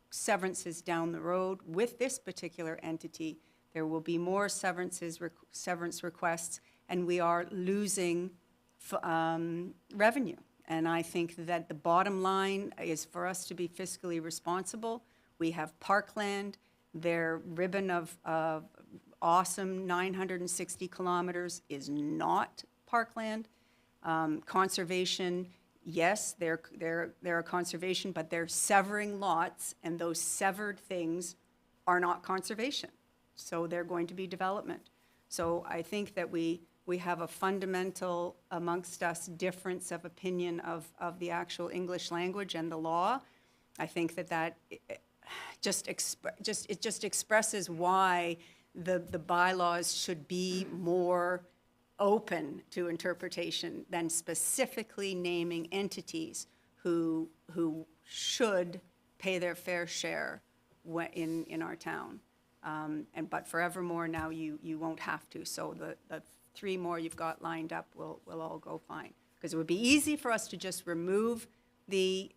[SPEAKER 7] severances down the road. With this particular entity, there will be more severance requests, and we are losing revenue. And I think that the bottom line is for us to be fiscally responsible. We have Parkland, their ribbon of awesome 960 kilometers is not Parkland. Conservation, yes, they're a conservation, but they're severing lots, and those severed things are not conservation. So they're going to be development. So I think that we have a fundamental amongst us difference of opinion of the actual English language and the law. I think that just expresses why the bylaws should be more open to interpretation than specifically naming entities who should pay their fair share in our town. But forevermore now you won't have to. So the three more you've got lined up will all go fine. Because it would be easy for us to just remove the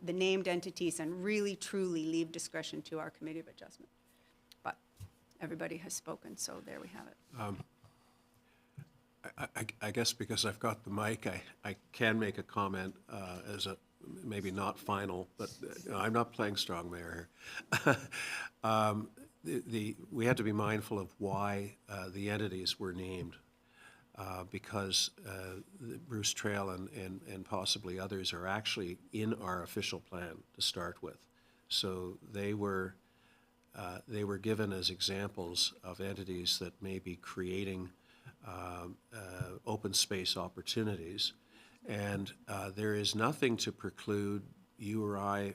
[SPEAKER 7] named entities and really truly leave discretion to our Committee of Adjustment. But everybody has spoken, so there we have it.
[SPEAKER 2] I guess because I've got the mic, I can make a comment as a, maybe not final, but I'm not playing strong mayor here. We had to be mindful of why the entities were named, because the Bruce Trail and possibly others are actually in our official plan to start with. So they were given as examples of entities that may be creating open space opportunities. And there is nothing to preclude you or I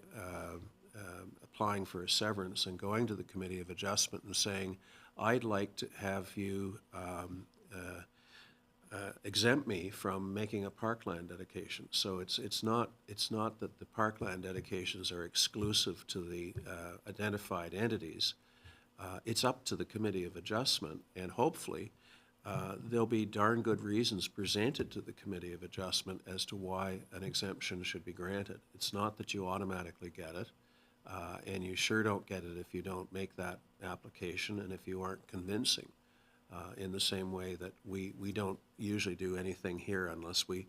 [SPEAKER 2] applying for a severance and going to the Committee of Adjustment and saying, I'd like to have you exempt me from making a parkland dedication. So it's not that the parkland dedications are exclusive to the identified entities. It's up to the Committee of Adjustment, and hopefully there'll be darn good reasons presented to the Committee of Adjustment as to why an exemption should be granted. It's not that you automatically get it, and you sure don't get it if you don't make that application and if you aren't convincing, in the same way that we don't usually do anything here unless we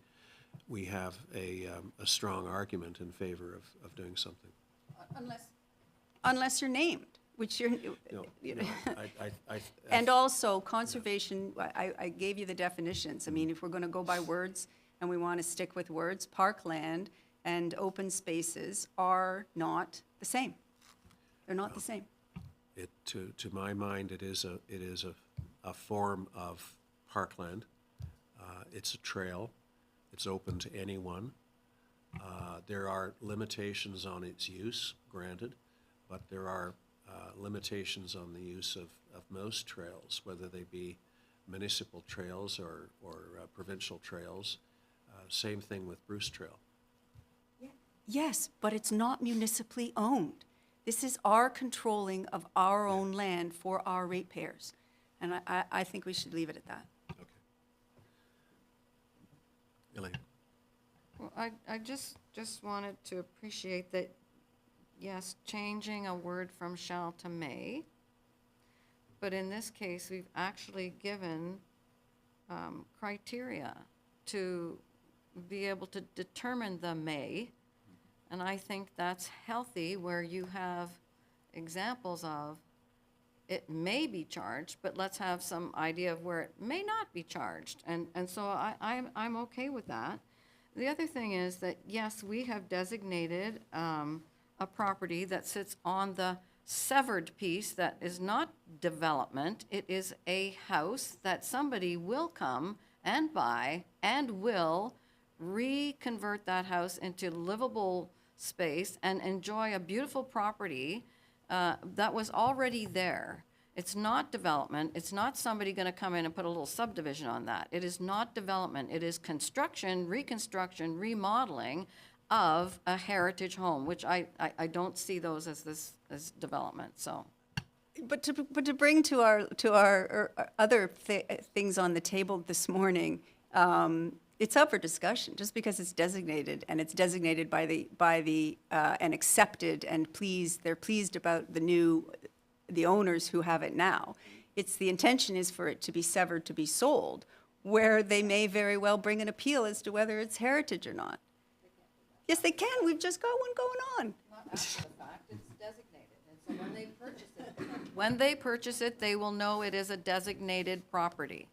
[SPEAKER 2] have a strong argument in favor of doing something.
[SPEAKER 7] Unless you're named, which you're,
[SPEAKER 2] No,
[SPEAKER 7] you
[SPEAKER 2] no,
[SPEAKER 7] know.
[SPEAKER 2] I
[SPEAKER 7] And also, conservation, I gave you the definitions. I mean, if we're going to go by words and we want to stick with words, parkland and open spaces are not the same. They're not the same.
[SPEAKER 2] To my mind, it is a form of parkland. It's a trail. It's open to anyone. There are limitations on its use, granted, but there are limitations on the use of most trails, whether they be municipal trails or provincial trails. Same thing with Bruce Trail.
[SPEAKER 7] Yes, but it's not municipally owned. This is our controlling of our own land for our ratepayers. And I think we should leave it at that.
[SPEAKER 2] Okay. Elaine?
[SPEAKER 3] Well, I just wanted to appreciate that, yes, changing a word from shall to may, but in this case, we've actually given criteria to be able to determine the may, and I think that's healthy where you have examples of it may be charged, but let's have some idea of where it may not be charged. And so I'm okay with that. The other thing is that, yes, we have designated a property that sits on the severed piece that is not development. It is a house that somebody will come and buy and will reconvert that house into livable space and enjoy a beautiful property that was already there. It's not development. It's not somebody going to come in and put a little subdivision on that. It is not development. It is construction, reconstruction, remodeling of a heritage home, which I don't see those as development. So,
[SPEAKER 7] But to bring to our other things on the table this morning, it's up for discussion. Just because it's designated and it's designated by the and accepted and they're pleased about the owners who have it now. It's the intention is for it to be severed to be sold, where they may very well bring an appeal as to whether it's heritage or not. Yes, they can. We've just got one going on.
[SPEAKER 3] not after the fact, it's designated. And so when they purchase it, they will know it is a designated property.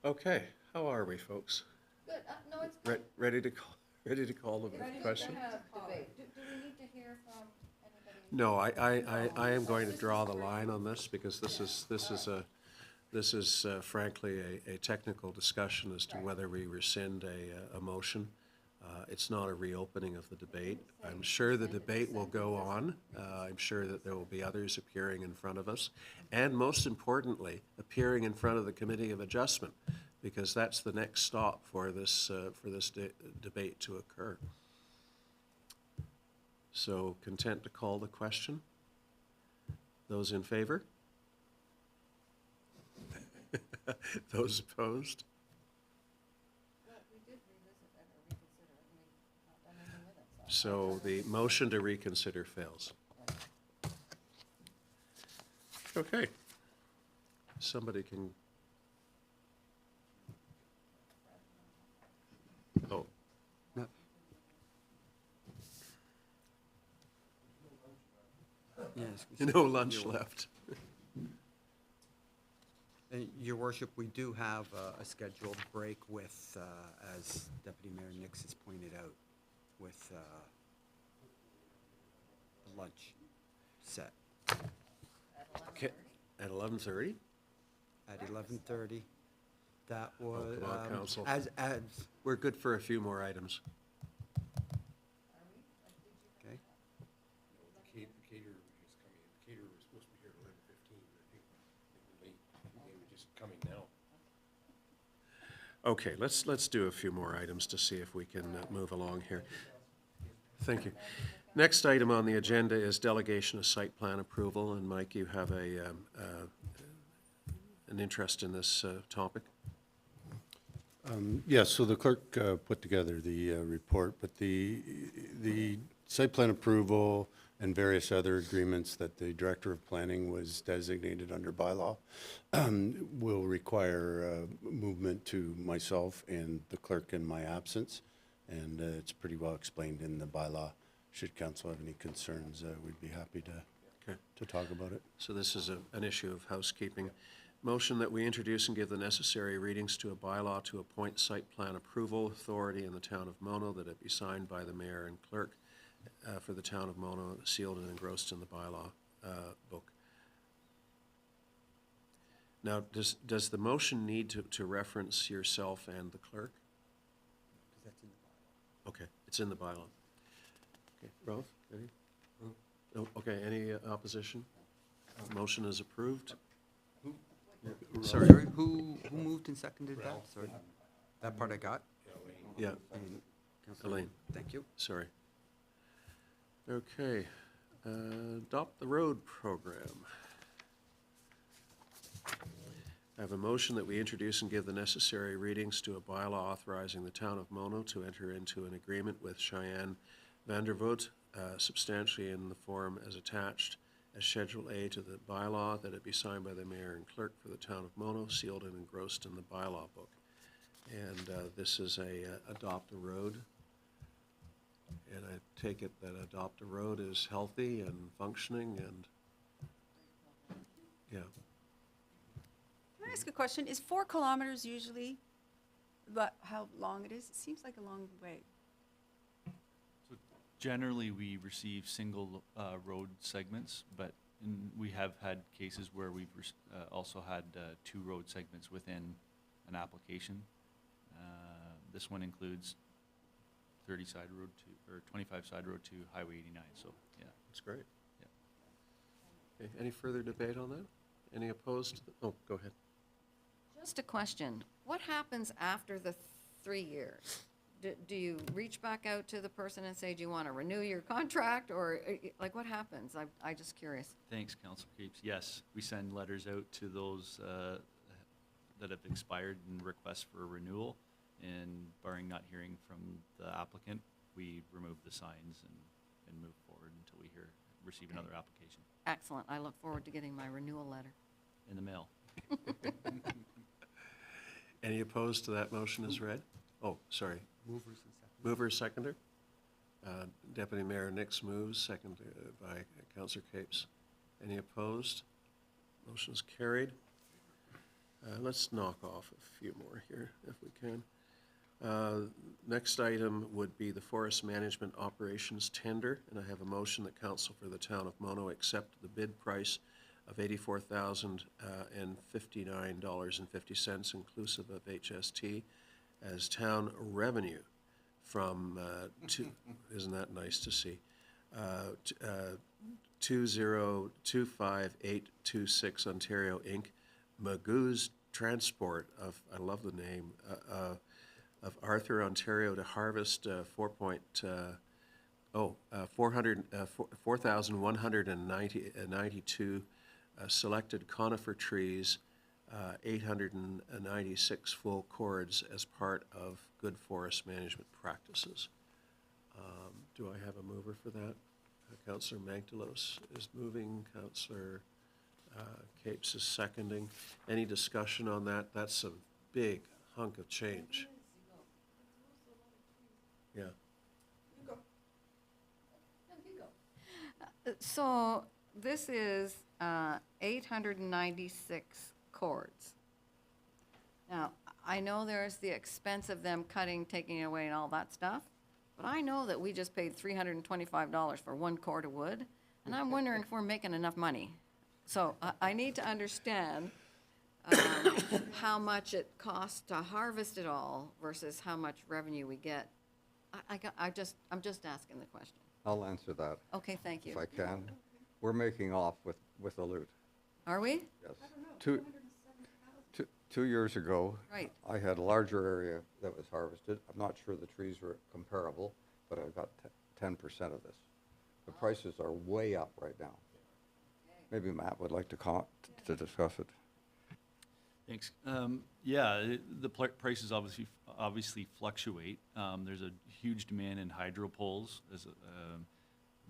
[SPEAKER 2] Okay, how are we, folks?
[SPEAKER 3] Good, no, it's good.
[SPEAKER 2] Ready to call the question?
[SPEAKER 3] Do we need to hear from anybody?
[SPEAKER 2] No, I am going to draw the line on this because this is frankly a technical discussion as to whether we rescind a motion. It's not a reopening of the debate. I'm sure the debate will go on. I'm sure that there will be others appearing in front of us, and most importantly, appearing in front of the Committee of Adjustment, because that's the next stop for this debate to occur. So, content to call the question? Those in favor? Those opposed? So the motion to reconsider fails. Okay. Somebody can. Oh,
[SPEAKER 4] No. Yes.
[SPEAKER 2] no lunch left.
[SPEAKER 4] Your worship, we do have a scheduled break with, as Deputy Mayor Nix has pointed out, with the lunch set
[SPEAKER 2] Okay, at 11:30?
[SPEAKER 4] at 11:30. That was,
[SPEAKER 2] come on, council.
[SPEAKER 4] as,
[SPEAKER 2] We're good for a few more items.
[SPEAKER 4] okay.
[SPEAKER 6] The caterer is coming, the caterer was supposed to be here at 11:15, I think they were just coming now.
[SPEAKER 2] Okay, let's do a few more items to see if we can move along here. Thank you. Next item on the agenda is delegation of site plan approval, and Mike, you have an interest in this topic?
[SPEAKER 11] Yes, so the clerk put together the report, but the site plan approval and various other agreements that the Director of Planning was designated under bylaw will require movement to myself and the clerk in my absence, and it's pretty well explained in the bylaw. Should council have any concerns, we'd be happy to talk about it.
[SPEAKER 2] So this is an issue of housekeeping. Motion that we introduce and give the necessary readings to a bylaw to appoint site plan approval authority in the town of Mono, that it be signed by the mayor and clerk for the town of Mono, sealed and engrossed in the bylaw book. Now, does the motion need to reference yourself and the clerk? Okay, it's in the bylaw. Okay, Ralph, any? No, okay, any opposition? Motion is approved. Sorry,
[SPEAKER 4] Sorry, who moved and seconded that? Sorry. That part I got?
[SPEAKER 2] yeah,
[SPEAKER 4] And Councillor-
[SPEAKER 2] Elaine.
[SPEAKER 4] Thank you.
[SPEAKER 2] Sorry. Okay, adopt the road program. I have a motion that we introduce and give the necessary readings to a bylaw authorizing the town of Mono to enter into an agreement with Cheyenne Vandervoot, substantially in the form as attached as Schedule A to the bylaw, that it be signed by the mayor and clerk for the town of Mono, sealed and engrossed in the bylaw book. And this is a adopt a road. And I take it that adopt a road is healthy and functioning and, yeah.
[SPEAKER 7] Can I ask a question? Is 4 kilometers usually how long it is? It seems like a long way.
[SPEAKER 5] So generally, we receive single road segments, but we have had cases where we've also had 2 road segments within an application. This one includes 30 side road to, or 25 side road to Highway 89, so, yeah.
[SPEAKER 2] That's great.
[SPEAKER 5] Yeah.
[SPEAKER 2] Okay, any further debate on that? Any opposed? Oh, go ahead.
[SPEAKER 3] Just a question. What happens after the 3 years? Do you reach back out to the person and say, do you want to renew your contract? Or, like, what happens? I'm just curious.
[SPEAKER 5] Thanks, Councillor Capes. Yes, we send letters out to those that have expired and request for a renewal. And barring not hearing from the applicant, we remove the signs and move forward until we receive another application
[SPEAKER 3] Excellent. I look forward to getting my renewal letter.
[SPEAKER 5] in the mail.
[SPEAKER 2] Any opposed to that motion as read? Oh, sorry.
[SPEAKER 4] Movers and seconders.
[SPEAKER 2] Mover, seconder? Deputy Mayor Nix moves, seconded by Councillor Capes. Any opposed? Motion is carried. Let's knock off a few more here, if we can. Next item would be the Forest Management Operations Tender, and I have a motion that Council for the Town of Mono accept the bid price of $84,059.50, inclusive of HST, as town revenue from, isn't that nice to see, 2025826 Ontario Inc., Magoo's Transport of, I love the name, of Arthur, Ontario, to harvest 4,192 selected conifer trees, 896 full cords as part of good forest management practices. Do I have a mover for that? Councillor Magdalos is moving, Councillor Capes is seconding. Any discussion on that? That's a big hunk of change. Yeah.
[SPEAKER 3] So this is 896 cords. Now, I know there's the expense of them cutting, taking it away and all that stuff, but I know that we just paid $325 for 1 cord of wood, and I'm wondering if we're making enough money. So I need to understand how much it costs to harvest it all versus how much revenue we get. I'm just asking the question.
[SPEAKER 9] I'll answer that
[SPEAKER 3] Okay, thank
[SPEAKER 9] if
[SPEAKER 3] you.
[SPEAKER 9] I can. We're making off with the loot.
[SPEAKER 3] Are we?
[SPEAKER 9] Yes. 2 years ago,
[SPEAKER 3] Right.
[SPEAKER 9] I had a larger area that was harvested. I'm not sure the trees were comparable, but I got 10% of this. The prices are way up right now. Maybe Matt would like to discuss it.
[SPEAKER 5] Thanks. Yeah, the prices obviously fluctuate. There's a huge demand in hydro poles.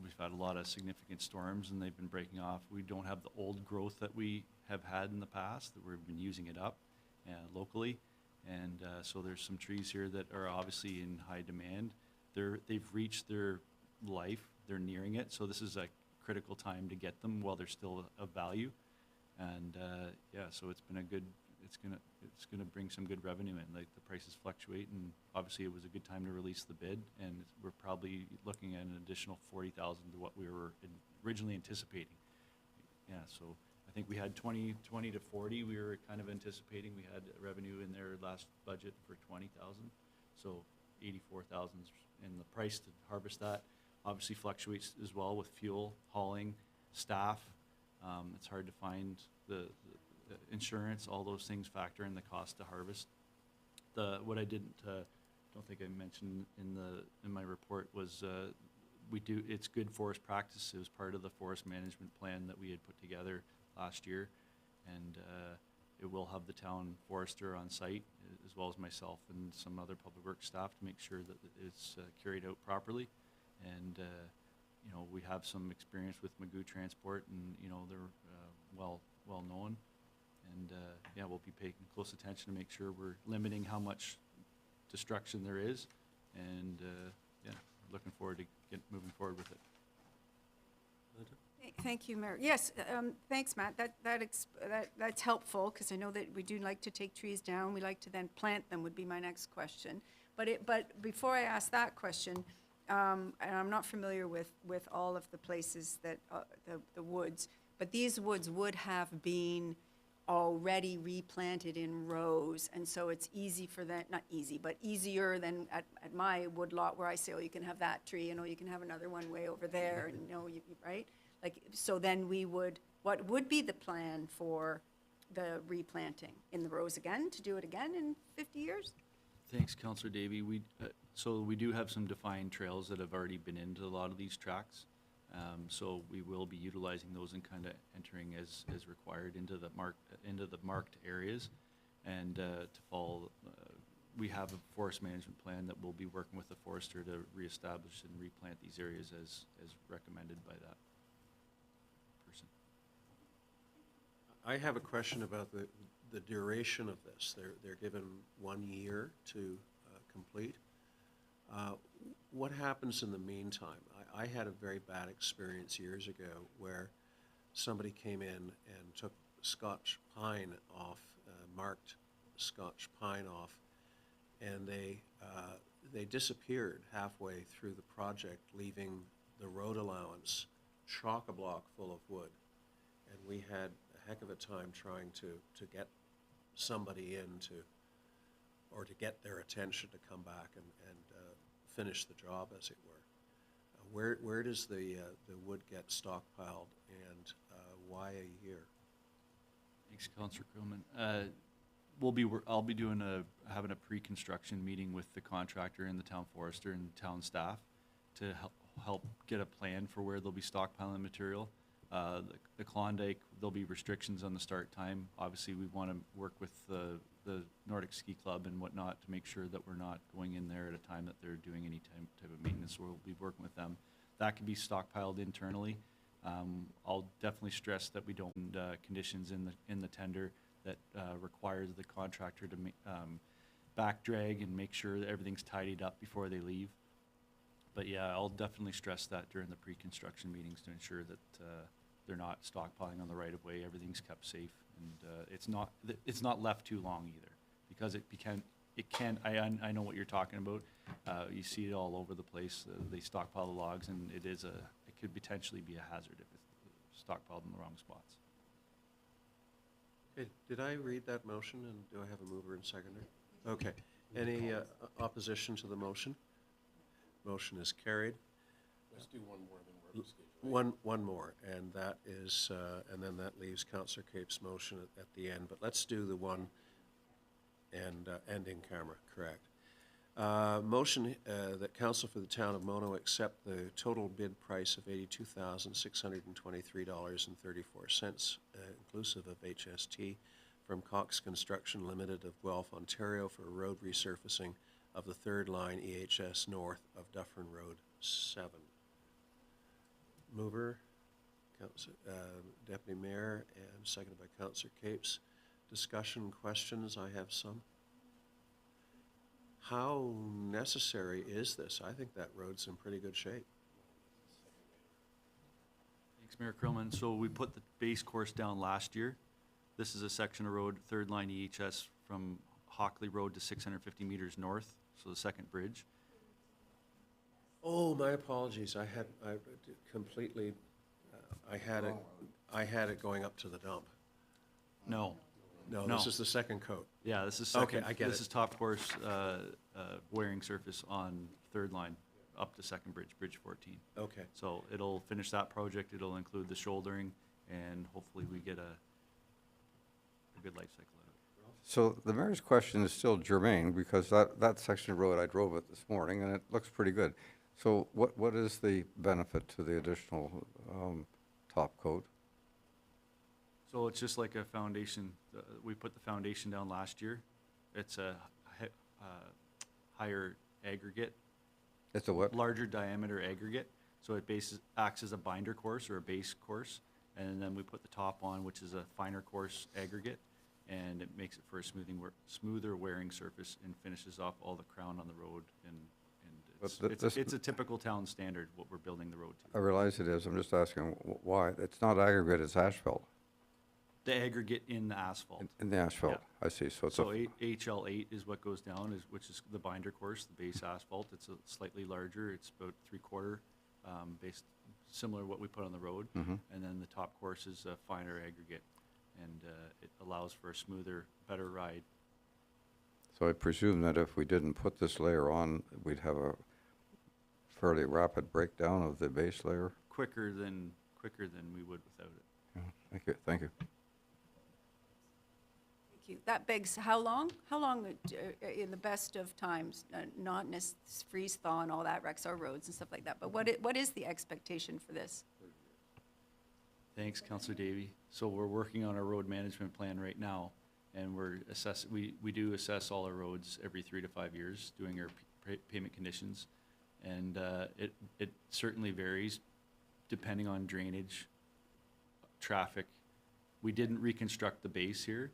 [SPEAKER 5] We've had a lot of significant storms and they've been breaking off. We don't have the old growth that we have had in the past, that we've been using it up locally. And so there's some trees here that are obviously in high demand. They've reached their life, they're nearing it. So this is a critical time to get them while they're still of value. And yeah, so it's been it's gonna bring some good revenue in. Like the prices fluctuate, and obviously it was a good time to release the bid, and we're probably looking at an additional 40,000 to what we were originally anticipating. Yeah, so I think we had 20 to 40. We were kind of anticipating. We had revenue in their last budget for 20,000, so 84,000, and the price to harvest that obviously fluctuates as well with fuel, hauling, staff. It's hard to find the insurance, all those things factor in the cost to harvest. What I don't think I mentioned in my report was it's good forest practice. It was part of the forest management plan that we had put together last year, and it will have the town forester on site as well as myself and some other public works staff to make sure that it's carried out properly. And you know, we have some experience with Magoo Transport, and you know, they're well known. And yeah, we'll be paying close attention to make sure we're limiting how much destruction there is. And yeah, looking forward to moving forward with it.
[SPEAKER 7] Thank you, Mayor. Yes, thanks, Matt. That's helpful, because I know that we do like to take trees down. We like to then plant them, would be my next question. But before I ask that question, and I'm not familiar with all of the places that, the woods, but these woods would have been already replanted in rows, and so it's easy for that, not easy, but easier than at my wood lot where I say, oh, you can have that tree, and oh, you can have another one way over there, and no, right? Like, so then what would be the plan for the replanting? In the rows again, to do it again in 50 years?
[SPEAKER 5] Thanks, Councillor Davie. So we do have some defined trails that have already been into a lot of these tracks. So we will be utilizing those and kind of entering as required into the marked areas. And to follow, we have a forest management plan that we'll be working with the forester to reestablish and replant these areas as recommended by that person.
[SPEAKER 2] I have a question about the duration of this. They're given 1 year to complete. What happens in the meantime? I had a very bad experience years ago where somebody came in and took Scotch pine off, marked Scotch pine off, and they disappeared halfway through the project, leaving the road allowance chock-a-block full of wood. And we had a heck of a time trying to get somebody in to get their attention to come back and finish the job, as it were. Where does the wood get stockpiled, and why a year?
[SPEAKER 5] Thanks, Councillor Crowman. I'll be having a pre-construction meeting with the contractor and the town forester and town staff to help get a plan for where they'll be stockpiling material. The Klondike, there'll be restrictions on the start time. Obviously, we want to work with the Nordic Ski Club and whatnot to make sure that we're not going in there at a time that they're doing any type of maintenance. We'll be working with them. That can be stockpiled internally. I'll definitely stress that we don't conditions in the tender that requires the contractor to back drag and make sure that everything's tidied up before they leave. But yeah, I'll definitely stress that during the pre-construction meetings to ensure that they're not stockpiling on the right of way. Everything's kept safe, and it's not left too long either, because I know what you're talking about. You see it all over the place. They stockpile the logs, and it could potentially be a hazard if it's stockpiled in the wrong spots.
[SPEAKER 2] Okay, did I read that motion, and do I have a mover and seconder? Okay. Any opposition to the motion? Motion is carried.
[SPEAKER 6] Let's do one more, then we're scheduling.
[SPEAKER 2] One more, and that is, and then that leaves Councillor Cape's motion at the end. But let's do the one and in camera, correct. Motion that Council for the Town of Mono accept the total bid price of $82,623.34, inclusive of HST, from Cox Construction Limited of Guelph, Ontario, for road resurfacing of the third line EHS north of Dufferin Road 7. Mover, Deputy Mayor, and seconded by Councillor Capes. Discussion, questions? I have some. How necessary is this? I think that road's in pretty good shape.
[SPEAKER 5] Thanks, Mayor Krillman. So we put the base course down last year. This is a section of road, third line EHS from Hockley Road to 650 meters north, so the second bridge.
[SPEAKER 2] Oh, my apologies. I completely, I had it going up to the dump.
[SPEAKER 5] No.
[SPEAKER 2] No,
[SPEAKER 5] No.
[SPEAKER 2] this is the second coat.
[SPEAKER 5] Yeah, this is
[SPEAKER 2] Okay,
[SPEAKER 5] second.
[SPEAKER 2] I get
[SPEAKER 5] This
[SPEAKER 2] it.
[SPEAKER 5] is top course wearing surface on third line up to second bridge, bridge 14.
[SPEAKER 2] Okay.
[SPEAKER 5] So it'll finish that project. It'll include the shouldering, and hopefully we get a good life cycle out of it.
[SPEAKER 9] So the mayor's question is still germane, because that section of road, I drove it this morning, and it looks pretty good. So what is the benefit to the additional top coat?
[SPEAKER 5] So it's just like a foundation. We put the foundation down last year. It's a higher aggregate,
[SPEAKER 9] It's a what?
[SPEAKER 5] larger diameter aggregate. So it acts as a binder course or a base course. And then we put the top on, which is a finer course aggregate. And it makes it for a smoother wearing surface and finishes off all the crown on the road. And it's a typical town standard, what we're building the road to.
[SPEAKER 9] I realize it is. I'm just asking why. It's not aggregate, it's asphalt.
[SPEAKER 5] The aggregate in the asphalt.
[SPEAKER 9] In the asphalt,
[SPEAKER 5] Yeah.
[SPEAKER 9] I see. So it's
[SPEAKER 5] So HL8 is what goes down, which is the binder course, the base asphalt. It's a slightly larger. It's about 3/4, based similar to what we put on the road. And then the top course is a finer aggregate, and it allows for a smoother, better ride.
[SPEAKER 9] So I presume that if we didn't put this layer on, we'd have a fairly rapid breakdown of the base layer?
[SPEAKER 5] Quicker than we would without it.
[SPEAKER 9] Yeah, thank you, thank you.
[SPEAKER 7] Thank you. That begs, how long? How long, in the best of times, not freeze thaw and all that wrecks our roads and stuff like that, but what is the expectation for this?
[SPEAKER 5] Thanks, Councillor Davie. So we're working on our road management plan right now, and we do assess all our roads every 3 to 5 years, doing our payment conditions. And it certainly varies depending on drainage, traffic. We didn't reconstruct the base here.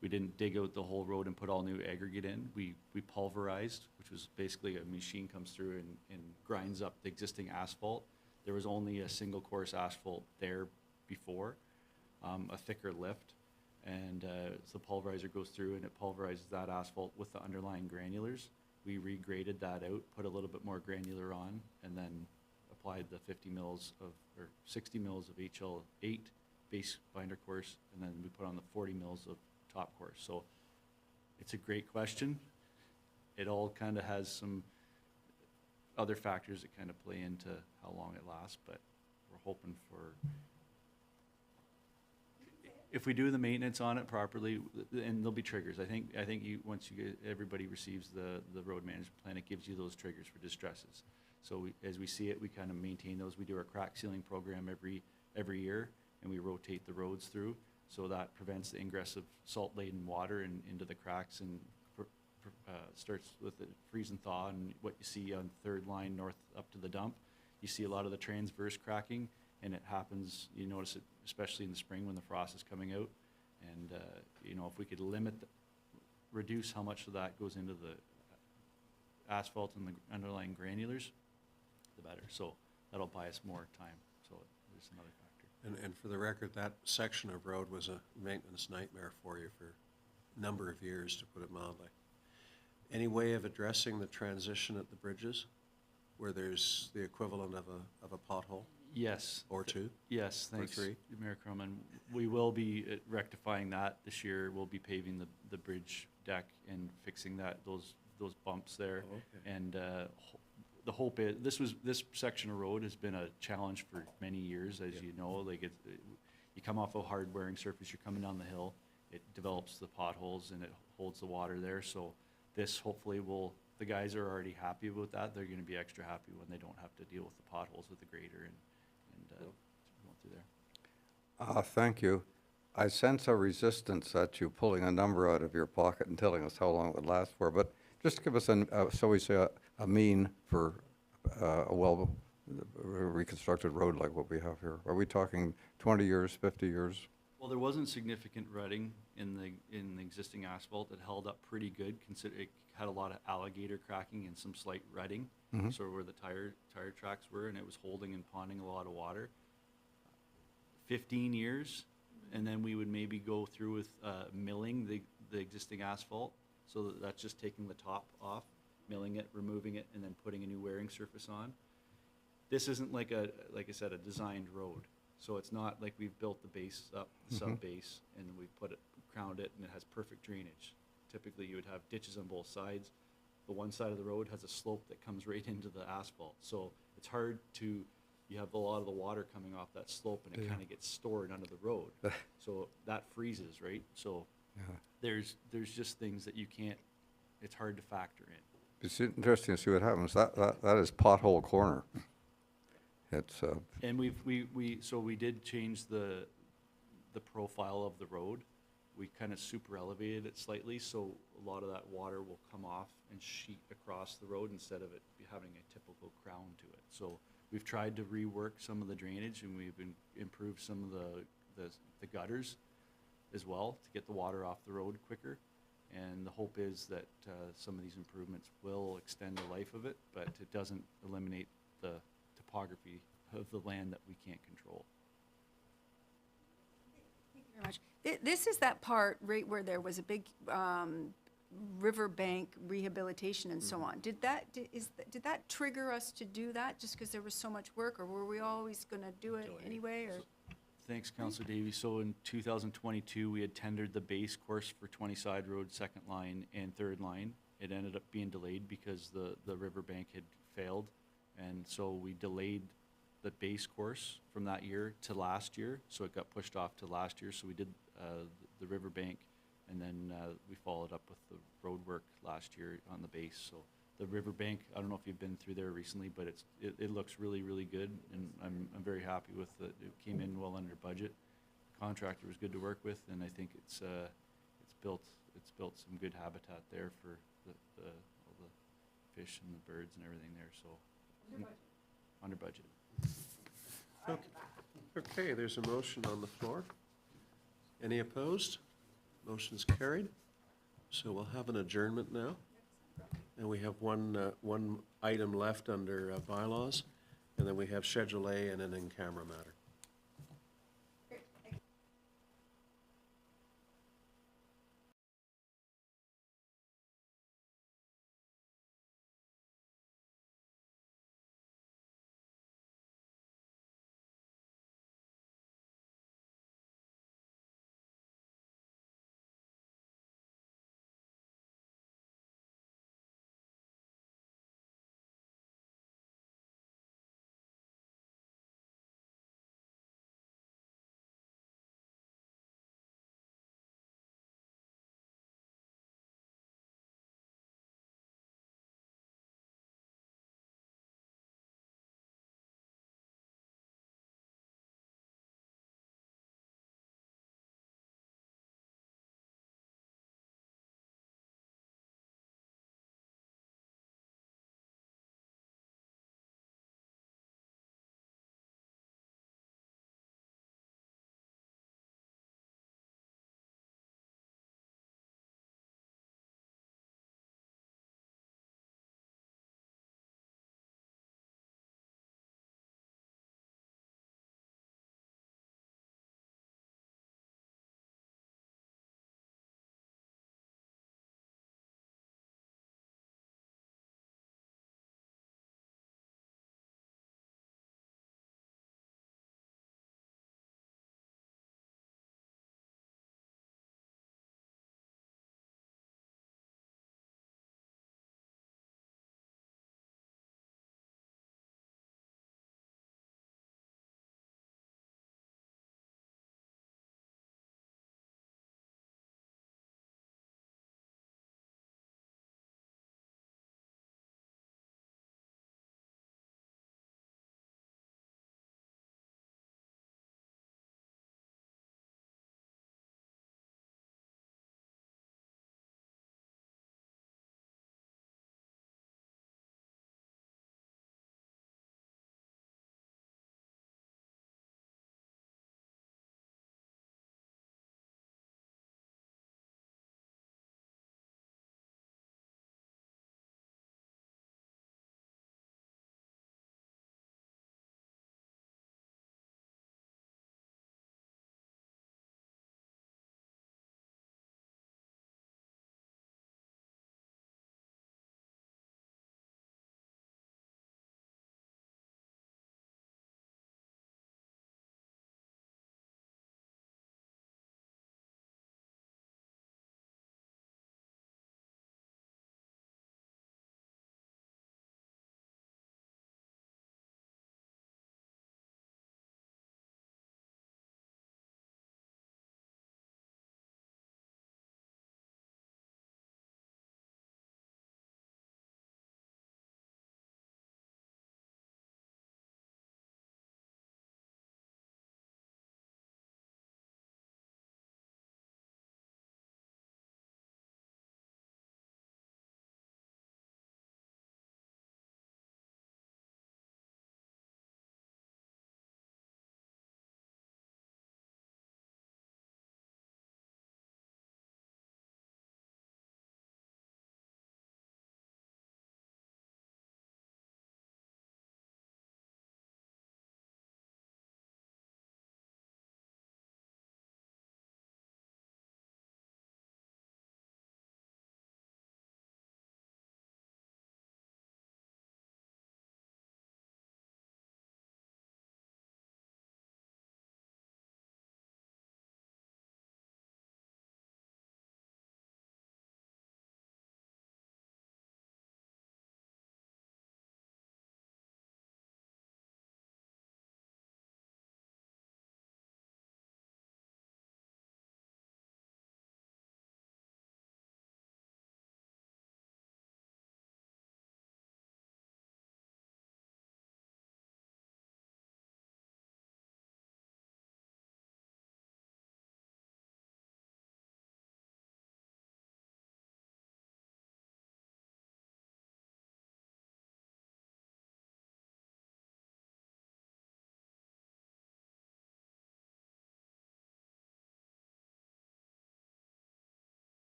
[SPEAKER 5] We didn't dig out the whole road and put all new aggregate in. We pulverized, which was basically a machine comes through and grinds up the existing asphalt. There was only a single course asphalt there before, a thicker lift. And so the pulverizer goes through and it pulverizes that asphalt with the underlying granulars. We regraded that out, put a little bit more granular on, and then applied the 50 mils or 60 mils of HL8 base binder course, and then we put on the 40 mils of top course. So it's a great question. It all kind of has some other factors that kind of play into how long it lasts, but we're hoping for, if we do the maintenance on it properly, and there'll be triggers. I think once everybody receives the road management plan, it gives you those triggers for distresses. So as we see it, we kind of maintain those. We do our crack sealing program every every year, and we rotate the roads through. So that prevents the ingress of salt-laden water into the cracks and starts with the freeze and thaw. And what you see on third line north up to the dump, you see a lot of the transverse cracking, and it happens, you notice it especially in the spring when the frost is coming out. And, you know, if we could reduce how much of that goes into the asphalt and the underlying granulars, the better. So that'll buy us more time. So there's another factor.
[SPEAKER 2] And for the record, that section of road was a maintenance nightmare for you for a number of years, to put it mildly. Any way of addressing the transition at the bridges where there's the equivalent of a pothole?
[SPEAKER 5] Yes.
[SPEAKER 2] Or two?
[SPEAKER 5] Yes,
[SPEAKER 2] Or
[SPEAKER 5] thanks,
[SPEAKER 2] three?
[SPEAKER 5] Mayor Croman. We will be rectifying that this year. We'll be paving the bridge deck and fixing those bumps there.
[SPEAKER 2] Oh, okay.
[SPEAKER 5] And the hope is, this section of road has been a challenge for many years, as you know. Like you come off a hard wearing surface, you're coming down the hill, it develops the potholes and it holds the water there. So this hopefully the guys are already happy about that. They're gonna be extra happy when they don't have to deal with the potholes with the grader and going through there.
[SPEAKER 9] Thank you. I sense a resistance at you pulling a number out of your pocket and telling us how long it would last for, but just give us so we say a mean for a well reconstructed road like what we have here. Are we talking 20 years, 50 years?
[SPEAKER 5] Well, there wasn't significant rutting in the existing asphalt. It held up pretty good, consider it had a lot of alligator cracking and some slight rutting, sort of where the tire tracks were, and it was holding and ponding a lot of water. 15 years, and then we would maybe go through with milling the existing asphalt. So that's just taking the top off, milling it, removing it, and then putting a new wearing surface on. This isn't like I said, a designed road. So it's not like we've built the base up, the sub-base, and we've crowned it, and it has perfect drainage. Typically, you would have ditches on both sides. The one side of the road has a slope that comes right into the asphalt. So it's hard you have a lot of the water coming off that slope, and it kind of gets stored under the road. So that freezes, right? So there's just things that it's hard to factor in.
[SPEAKER 9] It's interesting to see what happens. That is pothole corner. It's
[SPEAKER 5] And we did change the profile of the road. We kind of super elevated it slightly, so a lot of that water will come off and sheet across the road instead of it having a typical crown to it. So we've tried to rework some of the drainage, and we've improved some of the gutters as well to get the water off the road quicker. And the hope is that some of these improvements will extend the life of it, but it doesn't eliminate the topography of the land that we can't control.
[SPEAKER 7] Thank you very much. This is that part right where there was a big riverbank rehabilitation and so on. Did that trigger us to do that just because there was so much work, or were we always going to do it anyway? Or
[SPEAKER 5] Thanks, Councillor Davie. So in 2022, we had tendered the base course for 20 Side Road, second line and third line. It ended up being delayed because the riverbank had failed. And so we delayed the base course from that year to last year. So it got pushed off to last year. So we did the riverbank, and then we followed up with the road work last year on the base. So the riverbank, I don't know if you've been through there recently, but it looks really, really good, and I'm very happy with it. It came in well under budget. The contractor was good to work with, and I think it's built some good habitat there for all the fish and the birds and everything there. So under budget.
[SPEAKER 2] Okay, there's a motion on the floor. Any opposed? Motion's carried. So we'll have an adjournment now. And we have one item left under bylaws, and then we have Schedule A and an in-camera matter.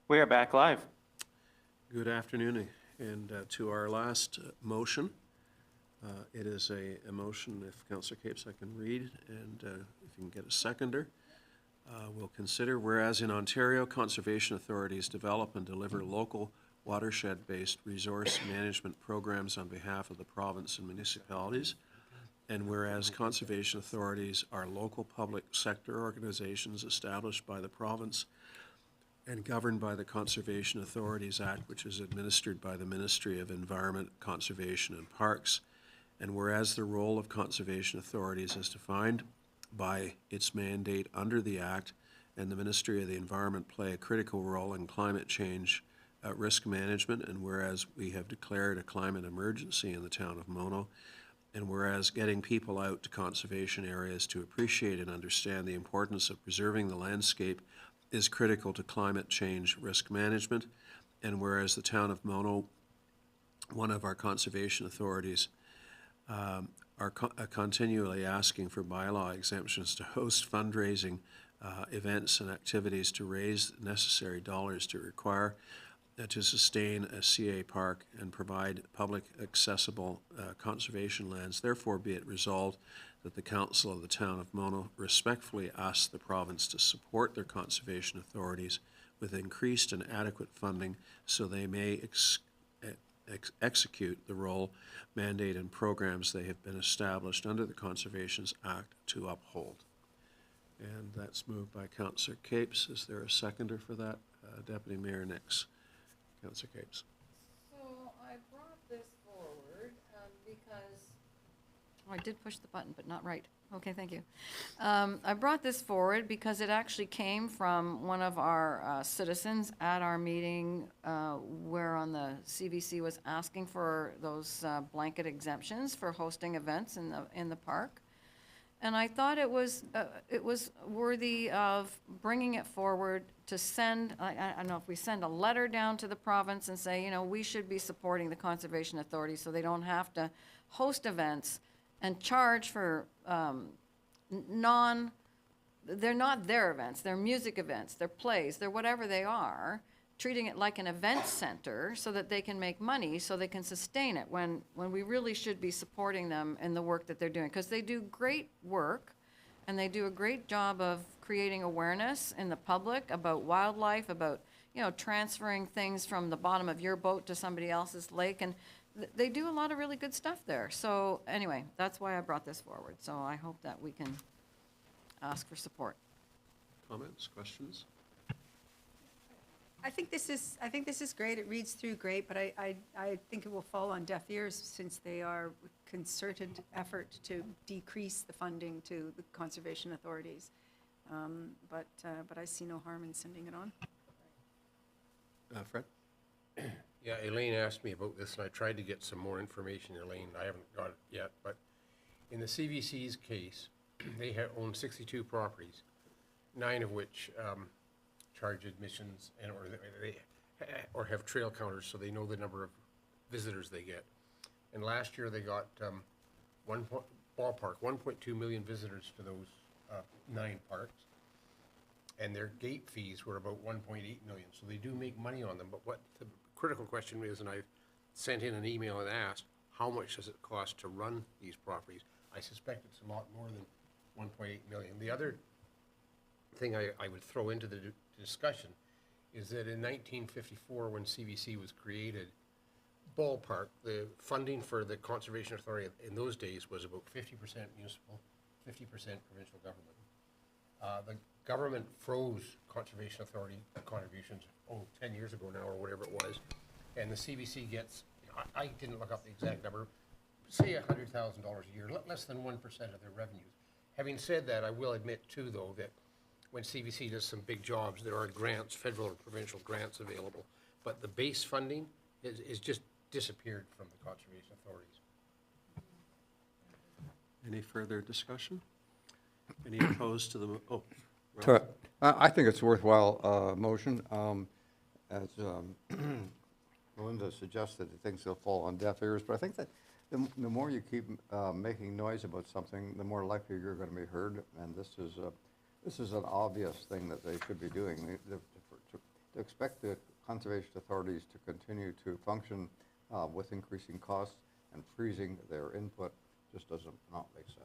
[SPEAKER 14] We are back live.
[SPEAKER 2] Good afternoon, and to our last motion. It is a motion, if Councillor Capes I can read, and if you can get a seconder. We'll consider, whereas in Ontario, conservation authorities develop and deliver local watershed-based resource management programs on behalf of the province and municipalities, and whereas conservation authorities are local public sector organizations established by the province and governed by the Conservation Authorities Act, which is administered by the Ministry of Environment, Conservation and Parks, and whereas the role of conservation authorities is defined by its mandate under the Act, and the Ministry of the Environment play a critical role in climate change risk management, and whereas we have declared a climate emergency in the town of Mono, and whereas getting people out to conservation areas to appreciate and understand the importance of preserving the landscape is critical to climate change risk management, and whereas the town of Mono, one of our conservation authorities, are continually asking for bylaw exemptions to host fundraising events and activities to raise necessary dollars to require to sustain a CA park and provide public accessible conservation lands. Therefore, be it resolved that the Council of the Town of Mono respectfully asks the province to support their conservation authorities with increased and adequate funding so they may execute the role, mandate, and programs they have been established under the Conservations Act to uphold. And that's moved by Councillor Capes. Is there a seconder for that? Deputy Mayor Nix. Councillor Capes.
[SPEAKER 3] So I brought this forward because, oh, I did push the button, but not right. Okay, thank you. I brought this forward because it actually came from one of our citizens at our meeting where on the CVC was asking for those blanket exemptions for hosting events in the park. And I thought it was worthy of bringing it forward to send, I don't know if we send a letter down to the province and say, you know, we should be supporting the conservation authorities so they don't have to host events and charge for they're not their events, they're music events, they're plays, they're whatever they are, treating it like an event center so that they can make money, so they can sustain it when we really should be supporting them in the work that they're doing. Because they do great work and they do a great job of creating awareness in the public about wildlife, about, you know, transferring things from the bottom of your boat to somebody else's lake. And they do a lot of really good stuff there. So anyway, that's why I brought this forward. So I hope that we can ask for support.
[SPEAKER 2] Comments, questions?
[SPEAKER 7] I think this is great. It reads through great, but I think it will fall on deaf ears since they are a concerted effort to decrease the funding to the conservation authorities. But I see no harm in sending it on.
[SPEAKER 2] Fred?
[SPEAKER 6] Yeah, Elaine asked me about this, and I tried to get some more information, Elaine. I haven't got it yet, but in the CVC's case, they own 62 properties, 9 of which charge admissions or have trail counters, so they know the number of visitors they get. And last year they got ballpark 1.2 million visitors to those 9 parks, and their gate fees were about 1.8 million. So they do make money on them. But what the critical question is, and I sent in an email and asked, how much does it cost to run these properties? I suspect it's a lot more than 1.8 million. The other thing I would throw into the discussion is that in 1954, when CVC was created, ballpark, the funding for the Conservation Authority in those days was about 50% municipal, 50% provincial government. The government froze Conservation Authority contributions, 10 years ago now or whatever it was, and the CVC gets, I didn't look up the exact number, say $100,000 a year, less than 1% of their revenues. Having said that, I will admit too, though, that when CVC does some big jobs, there are grants, federal and provincial grants available, but the base funding is just disappeared from the conservation authorities.
[SPEAKER 2] Any further discussion? Any opposed to the,
[SPEAKER 9] I think it's a worthwhile motion. As Melinda suggested, I think it'll fall on deaf ears, but I think that the more you keep making noise about something, the more likely you're going to be heard, and this is an obvious thing that they should be doing. to expect the conservation authorities to continue to function with increasing costs and freezing their input just doesn't not make sense.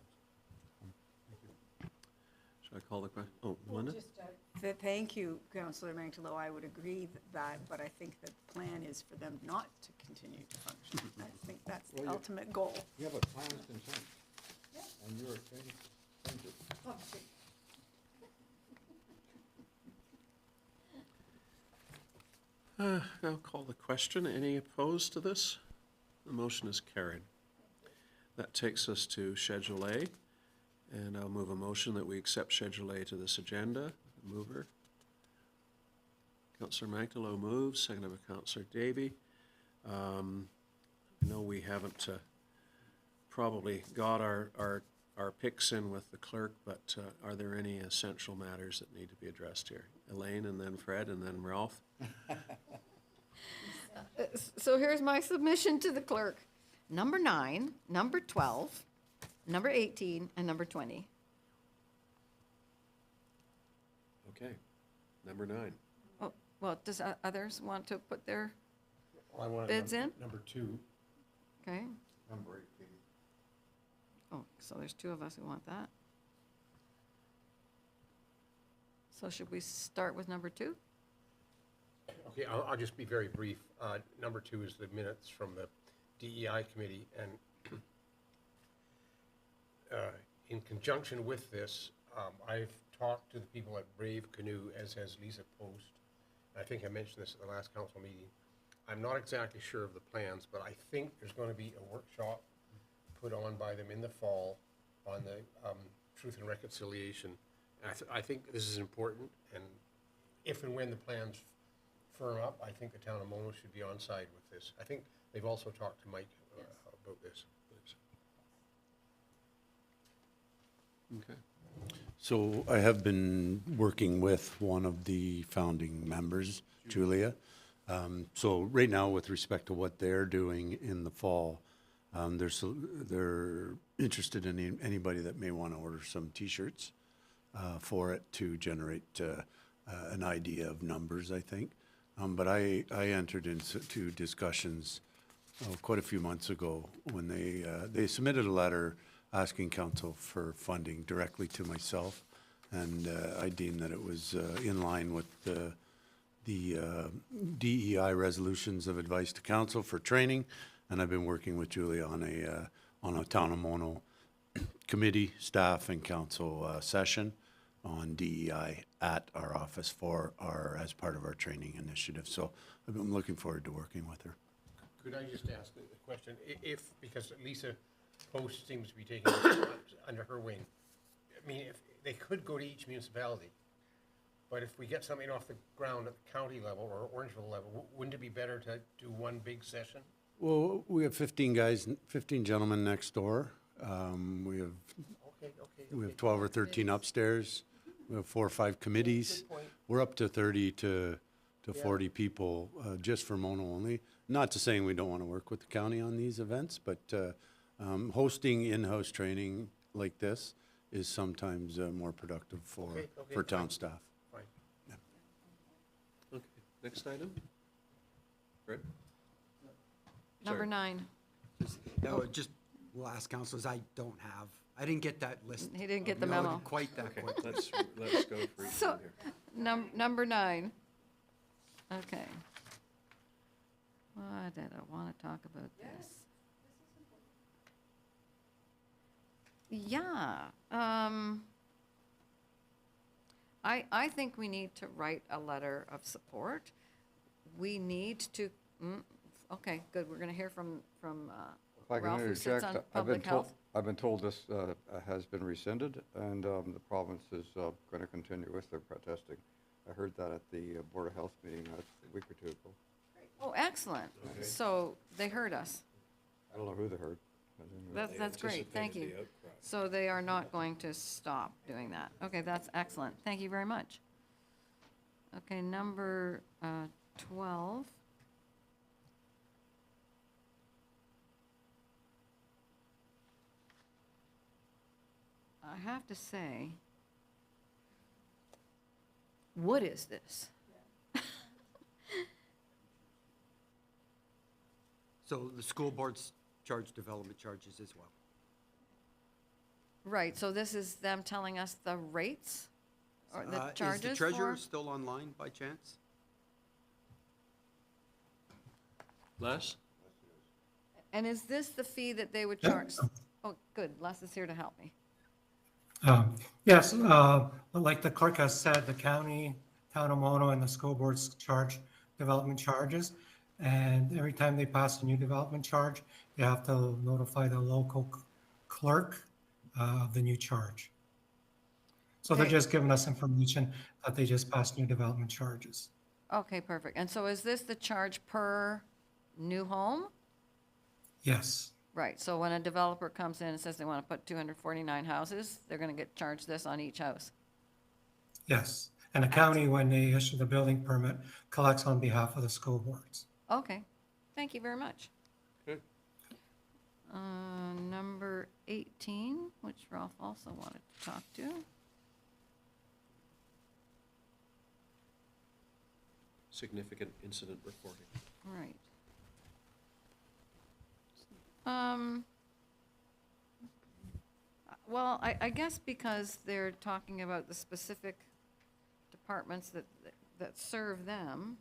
[SPEAKER 2] Should I call the question? Oh, Linda?
[SPEAKER 7] Thank you, Councillor Mantalo. I would agree that, but I think that the plan is for them not to continue to function. I think that's the ultimate goal.
[SPEAKER 9] Yeah, but plans can change. And you're changing.
[SPEAKER 2] I'll call the question. Any opposed to this? The motion is carried. That takes us to Schedule A, and I'll move a motion that we accept Schedule A to this agenda. Mover. Councillor Mantalo moves, seconded by Councillor Davie. I know we haven't probably got our picks in with the clerk, but are there any essential matters that need to be addressed here? Elaine, and then Fred, and then Ralph?
[SPEAKER 3] So here's my submission to the clerk. Number 9, number 12, number 18, and number 20.
[SPEAKER 2] Okay, number 9.
[SPEAKER 3] Oh, well, does others want to put their
[SPEAKER 6] I wanted
[SPEAKER 3] bids in?
[SPEAKER 6] Number 2.
[SPEAKER 3] Okay.
[SPEAKER 9] Number 18.
[SPEAKER 3] Oh, so there's 2 of us who want that. So should we start with number 2?
[SPEAKER 6] Okay, I'll just be very brief. Number 2 is the minutes from the DEI committee, and in conjunction with this, I've talked to the people at Brave Canoe, as has Lisa Post. I think I mentioned this at the last council meeting. I'm not exactly sure of the plans, but I think there's going to be a workshop put on by them in the fall on the Truth and Reconciliation. And I think this is important, and if and when the plans firm up, I think the town of Mono should be on side with this. I think they've also talked to Mike about this.
[SPEAKER 2] Okay.
[SPEAKER 11] So I have been working with one of the founding members, Julia. So right now, with respect to what they're doing in the fall, they're interested in anybody that may want to order some T-shirts for it to generate an idea of numbers, I think. But I entered into discussions quite a few months ago when they submitted a letter asking council for funding directly to myself, and I deemed that it was in line with the DEI resolutions of advice to council for training, and I've been working with Julia on a town of Mono committee, staff, and council session on DEI at our office as part of our training initiative. So I'm looking forward to working with her.
[SPEAKER 6] Could I just ask a question? Because Lisa Post seems to be taking it under her wing. I mean, if they could go to each municipality, but if we get something off the ground at the county level or Orangeville level, wouldn't it be better to do one big session?
[SPEAKER 11] Well, we have 15 gentlemen next door. We have 12 or 13 upstairs. We have 4 or 5 committees. We're up to 30 to 40 people just for Mono only. Not to saying we don't want to work with the county on these events, but hosting in-house training like this is sometimes more productive for town staff.
[SPEAKER 6] Fine.
[SPEAKER 2] Okay, next item. Fred?
[SPEAKER 3] Number 9.
[SPEAKER 14] No, just, we'll ask councilors, I didn't get that list.
[SPEAKER 3] He didn't get the
[SPEAKER 14] No,
[SPEAKER 3] memo.
[SPEAKER 14] quite that
[SPEAKER 2] Okay,
[SPEAKER 14] quick.
[SPEAKER 2] let's go for each
[SPEAKER 3] So,
[SPEAKER 2] one here.
[SPEAKER 3] number 9. Okay. Why did I want to talk about this? Yeah. I think we need to write a letter of support. We need to, okay, good, we're going to hear from
[SPEAKER 9] If I can
[SPEAKER 3] Ralph, who sits
[SPEAKER 9] interject,
[SPEAKER 3] on
[SPEAKER 9] I've been
[SPEAKER 3] public health.
[SPEAKER 9] I've been told this has been rescinded, and the province is going to continue with their protesting. I heard that at the Board of Health meeting a week or 2 ago.
[SPEAKER 3] Oh, excellent. So they heard us.
[SPEAKER 9] I don't know who they heard.
[SPEAKER 3] That's great, thank you. So they are not going to stop doing that. Okay, that's excellent. Thank you very much. Okay, number 12. I have to say, what is this?
[SPEAKER 14] So the school boards charge development charges as well.
[SPEAKER 3] Right, so this is them telling us the rates or the charges
[SPEAKER 14] Is the treasurer
[SPEAKER 3] for?
[SPEAKER 14] still online by chance?
[SPEAKER 2] Les?
[SPEAKER 3] And is this the fee that they would charge? Oh, good, Les is here to help me.
[SPEAKER 15] Yes, like the clerk has said, the county, town of Mono, and the school boards charge development charges. And every time they pass a new development charge, they have to notify the local clerk of the new charge. So they're
[SPEAKER 3] Okay.
[SPEAKER 15] just giving us information that they just passed new development charges.
[SPEAKER 3] Okay, perfect. And so is this the charge per new home?
[SPEAKER 15] Yes,
[SPEAKER 3] Right, so when a developer comes in and says they want to put 249 houses, they're going to get charged this on each house?
[SPEAKER 15] yes. And the county, when they issue the building permit, collects on behalf of the school boards.
[SPEAKER 3] Okay, thank you very much.
[SPEAKER 2] Good.
[SPEAKER 3] Number 18, which Ralph also wanted to talk to.
[SPEAKER 2] Significant incident reporting.
[SPEAKER 3] Right. Well, I guess because they're talking about the specific departments that serve them,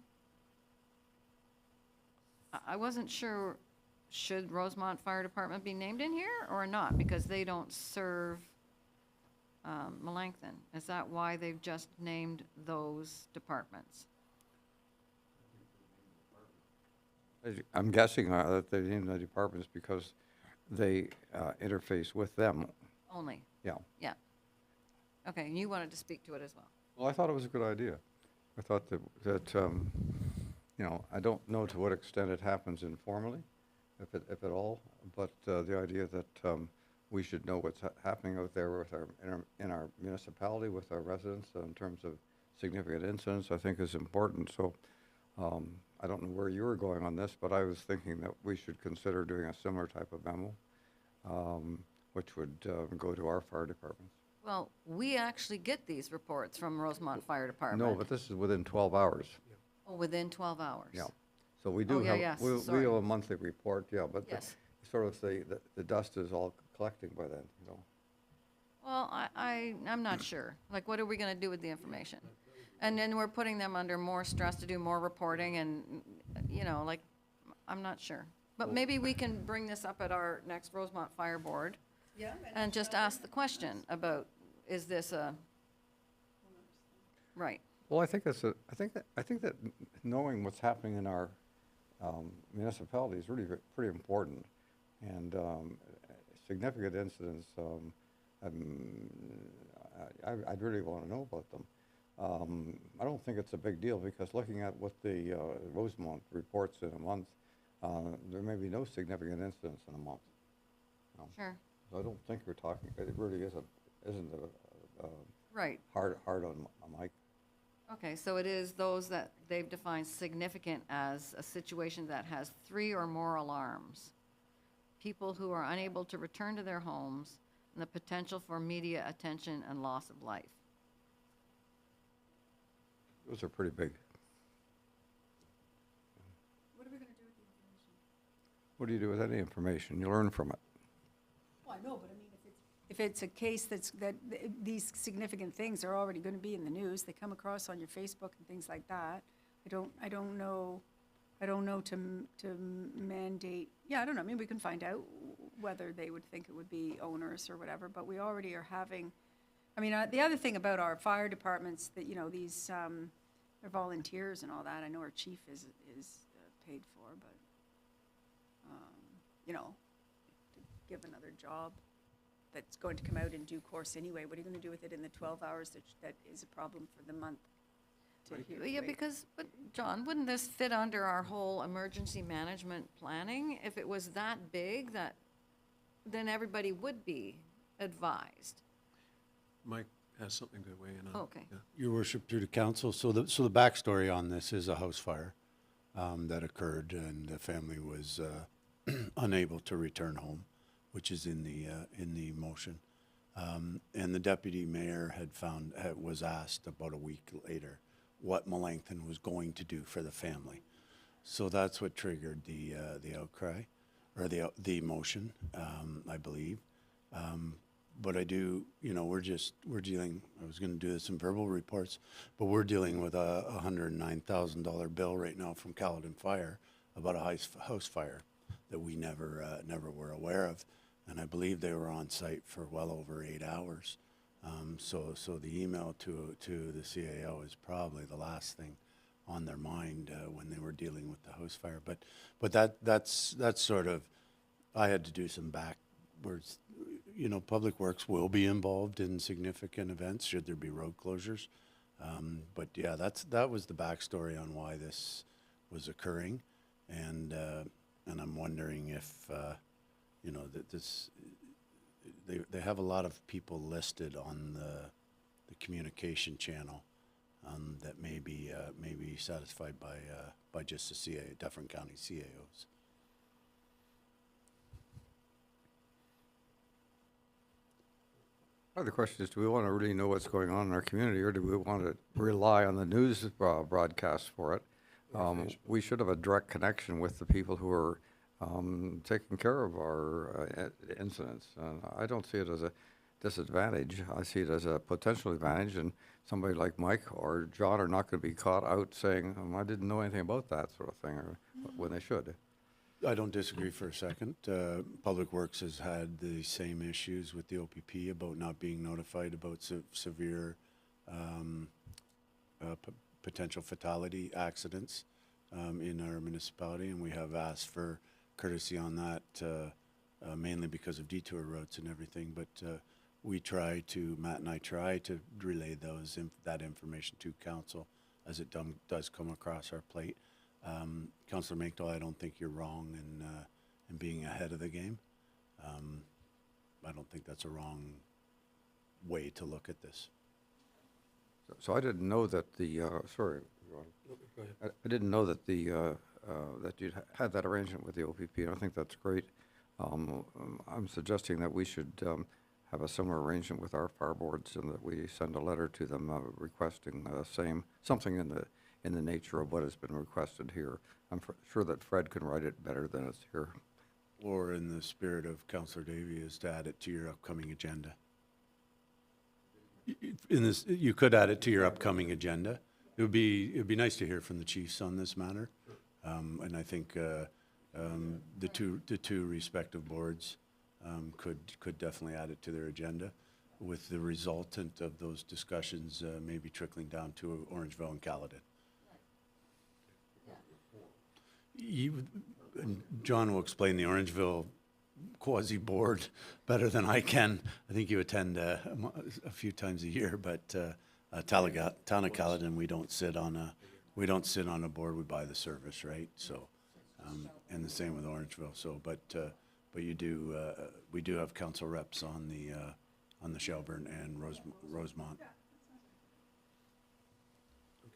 [SPEAKER 3] I wasn't sure, should Rosemont Fire Department be named in here or not? Because they don't serve Melanchthon. Is that why they've just named those departments?
[SPEAKER 9] I'm guessing that they named the departments because they interface with them.
[SPEAKER 3] Only?
[SPEAKER 9] Yeah.
[SPEAKER 3] Yeah. Okay, and you wanted to speak to it as well?
[SPEAKER 9] Well, I thought it was a good idea. I thought that you know, I don't know to what extent it happens informally, if at all, but the idea that we should know what's happening out there with in our municipality, with our residents, in terms of significant incidents, I think is important. So I don't know where you were going on this, but I was thinking that we should consider doing a similar type of memo, which would go to our fire departments.
[SPEAKER 3] Well, we actually get these reports from Rosemont Fire Department.
[SPEAKER 9] No, but this is within 12 hours.
[SPEAKER 3] Oh, within 12 hours?
[SPEAKER 9] Yeah. So we do
[SPEAKER 3] Oh, yeah,
[SPEAKER 9] have,
[SPEAKER 3] yes,
[SPEAKER 9] we
[SPEAKER 3] sorry.
[SPEAKER 9] have a monthly report, yeah, but
[SPEAKER 3] Yes.
[SPEAKER 9] sort of the dust is all collecting by then, you know.
[SPEAKER 3] Well, I'm not sure. Like, what are we going to do with the information? And then we're putting them under more stress to do more reporting and, you know, like, I'm not sure. But maybe we can bring this up at our next Rosemont Fire Board. Yeah. And just ask the question about, is this a, right.
[SPEAKER 9] Well, I think that knowing what's happening in our municipality is really pretty important, and significant incidents. I'd really want to know about them. I don't think it's a big deal because looking at what the Rosemont reports in a month, there may be no significant incidents in a month.
[SPEAKER 3] Sure.
[SPEAKER 9] So I don't think we're talking. It really isn't
[SPEAKER 3] Right.
[SPEAKER 9] hard on Mike.
[SPEAKER 3] Okay, so it is those that they've defined significant as a situation that has 3 or more alarms, people who are unable to return to their homes, and the potential for media attention and loss of life.
[SPEAKER 9] Those are pretty big.
[SPEAKER 7] What are we going to do with the information?
[SPEAKER 9] What do you do with any information? You learn from it.
[SPEAKER 7] Well, I know, but I mean, if it's a case these significant things are already going to be in the news, they come across on your Facebook and things like that. I don't know to mandate. Yeah, I don't know. I mean, we can find out whether they would think it would be onerous or whatever. But we already are having. I mean, the other thing about our fire departments that these they're volunteers and all that. I know our chief is paid for, but to give another job that's going to come out in due course anyway. What are you going to do with it in the 12 hours that is a problem for the month?
[SPEAKER 3] Yeah, because, but John, wouldn't this fit under our whole emergency management planning? If it was that big, then everybody would be advised.
[SPEAKER 2] Mike has something to weigh in on.
[SPEAKER 3] Okay.
[SPEAKER 2] Yeah.
[SPEAKER 11] Your worship, through the council, so the backstory on this is a house fire that occurred, and the family was unable to return home, which is in the motion. And the deputy mayor was asked about a week later what Melanchthon was going to do for the family. So that's what triggered the outcry, or the motion, I believe. But I do, you know, we're dealing, I was gonna do this in verbal reports, but we're dealing with a $109,000 bill right now from Caledon Fire about a house fire that we never were aware of. And I believe they were on site for well over 8 hours. So the email to the CAO is probably the last thing on their mind when they were dealing with the house fire. But that's sort of, I had to do some backwards. You know, Public Works will be involved in significant events should there be road closures. But yeah, that was the backstory on why this was occurring, and I'm wondering if you know that they have a lot of people listed on the communication channel that may be satisfied by just the Dufferin County CAOs.
[SPEAKER 9] The question is, do we want to really know what's going on in our community, or do we want to rely on the news broadcast for it? We should have a direct connection with the people who are taking care of our incidents. I don't see it as a disadvantage. I see it as a potential advantage, and somebody like Mike or John are not going to be caught out saying, I didn't know anything about that sort of thing, or when they should.
[SPEAKER 11] I don't disagree for a second. Public Works has had the same issues with the OPP about not being notified about severe potential fatality accidents in our municipality, and we have asked for courtesy on that, mainly because of detour roads and everything. But Matt and I try to relay that information to council as it does come across our plate. Councillor Minkdahl, I don't think you're wrong in being ahead of the game. I don't think that's a wrong way to look at this.
[SPEAKER 9] So I didn't know that the, sorry, I didn't know that that you'd had that arrangement with the OPP, and I think that's great. I'm suggesting that we should have a similar arrangement with our fire boards, and that we send a letter to them requesting something in the nature of what has been requested here. I'm sure that Fred can write it better than it's here.
[SPEAKER 11] Or in the spirit of Councillor Davie, is to add it to your upcoming agenda. You could add it to your upcoming agenda. It'd be nice to hear from the chiefs on this matter. And I think the two respective boards could definitely add it to their agenda, with the resultant of those discussions maybe trickling down to Orangeville and Caledon. And John will explain the Orangeville quasi-board better than I can. I think you attend a few times a year, but Town of Caledon, we don't sit on a board. We buy the service, right? So, and the same with Orangeville. So, but you do we do have council reps on the Shelburne and Rosemont.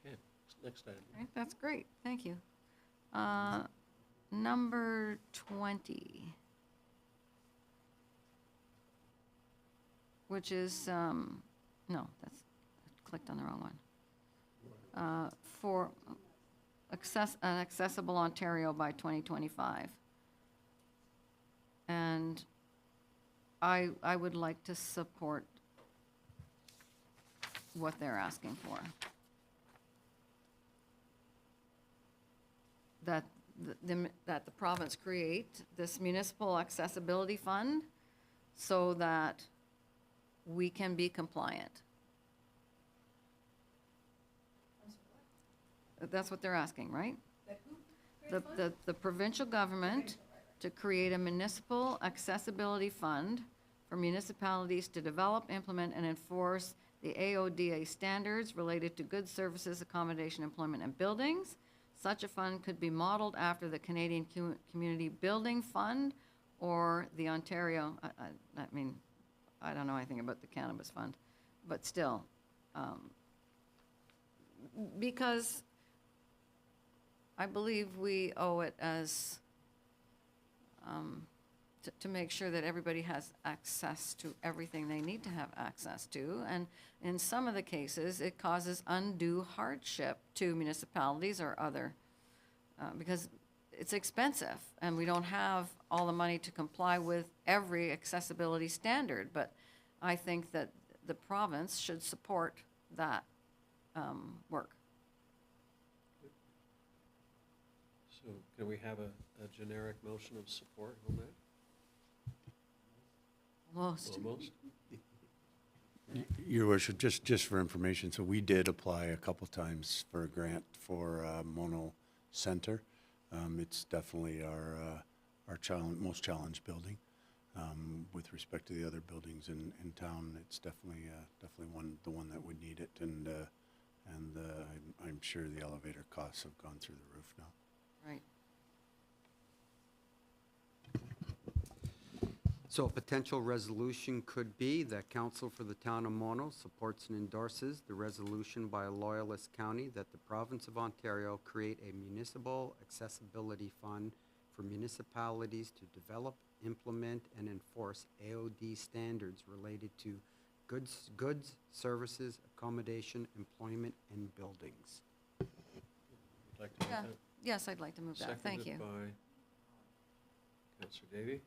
[SPEAKER 6] Okay, next item.
[SPEAKER 3] All right, that's great, thank you. Number 20, which is, no, that's, I clicked on the wrong one. For an accessible Ontario by 2025. And I would like to support what they're asking for. That the province create this municipal accessibility fund so that we can be compliant. That's what they're asking, right? The provincial government to create a municipal accessibility fund for municipalities to develop, implement, and enforce the AODA standards related to goods, services, accommodation, employment, and buildings. Such a fund could be modeled after the Canadian Community Building Fund or the Ontario, I mean, I don't know anything about the Cannabis Fund, but still, because I believe we owe it as, to make sure that everybody has access to everything they need to have access to. And in some of the cases, it causes undue hardship to municipalities or other because it's expensive, and we don't have all the money to comply with every accessibility standard, but I think that the province should support that work.
[SPEAKER 2] So can we have a generic motion of support on that?
[SPEAKER 3] Almost.
[SPEAKER 2] Almost?
[SPEAKER 11] Your worship, just for information, so we did apply a couple times for a grant for Mono Center. It's definitely our most challenged building. With respect to the other buildings in town, it's definitely the one that would need it, and I'm sure the elevator costs have gone through the roof now.
[SPEAKER 3] Right.
[SPEAKER 4] So a potential resolution could be that Council for the Town of Mono supports and endorses the resolution by Loyalist County that the Province of Ontario create a municipal accessibility fund for municipalities to develop, implement, and enforce AOD standards related to goods, services, accommodation, employment, and buildings.
[SPEAKER 2] Would like to
[SPEAKER 3] Yeah.
[SPEAKER 2] move that?
[SPEAKER 3] Yes, I'd like to move that. Thank you.
[SPEAKER 2] Seconded by Councillor Davie.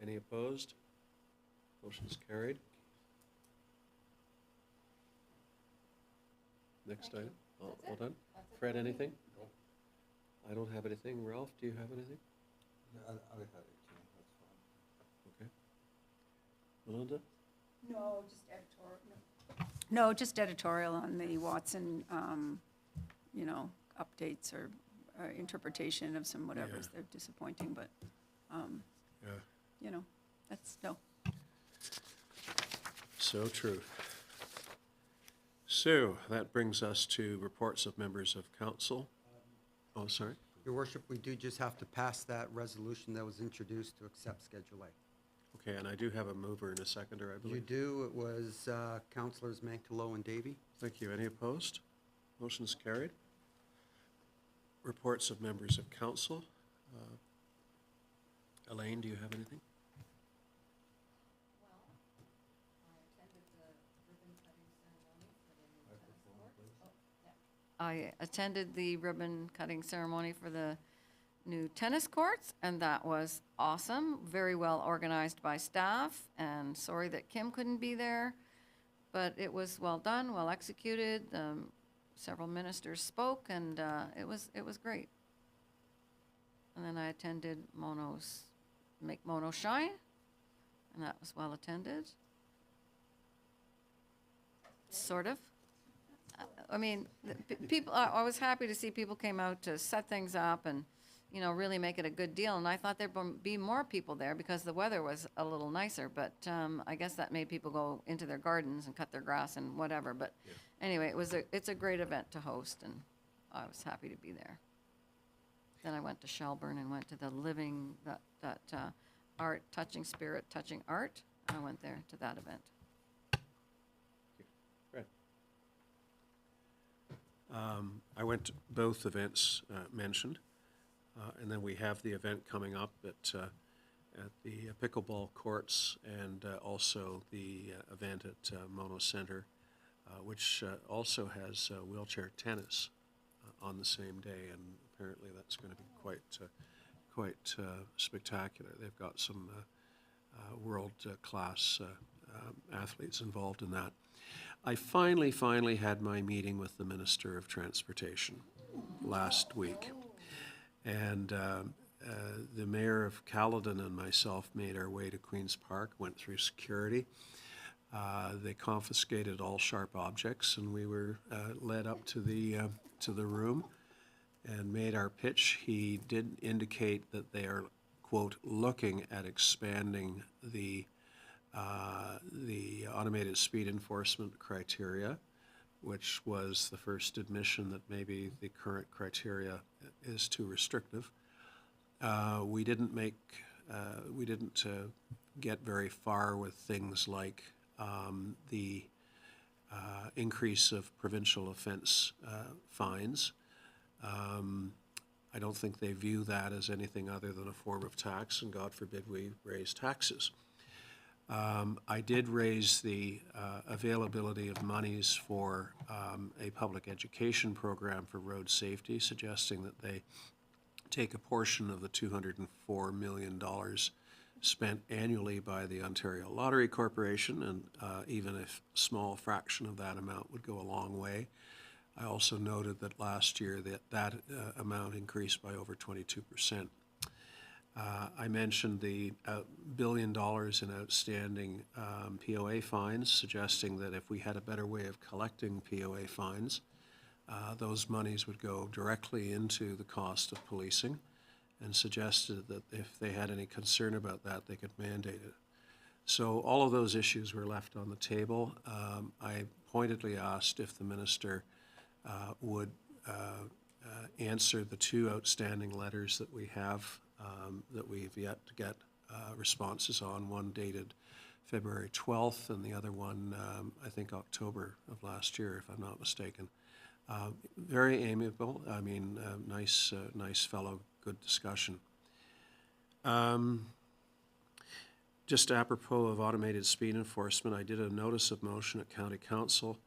[SPEAKER 2] Any opposed? Motion's carried. Next item. All done? Fred, anything? No. I don't have anything. Ralph, do you have anything? Okay. Melinda?
[SPEAKER 7] No, just editorial. No, just editorial on the Watson, updates or interpretation of some whatevers.
[SPEAKER 2] Yeah.
[SPEAKER 7] They're disappointing, but,
[SPEAKER 2] Yeah.
[SPEAKER 7] that's, no.
[SPEAKER 2] So true. So that brings us to reports of members of council. Oh, sorry.
[SPEAKER 4] Your worship, we do just have to pass that resolution that was introduced to accept Schedule A.
[SPEAKER 2] Okay, and I do have a mover and a seconder, I believe.
[SPEAKER 4] You do, it was Councillors Mantelow and Davie.
[SPEAKER 2] Thank you. Any opposed? Motion's carried. Reports of members of council. Elaine, do you have anything?
[SPEAKER 3] I attended the ribbon cutting ceremony for the new tennis courts, and that was awesome. Very well organized by staff, and sorry that Kim couldn't be there, but it was well done, well executed. Several ministers spoke, and it was great. And then I attended Mono's Make Mono Shine, and that was well attended. Sort of. I mean, people, I was happy to see people came out to set things up and, really make it a good deal. And I thought there'd be more people there because the weather was a little nicer, but I guess that made people go into their gardens and cut their grass and whatever. But anyway, it's a great event to host, and I was happy to be there. Then I went to Shelburne and went to the living, that art, touching spirit, touching art. I went there to that event.
[SPEAKER 2] Fred? I went to both events mentioned, and then we have the event coming up at the pickleball courts, and also the event at Mono Center, which also has wheelchair tennis on the same day, and apparently that's going to be quite spectacular. They've got some world-class athletes involved in that. I finally had my meeting with the Minister of Transportation last week. And the Mayor of Caledon and myself made our way to Queen's Park, went through security. They confiscated all sharp objects, and we were led up to the room and made our pitch. He did indicate that they are, quote, looking at expanding the automated speed enforcement criteria, which was the first admission that maybe the current criteria is too restrictive. We didn't get very far with things like the increase of provincial offense fines. I don't think they view that as anything other than a form of tax, and God forbid we raise taxes. I did raise the availability of monies for a public education program for road safety, suggesting that they take a portion of the $204 million spent annually by the Ontario Lottery Corporation, and even a small fraction of that amount would go a long way. I also noted that last year that amount increased by over 22%. I mentioned the $1 billion in outstanding POA fines, suggesting that if we had a better way of collecting POA fines, those monies would go directly into the cost of policing, and suggested that if they had any concern about that, they could mandate it. So all of those issues were left on the table. I pointedly asked if the minister would answer the two outstanding letters that we have that we've yet to get responses on, one dated February 12th and the other one, I think, October of last year, if I'm not mistaken. Very amiable, I mean, nice fellow, good discussion. Just apropos of automated speed enforcement, I did a notice of motion at County Council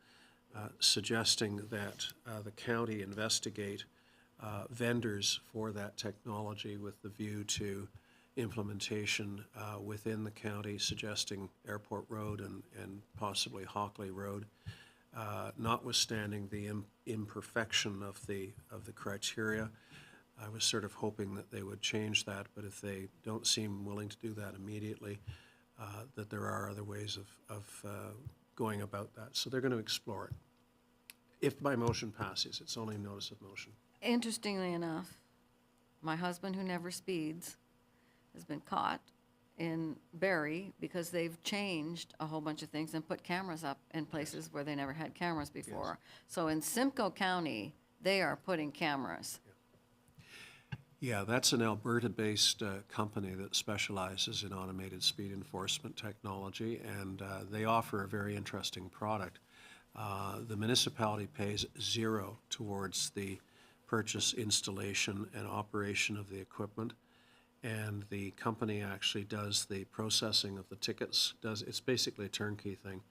[SPEAKER 2] suggesting that the county investigate vendors for that technology with the view to implementation within the county, suggesting Airport Road and possibly Hockley Road, notwithstanding the imperfection of the criteria. I was sort of hoping that they would change that, but if they don't seem willing to do that immediately, that there are other ways of going about that. So they're going to explore it. If my motion passes, it's only notice of motion.
[SPEAKER 3] Interestingly enough, my husband, who never speeds, has been caught in Barrie because they've changed a whole bunch of things and put cameras up in places where they never had cameras before. So in Simcoe County, they are putting cameras.
[SPEAKER 2] Yeah, that's an Alberta-based company that specializes in automated speed enforcement technology, and they offer a very interesting product. The municipality pays zero towards the purchase, installation, and operation of the equipment, and the company actually does the processing of the tickets. It's basically a turnkey thing,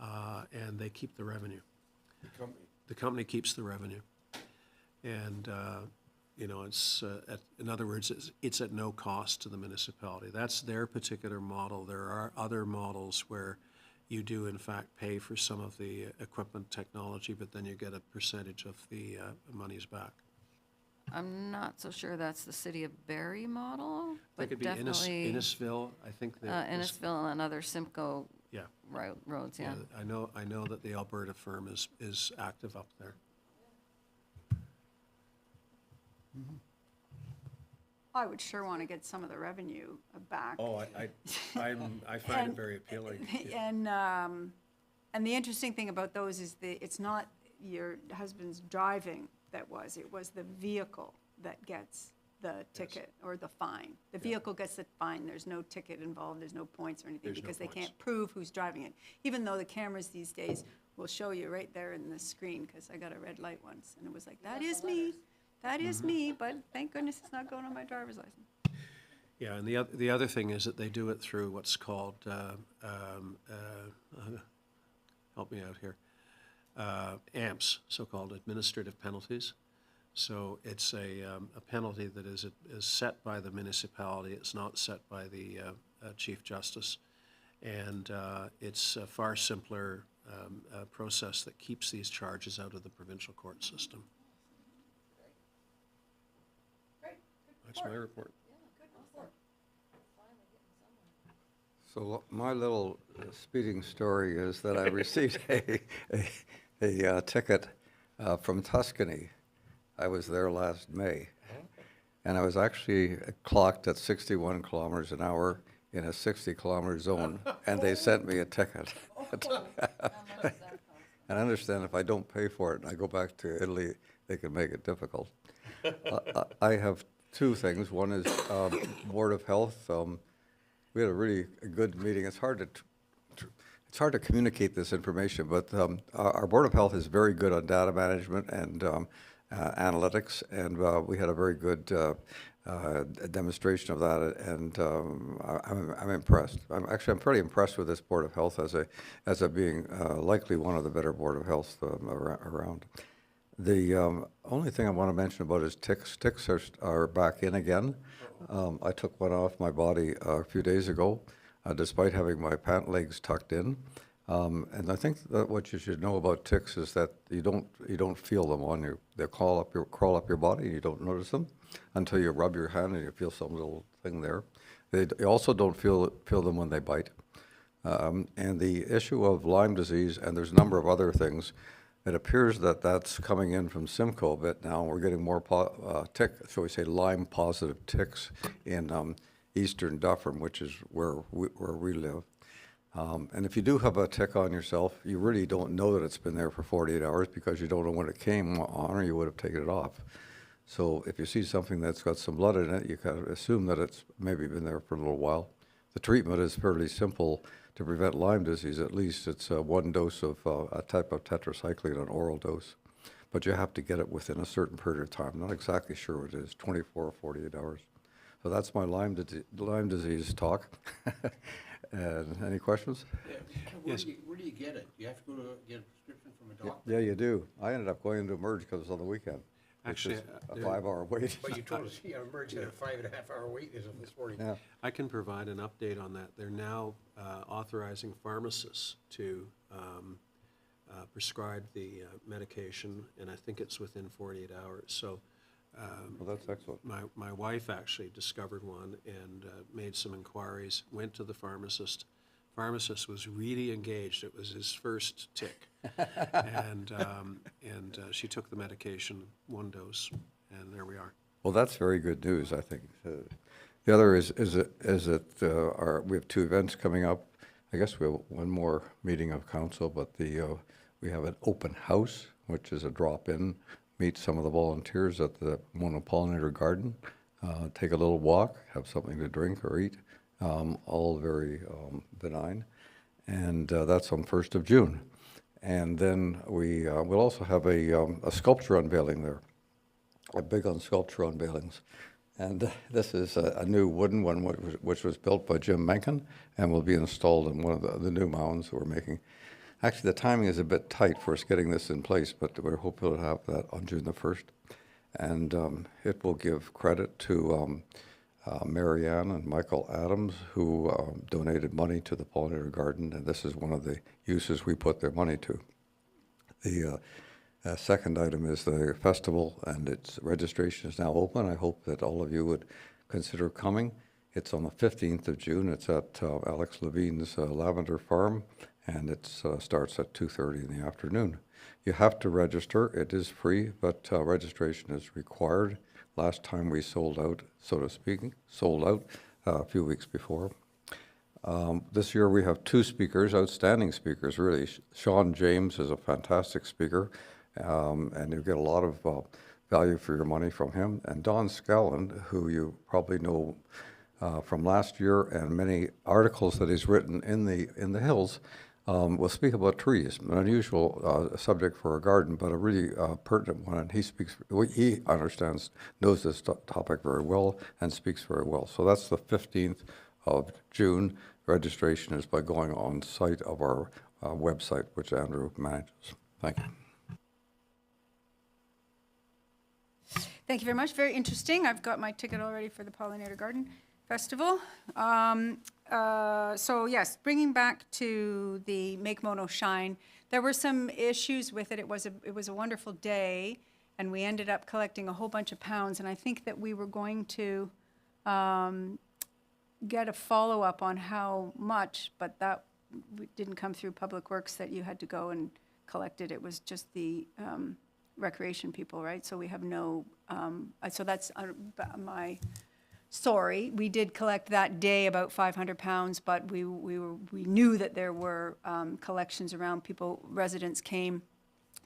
[SPEAKER 2] and they keep the revenue. The company keeps the revenue, and you know, it's in other words, it's at no cost to the municipality. That's their particular model. There are other models where you do in fact pay for some of the equipment technology, but then you get a percentage of the monies back.
[SPEAKER 3] I'm not so sure that's the City of Barrie model,
[SPEAKER 2] It
[SPEAKER 3] but
[SPEAKER 2] could be
[SPEAKER 3] definitely
[SPEAKER 2] Innisfil, I think.
[SPEAKER 3] Innisfil and other Simcoe
[SPEAKER 2] Yeah.
[SPEAKER 3] roads, yeah.
[SPEAKER 2] I know that the Alberta firm is active up there.
[SPEAKER 7] I would sure want to get some of the revenue back.
[SPEAKER 2] Oh, I find it very appealing.
[SPEAKER 7] And the interesting thing about those is it's not your husband's driving it was the vehicle that gets the ticket or the fine. The vehicle gets the fine, there's no ticket involved, there's no points or anything, because they can't prove who's driving it. Even though the cameras these days will show you right there in the screen, because I got a red light once, and it was like, that is me, but thank goodness it's not going on my driver's license.
[SPEAKER 2] Yeah, and the other thing is that they do it through what's called, help me out here, AMPs, so-called administrative penalties. So it's a penalty that is set by the municipality. It's not set by the Chief Justice. And it's a far simpler process that keeps these charges out of the provincial court system. That's my report.
[SPEAKER 9] So my little speeding story is that I received a ticket from Tuscany. I was there last May, and I was actually clocked at 61 kilometers an hour in a 60-kilometer zone, and they sent me a ticket. And I understand if I don't pay for it and I go back to Italy, they can make it difficult. I have two things. One is Board of Health. We had a really good meeting. It's hard to communicate this information, but our Board of Health is very good on data management and analytics, and we had a very good a demonstration of that, and I'm impressed. I'm pretty impressed with this Board of Health as a being likely one of the better Board of Health around. The only thing I want to mention about is ticks. Ticks are back in again. I took one off my body a few days ago, despite having my pant legs tucked in. And I think that what you should know about ticks is that you don't feel them on you. They crawl up your body, and you don't notice them until you rub your hand and you feel some little thing there. They also don't feel them when they bite. And the issue of Lyme disease, and there's a number of other things, it appears that that's coming in from Simcoe a bit now. We're getting more shall we say, Lyme-positive ticks in eastern Dufferin, which is where we live. And if you do have a tick on yourself, you really don't know that it's been there for 48 hours because you don't know when it came on, or you would have taken it off. So if you see something that's got some blood in it, you can assume that it's maybe been there for a little while. The treatment is fairly simple to prevent Lyme disease. At least it's one dose of a type of tetracycline, an oral dose. But you have to get it within a certain period of time. I'm not exactly sure what it is, 24 or 48 hours. So that's my Lyme disease talk. And any questions?
[SPEAKER 6] Where do you get it? You have to go to get a prescription from a doctor?
[SPEAKER 9] Yeah, you do. I ended up going into Merge because it was on the weekend.
[SPEAKER 2] Actually,
[SPEAKER 9] a 5-hour wait.
[SPEAKER 6] But you told us, yeah, Merge had a 5.5-hour wait as of this morning.
[SPEAKER 9] Yeah.
[SPEAKER 2] I can provide an update on that. They're now authorizing pharmacists to prescribe the medication, and I think it's within 48 hours. So
[SPEAKER 9] Well, that's excellent.
[SPEAKER 2] my wife actually discovered one and made some inquiries, went to the pharmacist. Pharmacist was really engaged. It was his first tick. And she took the medication, one dose, and there we are.
[SPEAKER 9] Well, that's very good news, I think. The other is we have two events coming up. I guess we have one more meeting of council, but we have an open house, which is a drop-in, meet some of the volunteers at the Pollinator garden, take a little walk, have something to drink or eat, all very benign. And that's on 1st of June. And then we'll also have a sculpture unveiling there. I'm big on sculpture unveilings. And this is a new wooden one, which was built by Jim Mencken and will be installed in one of the new mounds we're making. Actually, the timing is a bit tight for us getting this in place, but we're hoping to have that on June the 1st. And it will give credit to Marianne and Michael Adams, who donated money to the Pollinator Garden, and this is one of the uses we put their money to. The second item is the festival, and its registration is now open. I hope that all of you would consider coming. It's on the 15th of June. It's at Alex Levine's Lavender Farm, and it starts at 2:30 in the afternoon. You have to register. It is free, but registration is required. Last time we sold out, so to speak, a few weeks before. This year we have two speakers, outstanding speakers, really. Sean James is a fantastic speaker, and you get a lot of value for your money from him. And Don Scallon, who you probably know from last year and many articles that he's written in the Hills, will speak about trees, an unusual subject for a garden, but a really pertinent one. And he understands, knows this topic very well and speaks very well. So that's the 15th of June. Registration is by going on site of our website, which Andrew manages. Thank you.
[SPEAKER 7] Thank you very much. Very interesting. I've got my ticket already for the Pollinator Garden Festival. So yes, bringing back to the Make Mono Shine, there were some issues with it. It was a wonderful day, and we ended up collecting a whole bunch of pounds. And I think that we were going to get a follow-up on how much, but that didn't come through Public Works that you had to go and collect it. It was just the recreation people, right? So we have no. So that's my. Sorry, we did collect that day about 500 pounds, but we knew that there were collections around. Residents came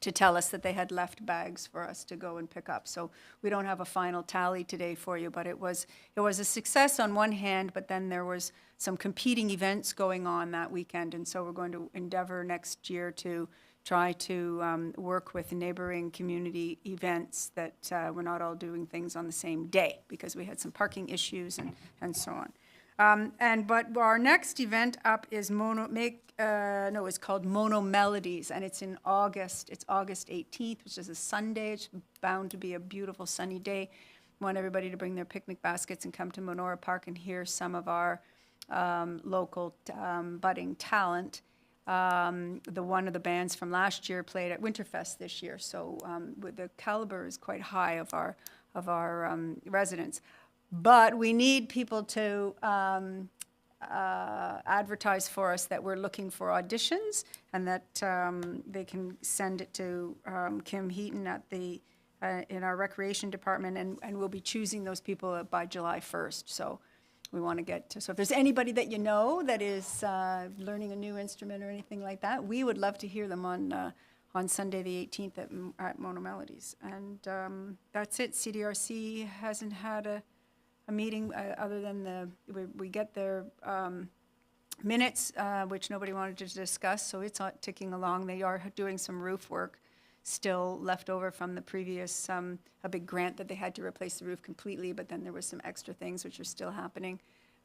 [SPEAKER 7] to tell us that they had left bags for us to go and pick up. So we don't have a final tally today for you, but it was a success on one hand, but then there was some competing events going on that weekend, and so we're going to endeavor next year to try to work with neighboring community events that we're not all doing things on the same day, because we had some parking issues and so on. But our next event up is it's called Mono Melodies, and it's in August. It's August 18th, which is a Sunday. It's bound to be a beautiful sunny day. Want everybody to bring their picnic baskets and come to Monora Park and hear some of our local budding talent. One of the bands from last year played at Winterfest this year, so the caliber is quite high of our residents. But we need people to advertise for us that we're looking for auditions, and that they can send it to Kim Heaton at in our recreation department, and we'll be choosing those people by July 1st. So we want to so if there's anybody that you know that is learning a new instrument or anything like that, we would love to hear them on Sunday the 18th at Mono Melodies. And that's it. CDRC hasn't had a meeting other than we get their minutes, which nobody wanted to discuss, so it's ticking along. They are doing some roof work still left over from the previous, a big grant that they had to replace the roof completely, but then there was some extra things which are still happening.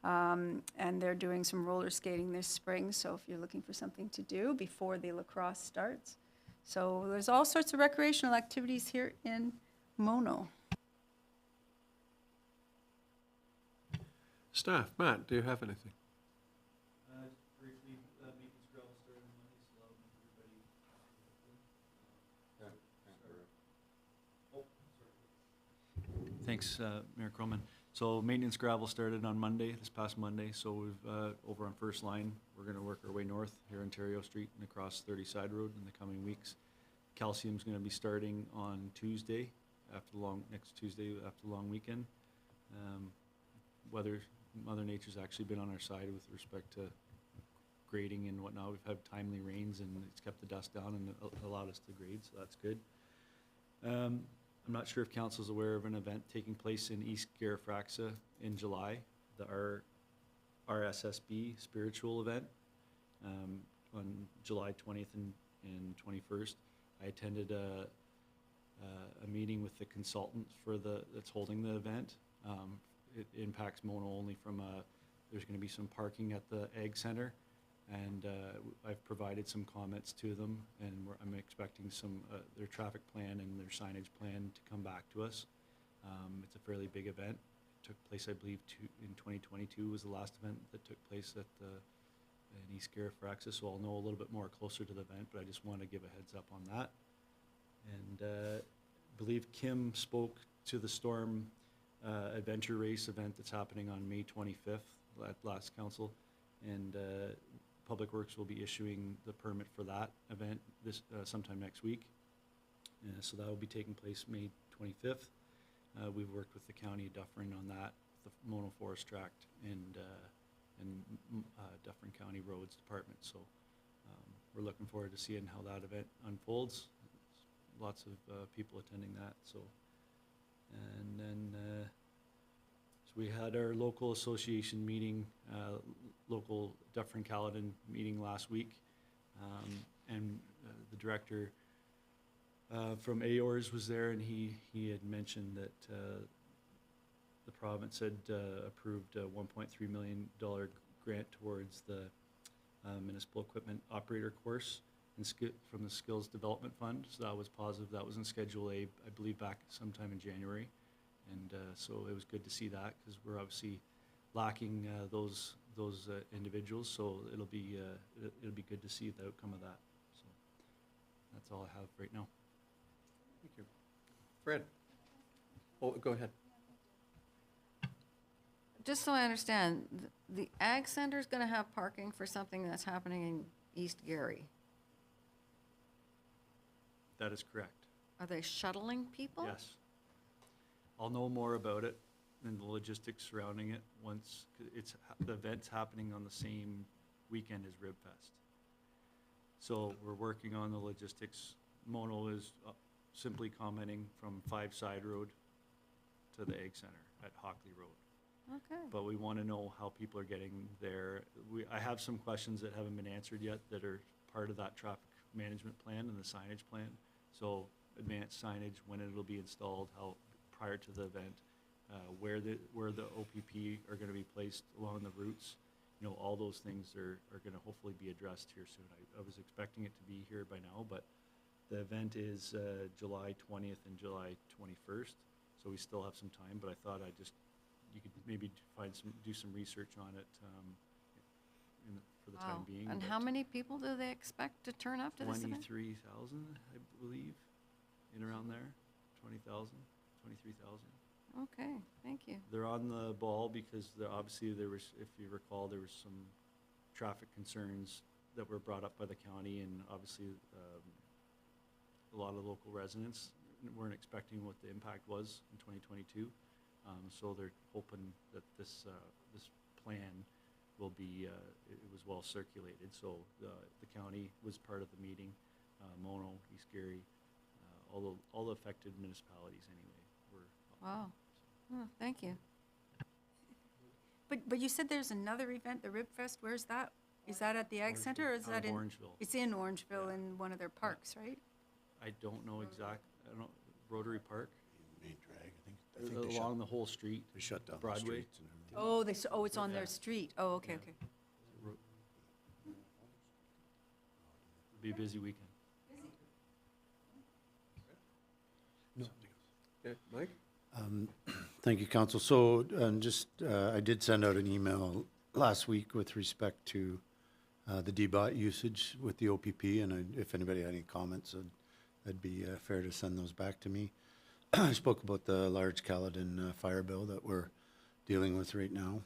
[SPEAKER 7] And they're doing some roller skating this spring, so if you're looking for something to do before the lacrosse starts. So there's all sorts of recreational activities here in Mono.
[SPEAKER 2] Staff, Matt, do you have anything?
[SPEAKER 5] Briefly, maintenance gravel started on Monday, so that'll make everybody. Thanks, Mayor Croman. So maintenance gravel started on Monday, this past Monday, so we've, over on First Line, we're gonna work our way north here Ontario Street and across 30 Side Road in the coming weeks. Calcium's gonna be starting on Tuesday, next Tuesday after the long weekend. Mother Nature's actually been on our side with respect to grading and whatnot. We've had timely rains and it's kept the dust down and allowed us to grade, so that's good. I'm not sure if council's aware of an event taking place in East Garifraxa in July, the RSSB spiritual event, on July 20th and 21st. I attended a meeting with the consultant that's holding the event. It impacts Mono only from there's going to be some parking at the Ag Center, and I've provided some comments to them, and I'm expecting their traffic plan and their signage plan to come back to us. It's a fairly big event. It took place, I believe, in 2022 was the last event that took place in East Garifraxa, so I'll know a little bit more closer to the event, but I just want to give a heads up on that. And I believe Kim spoke to the Storm adventure race event that's happening on May 25th at last council, and Public Works will be issuing the permit for that event sometime next week. So that will be taking place May 25th. We've worked with the County of Dufferin on that, the Mono Forest Tract and Dufferin County Roads Department. So we're looking forward to seeing how that event unfolds. Lots of people attending that. So. And then so we had our local association meeting, local Dufferin-Caledon meeting last week, and the director from AORS was there, and he had mentioned that the province had approved a $1.3 million grant towards the municipal equipment operator course from the Skills Development Fund. So that was positive. That was in Schedule A, I believe, back sometime in January. And so it was good to see that, because we're obviously lacking those individuals. So it'll be good to see the outcome of that. So that's all I have right now.
[SPEAKER 2] Thank you. Fred? Oh, go ahead.
[SPEAKER 3] Just so I understand, the Ag Center is going to have parking for something that's happening in East Gary.
[SPEAKER 5] That is correct.
[SPEAKER 3] Are they shuttling people?
[SPEAKER 5] Yes. I'll know more about it and the logistics surrounding it once the event's happening on the same weekend as RibFest. So we're working on the logistics. Mono is simply commenting from 5 Side Road to the Ag Center at Hockley Road.
[SPEAKER 3] Okay.
[SPEAKER 5] But we want to know how people are getting there. I have some questions that haven't been answered yet that are part of that traffic management plan and the signage plan. So advanced signage, when it'll be installed, how, prior to the event, where the OPP are gonna be placed along the routes. You know, all those things are gonna hopefully be addressed here soon. I was expecting it to be here by now, but the event is July 20th and July 21st, so we still have some time, but I thought you could maybe do some research on it for the time
[SPEAKER 3] Wow.
[SPEAKER 5] being.
[SPEAKER 3] And
[SPEAKER 5] but
[SPEAKER 3] how many people do they expect to turn up to this event?
[SPEAKER 5] 23,000, I believe, in around there, 20,000, 23,000.
[SPEAKER 3] Okay, thank you.
[SPEAKER 5] They're on the ball because obviously there was, if you recall, there was some traffic concerns that were brought up by the county, and obviously a lot of local residents weren't expecting what the impact was in 2022. So they're hoping that this plan will be, it was well circulated. So the county was part of the meeting, Mono, East Gary, all the affected municipalities anyway were.
[SPEAKER 3] Wow. Oh, thank you.
[SPEAKER 7] But you said there's another event, the Rib Fest, where's that? Is that at the Ag Center, or is
[SPEAKER 5] Out
[SPEAKER 7] that
[SPEAKER 5] of
[SPEAKER 7] in?
[SPEAKER 5] Orangeville.
[SPEAKER 7] It's in Orangeville,
[SPEAKER 5] Yeah.
[SPEAKER 7] in one of their parks, right?
[SPEAKER 5] I don't know I don't, Rotary Park,
[SPEAKER 11] Main drag, I think they
[SPEAKER 5] along the whole street.
[SPEAKER 11] They shut down the
[SPEAKER 5] Broadway.
[SPEAKER 11] streets and everything.
[SPEAKER 7] Oh, it's on their
[SPEAKER 5] Yeah.
[SPEAKER 7] street. Oh, okay,
[SPEAKER 5] Yeah.
[SPEAKER 7] okay.
[SPEAKER 5] It'll be a busy weekend.
[SPEAKER 2] Okay, Mike?
[SPEAKER 11] Thank you, Council. So, I did send out an email last week with respect to the DBOT usage with the OPP, and if anybody had any comments, it'd be fair to send those back to me. I spoke about the large Caledon fire bill that we're dealing with right now.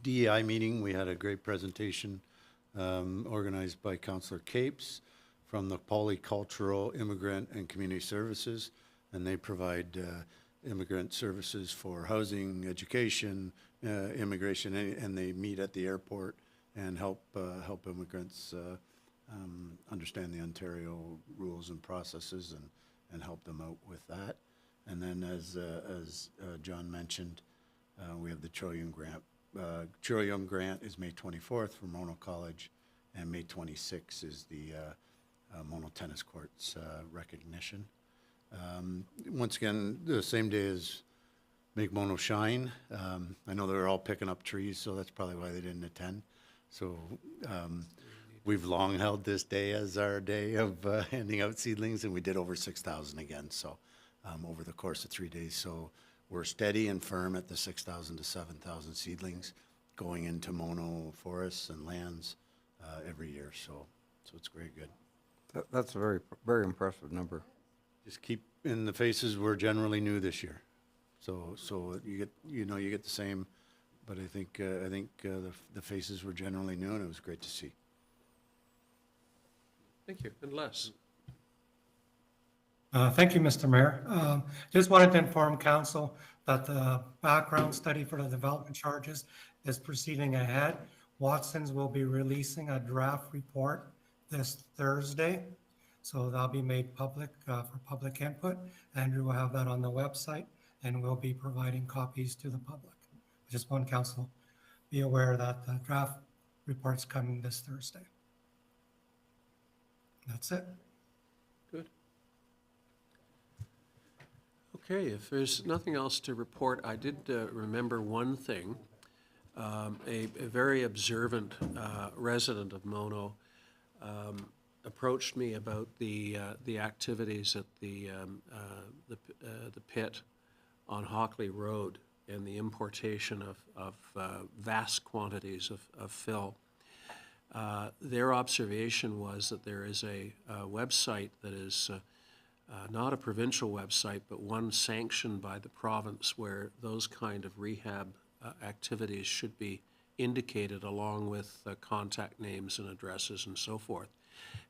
[SPEAKER 11] DEI meeting, we had a great presentation organized by Councillor Capes from the Polycultural Immigrant and Community Services, and they provide immigrant services for housing, education, immigration, and they meet at the airport and help immigrants understand the Ontario rules and processes and help them out with that. And then as John mentioned, we have the Trillium Grant. Trillium Grant is May 24th for Mono College, and May 26th is the Mono Tennis Courts recognition. Once again, the same day as Make Mono Shine. I know they're all picking up trees, so that's probably why they didn't attend. So we've long held this day as our day of handing out seedlings, and we did over 6,000 again, so over the course of 3 days. So we're steady and firm at the 6,000 to 7,000 seedlings going into mono forests and lands every year, so it's very good.
[SPEAKER 9] That's a very, very impressive number.
[SPEAKER 11] Just keep in the faces were generally new this year, so you get the same, but I think the faces were generally new, and it was great to see.
[SPEAKER 2] Thank you. And Les?
[SPEAKER 15] Thank you, Mr. Mayor. Just wanted to inform council that the background study for the development charges is proceeding ahead. Watson's will be releasing a draft report this Thursday, so that'll be made public for public input. Andrew will have that on the website, and we'll be providing copies to the public. Just want council be aware that the draft report's coming this Thursday. That's it.
[SPEAKER 2] Good. Okay, if there's nothing else to report, I did remember one thing. A very observant resident of Mono approached me about the activities at the pit on Hockley Road and the importation of vast quantities of fill. Their observation was that there is a website that is not a provincial website, but one sanctioned by the province where those kind of rehab activities should be indicated along with contact names and addresses and so forth.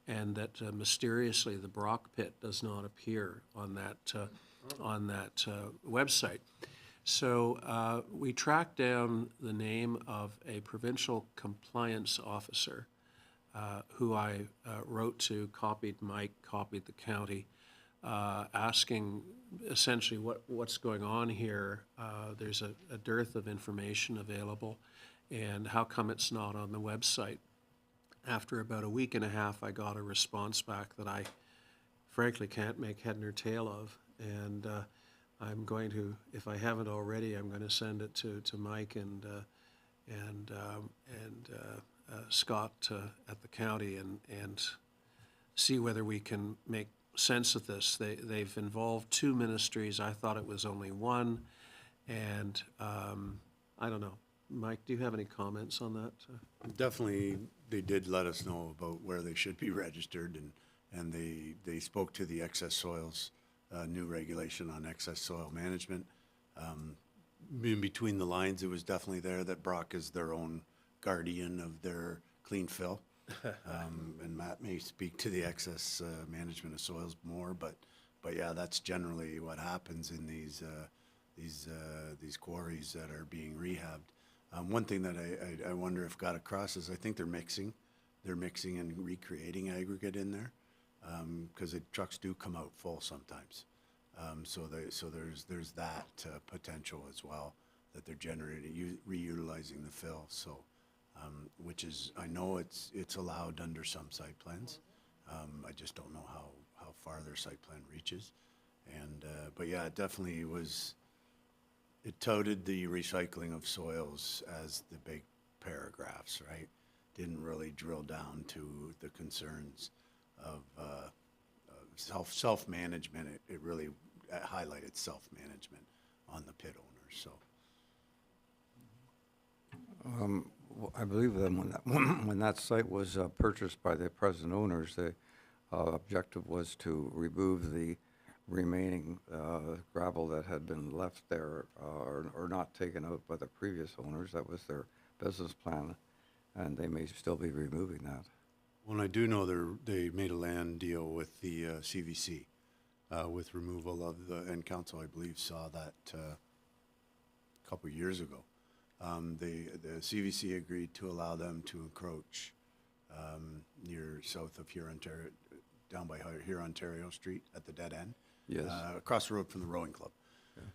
[SPEAKER 2] And that mysteriously the Brock Pit does not appear on that website. So we tracked down the name of a provincial compliance officer who I wrote to, copied Mike, copied the county, asking essentially what's going on here. There's a dearth of information available, and how come it's not on the website? after about a week and a half, I got a response back that I frankly can't make head nor tail of. And I'm going to, if I haven't already, I'm going to send it to Mike and Scott at the county and see whether we can make sense of this. They've involved two ministries. I thought it was only one. And I don't know. Mike, do you have any comments on that?
[SPEAKER 11] Definitely, they did let us know about where they should be registered, and they spoke to the excess soils, new regulation on excess soil management. In between the lines, it was definitely there that Brock is their own guardian of their clean fill. And Matt may speak to the excess management of soils more, but yeah, that's generally what happens in these quarries that are being rehabbed. One thing that I wonder if got across is I think they're mixing and recreating aggregate in there, because the trucks do come out full sometimes. So there's that potential as well, that they're generating, reutilizing the fill. So, which is, I know it's allowed under some site plans. I just don't know how far their site plan reaches. And but yeah, it definitely was. It touted the recycling of soils as the big paragraphs, right? Didn't really drill down to the concerns of self-management. It really highlighted self-management on the pit owners, so.
[SPEAKER 9] I believe that when that site was purchased by the present owners, the objective was to remove the remaining gravel that had been left there or not taken out by the previous owners. That was their business plan, and they may still be removing that.
[SPEAKER 11] Well, and I do know they made a land deal with the CVC with removal of the, and council, I believe, saw that a couple of years ago. The CVC agreed to allow them to encroach near south of Huron, Ontario, down by Huron, Ontario Street at the dead end.
[SPEAKER 9] Yes.
[SPEAKER 11] Across the road from the rowing club. Okay.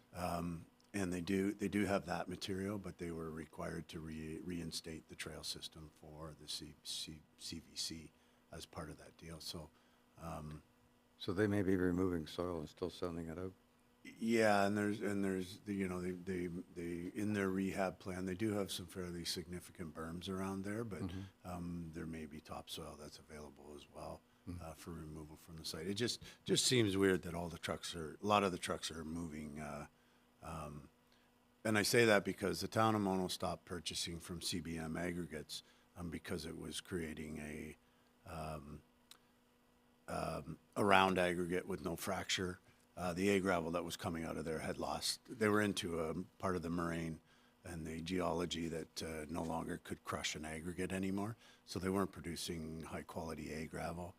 [SPEAKER 11] And they do have that material, but they were required to reinstate the trail system for the CVC as part of that deal. So,
[SPEAKER 9] so they may be removing soil and still sending it out.
[SPEAKER 11] yeah, and there's they in their rehab plan they do have some fairly significant berms around there, but there may be topsoil that's available as well. For removal from the site. It just seems weird that a lot of the trucks are moving. And I say that because the town of Mono stopped purchasing from CBM aggregates because it was creating a round aggregate with no fracture. The A-gravel that was coming out of there they were into a part of the moraine and the geology that no longer could crush an aggregate anymore. So they weren't producing high quality A-gravel.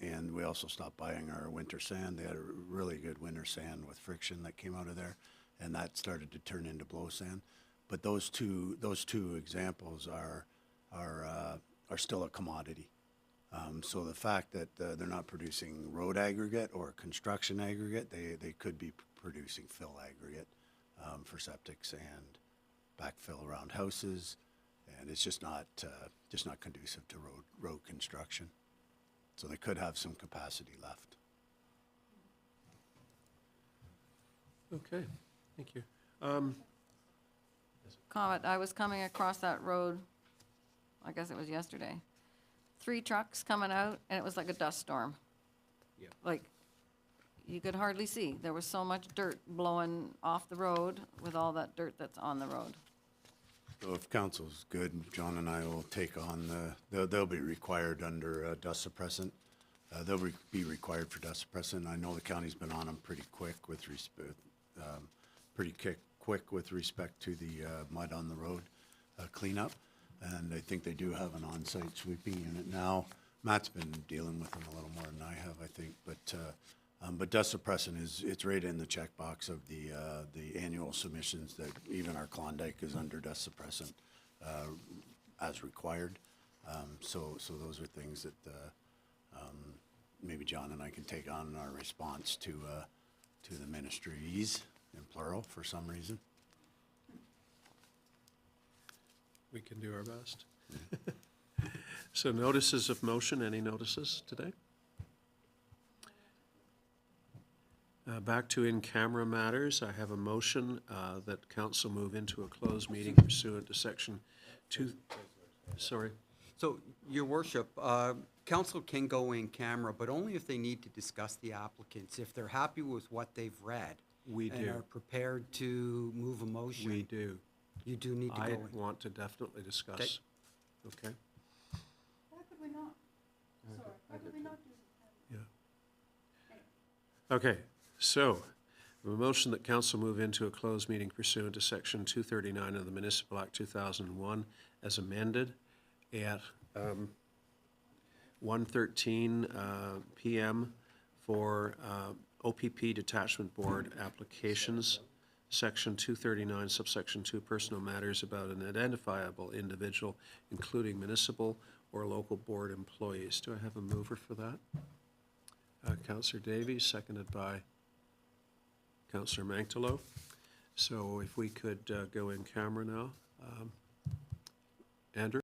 [SPEAKER 11] And we also stopped buying our winter sand. They had a really good winter sand with friction that came out of there, and that started to turn into blow sand. But those two examples are still a commodity. So the fact that they're not producing road aggregate or construction aggregate, they could be producing fill aggregate for septic sand, backfill around houses, and it's just not conducive to road construction. So they could have some capacity left.
[SPEAKER 2] Okay, thank you.
[SPEAKER 3] Comment, I was coming across that road, I guess it was yesterday. 3 trucks coming out, and it was like a dust storm.
[SPEAKER 2] Yeah.
[SPEAKER 3] Like, you could hardly see. There was so much dirt blowing off the road with all that dirt that's on the road.
[SPEAKER 11] So if council's good, John and I will take on they'll be required under dust suppressant. They'll be required for dust suppressant. I know the county's been on them pretty quick with respect to the mud on the road cleanup. And I think they do have an on-site sweeping unit now. Matt's been dealing with them a little more than I have, I think. But dust suppressant it's right in the checkbox of the annual submissions that even our Klondike is under dust suppressant as required. So those are things that maybe John and I can take on our response to the ministries in plural for some reason.
[SPEAKER 2] We can do our best. So notices of motion, any notices today? Back to in-camera matters, I have a motion that council move into a closed meeting pursuant to section 2, sorry.
[SPEAKER 4] So, Your Worship, council can go in camera, but only if they need to discuss the applicants. If they're happy with what they've read.
[SPEAKER 2] We
[SPEAKER 4] And
[SPEAKER 2] do.
[SPEAKER 4] are prepared to move a motion.
[SPEAKER 2] We do.
[SPEAKER 4] You do need to go
[SPEAKER 2] I
[SPEAKER 4] in.
[SPEAKER 2] want to definitely discuss. Okay?
[SPEAKER 3] Why could we not? Sorry, why could we not do that?
[SPEAKER 2] Yeah. Okay, so, a motion that council move into a closed meeting pursuant to section 239 of the Municipal Act 2001 as amended at 1:13 PM for OPP Detachment Board applications, section 239, subsection 2, personal matters about an identifiable individual, including municipal or local board employees. Do I have a mover for that? Councillor Davie, seconded by Councillor Manctalo. So if we could go in camera now. Andrew?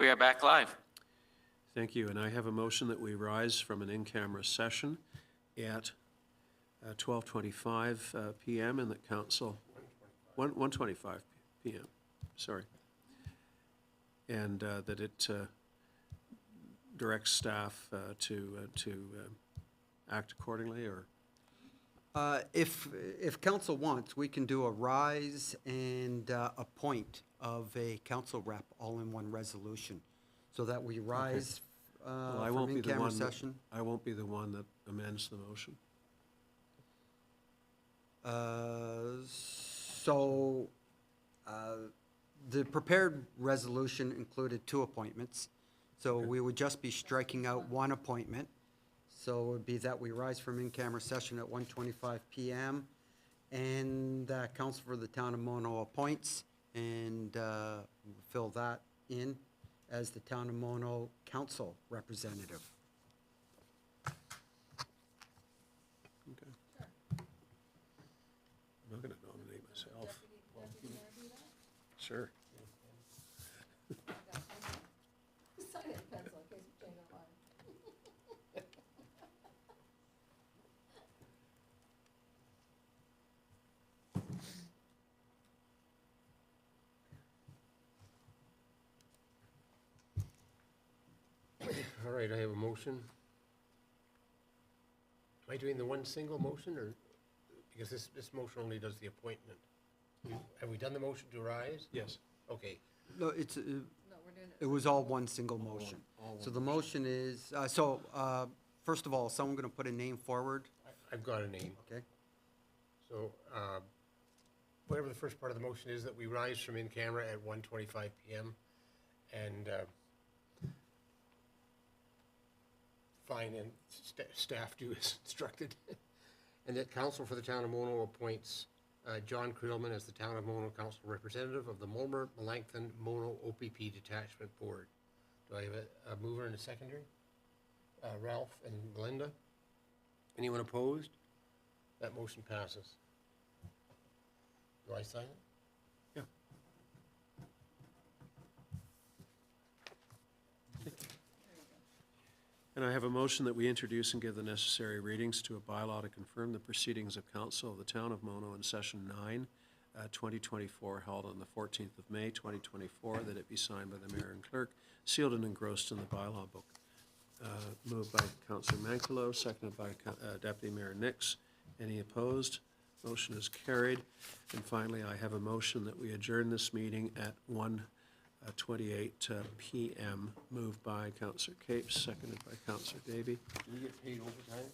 [SPEAKER 16] We are back live.
[SPEAKER 2] Thank you, and I have a motion that we rise from an in-camera session at 12:25 PM and that council, 1:25 PM, sorry. And that it directs staff to act accordingly, or?
[SPEAKER 4] If council wants, we can do a rise and appoint of a council rep all in one resolution, so that we rise
[SPEAKER 2] Well, I
[SPEAKER 4] from
[SPEAKER 2] won't be the
[SPEAKER 4] in-camera
[SPEAKER 2] one that-
[SPEAKER 4] session.
[SPEAKER 2] I won't be the one that amends the motion.
[SPEAKER 4] The prepared resolution included 2 appointments, so we would just be striking out 1 appointment. So it would be that we rise from in-camera session at 1:25 PM, and council for the town of Mono appoints, and fill that in as the town of Mono council representative.
[SPEAKER 2] Okay. I'm not going to nominate myself. Sure.
[SPEAKER 6] All right, I have a motion. Am I doing the one single motion, or, because this motion only does the appointment? Have we done the motion to rise?
[SPEAKER 2] Yes.
[SPEAKER 6] Okay,
[SPEAKER 4] No, it was all one single motion. So the motion is, first of all, is someone going to put a name forward?
[SPEAKER 6] I've got a name.
[SPEAKER 4] Okay.
[SPEAKER 6] So, whatever the first part of the motion is, that we rise from in camera at 1:25 PM, and fine, and staff do as instructed. And that council for the town of Mono appoints John Creelman as the town of Mono council representative of the Mulmer-Melanchthon Mono OPP Detachment Board. Do I have a mover and a secondary? Ralph and Belinda? Anyone opposed? That motion passes. Do I sign it?
[SPEAKER 2] Yeah. And I have a motion that we introduce and give the necessary readings to a bylaw to confirm the proceedings of council of the town of Mono in session 9, 2024, held on the 14th of May, 2024, that it be signed by the mayor and clerk, sealed and engrossed in the bylaw book. Moved by Councillor Mankelow, seconded by Deputy Mayor Nix. Any opposed? Motion is carried. And finally, I have a motion that we adjourn this meeting at 1:28 PM, moved by Councillor Capes, seconded by Councillor Davie.
[SPEAKER 6] Do we get paid overtime?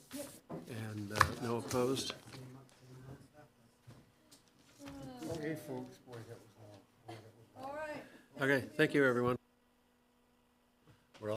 [SPEAKER 2] And no opposed?
[SPEAKER 6] Okay, folks, boy, that was long.
[SPEAKER 3] All right.
[SPEAKER 2] Okay, thank you, everyone.